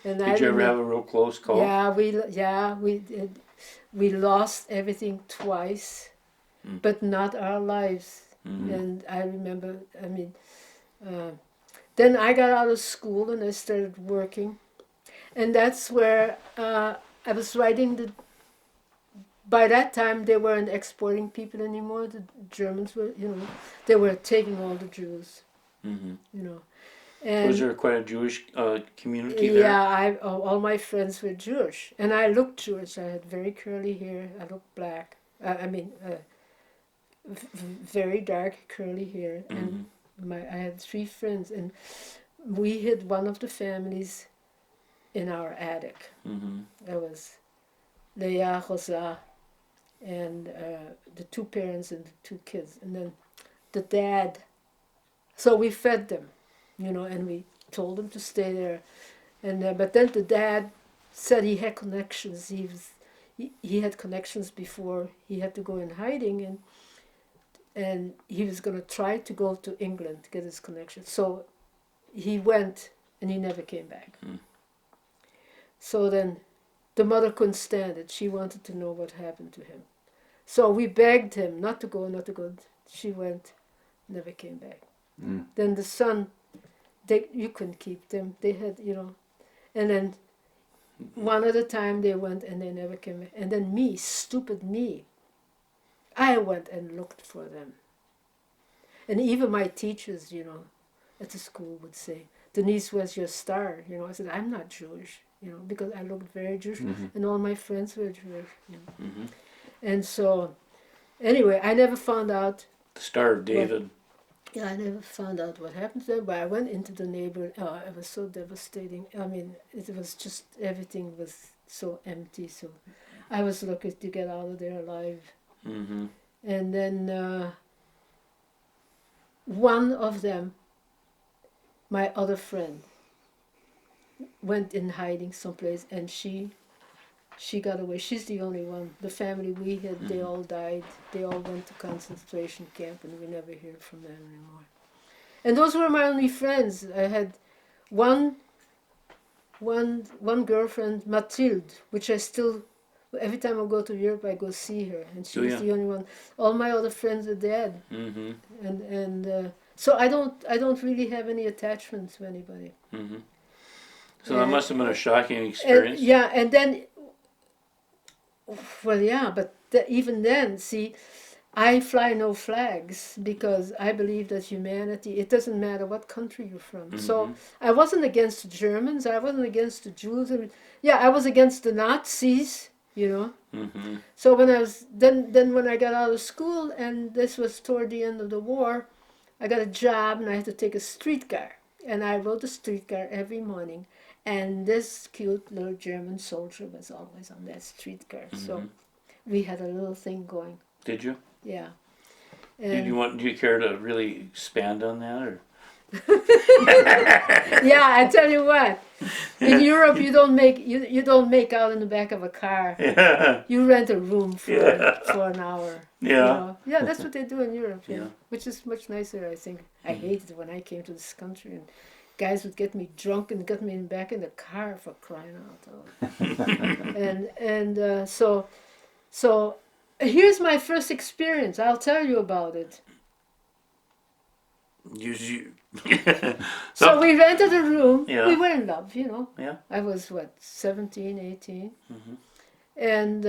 Did you ever have a real close call? Yeah, we did. We lost everything twice, but not our lives. And I remember, then I got out of school and I started working. And that's where I was writing by that time they weren't exporting people anymore. The Germans were, they were taking all the Jews, And Was there quite a Jewish community there? yeah, all my friends were Jewish. And I looked Jewish. I had very curly hair. I looked black. Very dark curly hair. And I had 3 friends. And we hid one of the families in our attic. That was Leah, Rosa, and the 2 parents and the 2 kids, and then the dad. So we fed them, and we told them to stay there. And but then the dad said he had connections. He had connections before he had to go in hiding, and he was going to try to go to England to get his connection. So he went, and he never came back. So then the mother couldn't stand it. She wanted to know what happened to him. So we begged him not to go. She went, never came back. Then the son, you couldn't keep them. They had, and then one at a time they went and they never came back. And then me, stupid me, I went and looked for them. And even my teachers, at the school would say, Denise, where's your star? I said, I'm not Jewish. Because I looked very Jewish, and all my friends were Jewish. And so, anyway, I never found out. The Star of David. I never found out what happened to them, but I went into the neighborhood. It was so devastating. It was just, everything was so empty. So I was lucky to get out of there alive. And then one of them, my other friend, went in hiding someplace, and she got away. She's the only one. The family we had, they all died. They all went to concentration camp, and we never hear from them anymore. And those were my only friends. I had one girlfriend, Mathilde, which I still, every time I go to Europe, I go see her, and she's the only one. All my other friends are dead, and so I don't really have any attachment to anybody. So that must have been a shocking experience. And then, but even then, see, I fly no flags because I believe that humanity, it doesn't matter what country you're from. So I wasn't against the Germans, I wasn't against the Jews. I was against the Nazis, So when I was, then when I got out of school, and this was toward the end of the war, I got a job and I had to take a streetcar. And I rode the streetcar every morning. And this cute little German soldier was always on that streetcar. So we had a little thing going. Did you? Yeah. Do you care to really expand on that, or? Yeah, I tell you what. In Europe, you don't make out in the back of a car. Yeah. You rent a room for an hour. Yeah. Yeah, that's what they do in Europe. Yeah. Which is much nicer, I think. I hated it when I came to this country, and guys would get me drunk and get me back in the car, for crying out loud. So here's my first experience. I'll tell you about it. So we rented a room. Yeah. We were in love, Yeah. I was 17, 18, and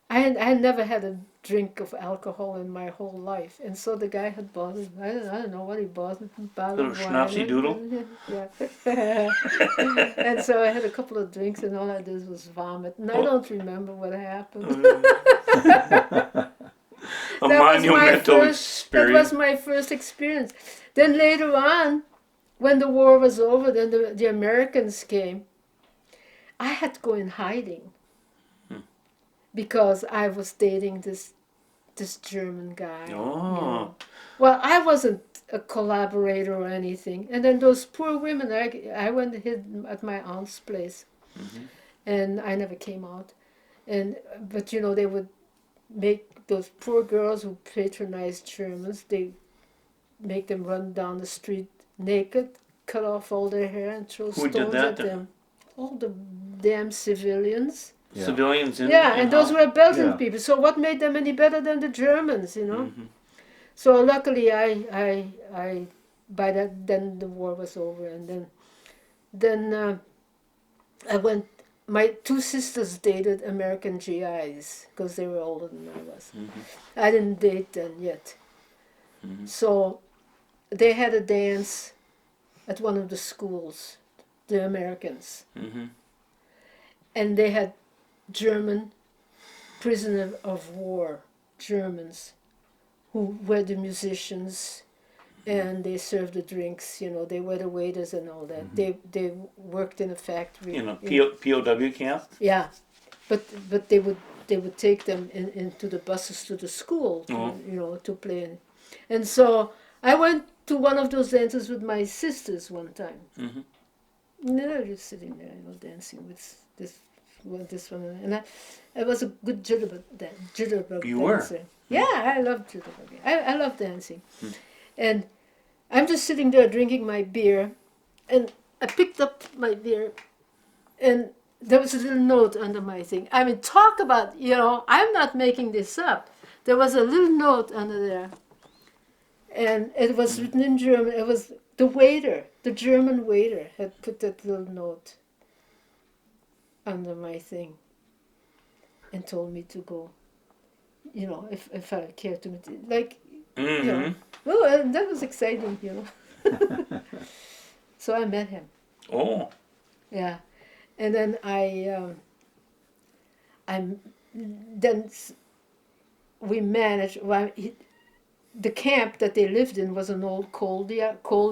I had never had a drink of alcohol in my whole life. And so the guy had bought it. I don't know what he bought. A bottle Little of wine. schnapsy doodle? Yeah. And so I had a couple of drinks, and all I did was vomit. And I don't remember what happened. A That was my monumental first. That experience. was my first experience. Then later on, when the war was over, then the Americans came. I had to go in hiding because I was dating this German guy. Oh. Well, I wasn't a collaborator or anything. And then those poor women, I went and hid at my aunt's place, and I never came out. But they would make those poor girls who patronized Germans. They make them run down the street naked, cut off all their hair, and throw Who did stones that at then? them. All the damn civilians. Yeah. Civilians in And those were Belgian Yeah. people. So what made them any better than the Germans? So luckily, I by then the war was over, and then I went. My two sisters dated American GIs because they were older than I was. I didn't date them yet. So they had a dance at one of the schools, the Americans, and they had German prisoner of war Germans who were the musicians, and they served the drinks. They were the waiters and all that. They worked in a factory. in a POW camp. Yeah, but they would take them into the buses to the school, to play. And so I went to one of those dances with my sisters one time. And they were just sitting there, dancing with this one, and I was a good jitterbug You were? dancer. Yeah, I love jitterbugging. I love dancing, and I'm just sitting there drinking my beer, and I picked up my beer, and there was a little note under my thing. I mean, talk about, I'm not making this up. There was a little note under there, and it was written in German. It was the German waiter had put that little note under my thing and told me to go, if I cared to meet, well, that was exciting, So I met him. Oh. Yeah, and then we managed. Well, the camp that they lived in was an old coal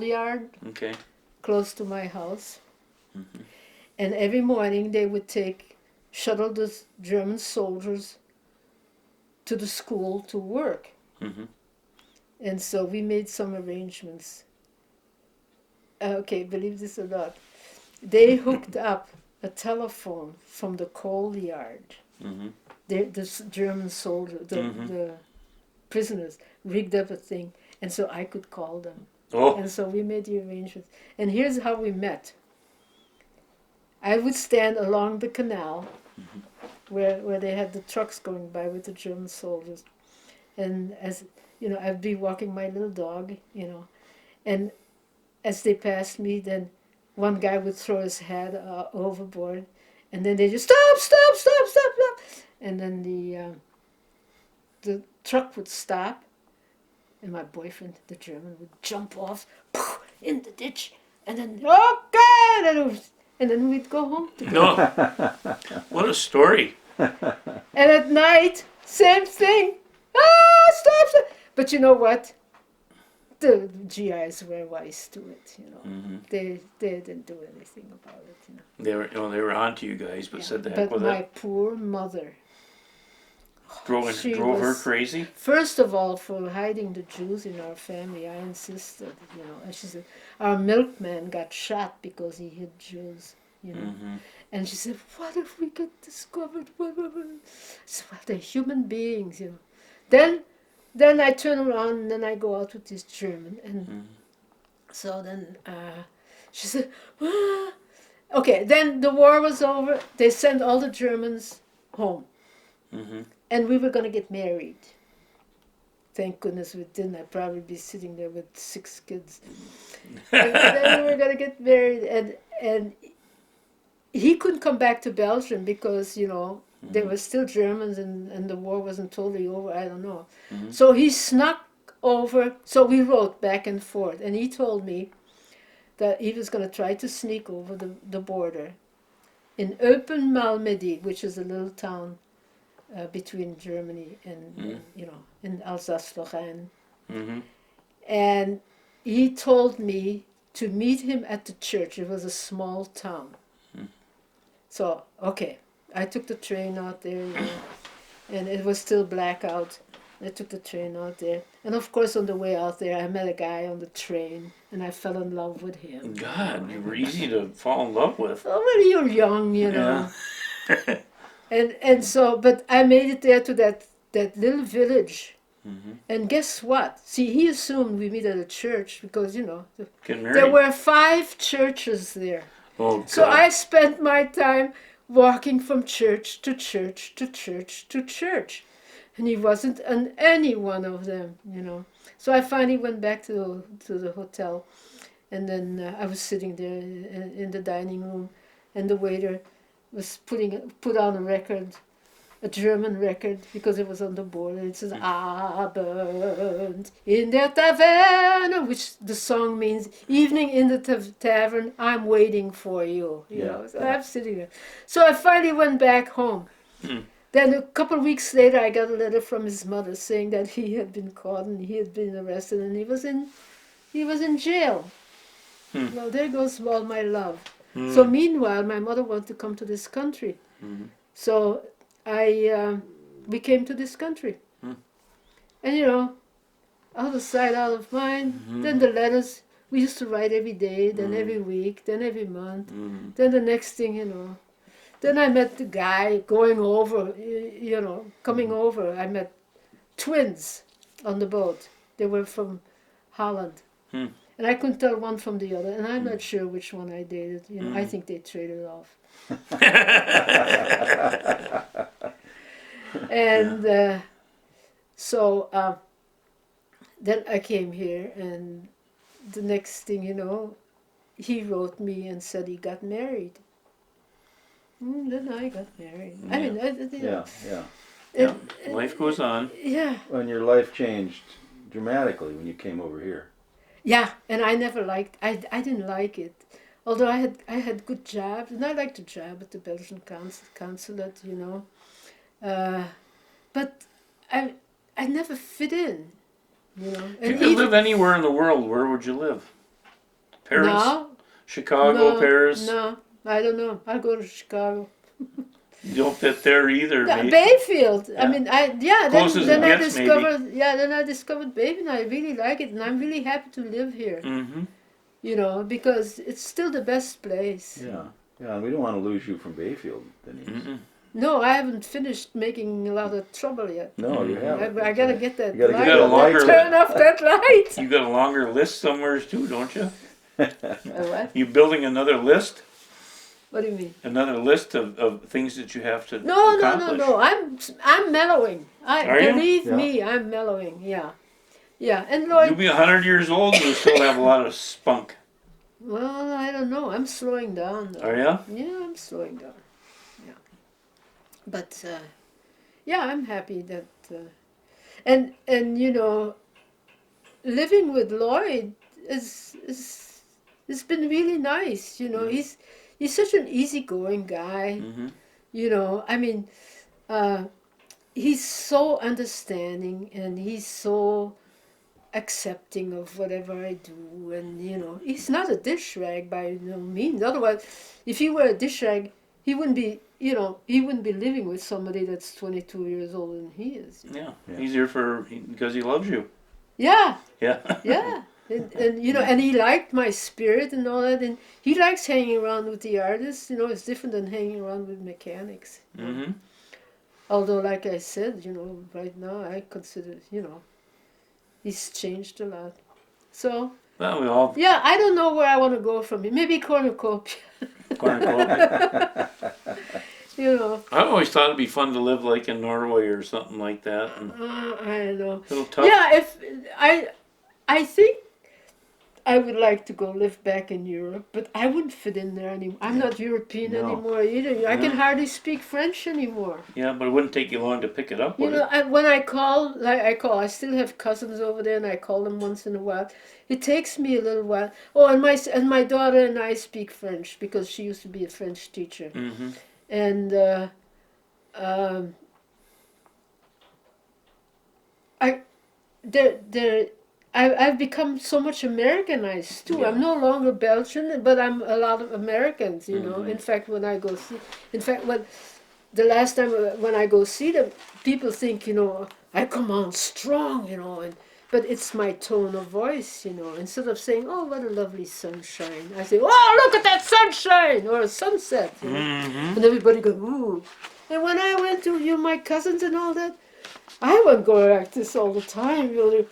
yard Okay. close to my house, and every morning they would shuttle the German soldiers to the school to work, and so we made some arrangements. Okay, believe this or not, they hooked up a telephone from the coal yard. The German soldiers, the prisoners, rigged up a thing, and so I could call them. Oh. And so we made the arrangements. And here's how we met. I would stand along the canal where they had the trucks going by with the German soldiers. And I'd be walking my little dog, and as they passed me, then one guy would throw his hat overboard, and then they just stop. And then the truck would stop, and my boyfriend, the German, would jump off in the ditch, and then and then we'd go home together. No. What a story. And at night, same thing. Stop. But you know what? The GIs were wise to it. They didn't do anything about it. They were onto you guys, but said the heck But with my it. poor mother. She Drove her was- crazy. First of all, for hiding the Jews in our family, I insisted, and she said, our milkman got shot because he hid Jews, And she said, what if we get discovered? So, well, they're human beings, Then I turn around and then I go out with this German. And so then she said, okay, then the war was over. They sent all the Germans home. And we were going to get married. Thank goodness we didn't. I'd probably be sitting there with 6 kids. And then we were going to get married. And he couldn't come back to Belgium because, They were still Germans, and the war wasn't totally over. I don't know. So he snuck over. So we wrote back and forth, and he told me that he was going to try to sneak over the border in Eupen Malmedy, which is a little town between Germany and in Alsace-Lorraine. Mm-hmm. And he told me to meet him at the church. It was a small town. So, okay, I took the train out there, and it was still black out. I took the train out there. And of course, on the way out there, I met a guy on the train, and I fell in love with him. God, you were easy to fall in love with. Oh, well, you're young, And so, but I made it there to that little village. And guess what? See, he assumed we meet at a church because, Get married. there were 5 churches there. Oh, God. So I spent my time walking from church to church to church to church. And he wasn't in any one of them, So I finally went back to the hotel. And then I was sitting there in the dining room. And the waiter was put on a record, a German record, because it was on the board. And it says, Abend in der Taverne, which the song means, evening in the tavern, I'm waiting for you. So I'm sitting there. So I finally went back home. Then a couple of weeks later, I got a letter from his mother saying that he had been caught and he had been arrested and he was in jail. Well, there goes all my love. So meanwhile, my mother wanted to come to this country. So we came to this country. And out of sight, out of mind. Then the letters, we used to write every day, then every week, then every month. Then the next thing, then I met the guy going over, coming over. I met twins on the boat. They were from Holland. And I couldn't tell one from the other. And I'm not sure which one I dated. I think they traded off. And so then I came here. And the next thing he wrote me and said he got married. Then I got married. I mean, Life goes on. Yeah. And your life changed dramatically when you came over here. Yeah, and I never liked. I didn't like it, although I had good jobs, and I liked the job at the Belgian consulate, but I never fit in, If you could live anywhere in the world, where would you live? Paris, no, Chicago, Paris. No, I don't know. I'll go to Chicago. You don't fit there either. No, Bayfield. Yeah. I mean, Close as then it I gets, discovered. Maybe. Yeah, then I discovered Bayfield. And I really like it, and I'm really happy to live here. Because it's still the best place. Yeah, and we don't want to lose you from Bayfield, Denise. No, I haven't finished making a lot of trouble yet. No, you haven't. I gotta get that You light. get a longer Turn off that light. You got a longer list somewhere too, don't you? What? You building another list? What do you mean? Another list of things that you have to No. I'm mellowing. Are you? Believe me, I'm mellowing. Yeah. And Lloyd. You'll be 100 years old and you still have a lot of spunk. Well, I don't know. I'm slowing down. Though. Are you? Yeah, I'm slowing down. Yeah. But I'm happy that and living with Lloyd is it's been really nice. He's such an easygoing guy. I mean, he's so understanding and he's so accepting of whatever I do, and he's not a dish rag by no means. Otherwise, if he were a dish rag, he wouldn't be living with somebody that's 22 years older than he is. Yeah. He's here because he loves you. Yeah. Yeah. Yeah. And and he liked my spirit and all that, and he likes hanging around with the artists. It's different than hanging around with mechanics. Although, like I said, right now I consider, he's changed a lot. So. Well, we all. Yeah, I don't know where I want to go from here. Maybe cornucopia. Cornucopia. I always thought it'd be fun to live like in Norway or something like that. And I don't know. A little tough. Yeah, if I think I would like to go live back in Europe, but I wouldn't fit in there anymore. I'm not European No. anymore either. I can hardly speak French anymore. Yeah, but it wouldn't take you long to pick it up, You would know, it? when I call, I still have cousins over there, and I call them once in a while. It takes me a little while. Oh, and my daughter and I speak French because she used to be a French teacher, Mm-hmm. and um, I, there, I've become so much Americanized too. Yeah. I'm no longer Belgian, but I'm a lot of Americans. You know, in fact, when the last time when I go see them, people think, you know, I come on strong, you know, but it's my tone of voice, you know. Instead of saying, "Oh, what a lovely sunshine," I say, "Oh, look at that sunshine," or a sunset, you know. Mm-hmm. And everybody goes, "Ooh." And when I went to my cousins and all that, I wouldn't go like this all the time. You know.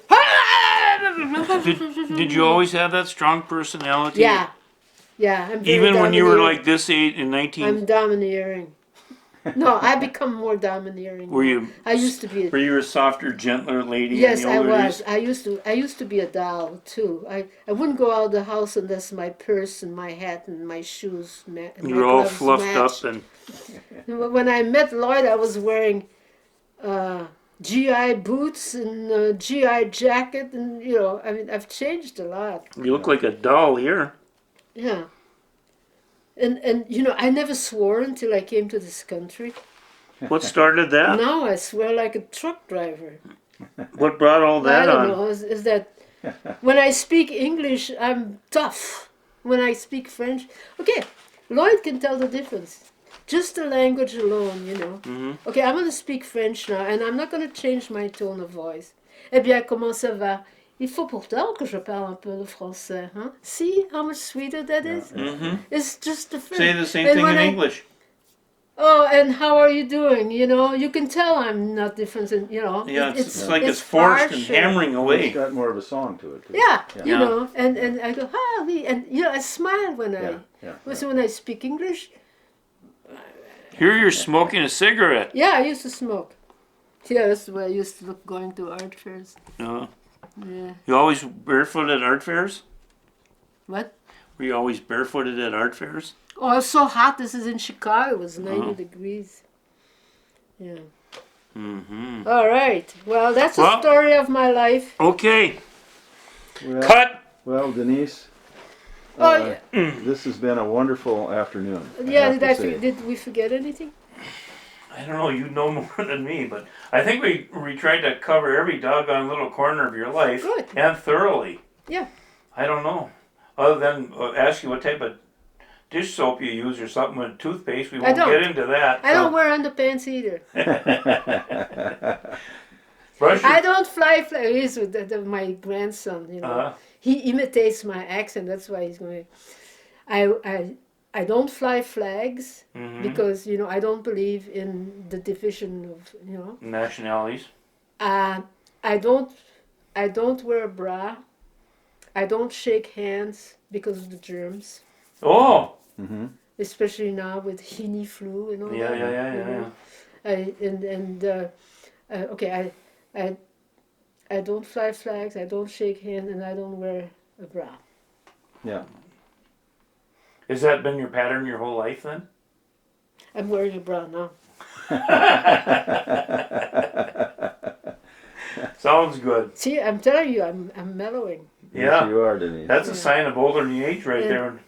Did you always have that strong personality? Yeah, yeah. I'm very Even when you were domineering. like this age in 19, I'm domineering. No, I become more domineering. were you? I used to be. Were you a softer, gentler lady Yes, in the I older was. days? I used to be a doll too. I wouldn't go out of the house unless my purse and my hat and my shoes and You my were all gloves fluffed matched. up and When I met Lloyd, I was wearing GI boots and GI jacket, and you know, I mean, I've changed a lot. you look like a doll here. Yeah. And you know, I never swore until I came to this country. What started that? Now I swear like a truck driver. What brought all that I don't on? know. Is that when I speak English, I'm tough. When I speak French, okay, Lloyd can tell the difference. Just the language alone, you know. Mm-hmm. Okay, I'm going to speak French now, and I'm not going to change my tone of voice. Eh bien, comment ça va? Il faut pourtant que je parle un peu de français, huh? See how much sweeter that is? Mm-hmm. It's just different. Say the same And thing when in I- English. Oh, and how are you doing? You know, you can tell I'm not different, in, you know. Yeah, it's like it's it's forced and harsher. hammering It's away. got more of a song to it. Too. Yeah, Yeah. you Yeah. know, and I go, ah, oui, and you know, I smile when Yeah. when I speak English. Here you're smoking a cigarette. Yeah, I used to smoke. Yeah, that's the way I used to look going to art fairs. Uh, Yeah. you always barefoot at art fairs? What? Were you always barefooted at art fairs? Oh, it's so hot. This is in Chicago. It was 90 Oh. degrees. Yeah. Mm-hmm. All right. Well, that's the Well- story of my life. Okay, Well, cut. well, Denise, Oh, this has been a wonderful afternoon. yeah. have to say. Did we forget anything? I don't know, you know more than me, but I think we tried to cover every doggone little corner of your life. Good. And thoroughly. Yeah. I don't know. Other than ask you what type of dish soap you use or something with toothpaste, we won't don't. get into that. I don't wear underpants either. Brush your, I don't fly flags with my grandson. You know, he imitates my accent. That's why he's going. I don't fly flags mhm. because you know I don't believe in the division of you know. Nationalities. I don't wear a bra. I don't shake hands because of the germs, Oh! Mm-hmm. especially now with Hini flu and all Yeah, that. yeah, yeah, you yeah, know. yeah. Okay, I don't fly flags, I don't shake hands, and I don't wear a bra. Yeah. Has that been your pattern your whole life then? I'm wearing a bra now. Sounds good. See, I'm telling you, I'm mellowing. Yes, Yeah. you are, Denise. That's a sign of older than you age right Yeah. there.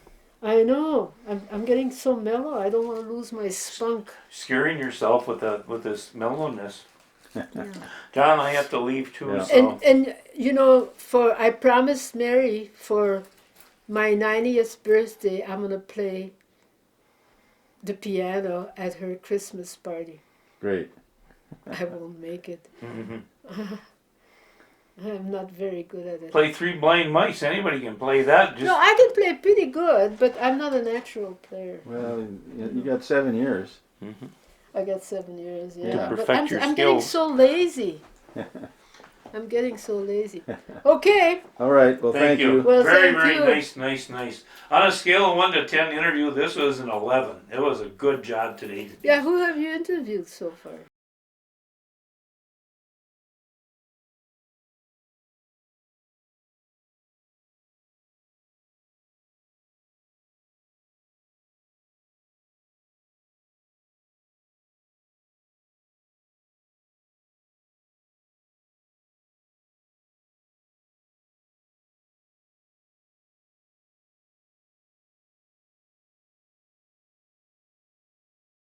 I know. I'm getting so mellow. I don't want to lose my spunk. Scaring yourself with this mellowness. John, I have to leave too, Yeah. so. And you know, I promised Mary for my 90th birthday, I'm gonna play the piano at her Christmas party. Great. I won't make it. Mhm. I'm not very good at it. Play Three Blind Mice. Anybody can play that. Just No, I can play pretty good, but I'm not a natural player. Well, you got 7 years. I got 7 years, yeah. To But perfect your I'm getting skills. so lazy. I'm getting so lazy. Okay. All right. Well, thank you. Well, very, thank very you. nice. On a scale of 1 to 10 interview, this was an 11. It was a good job today. Yeah, who have you interviewed so far?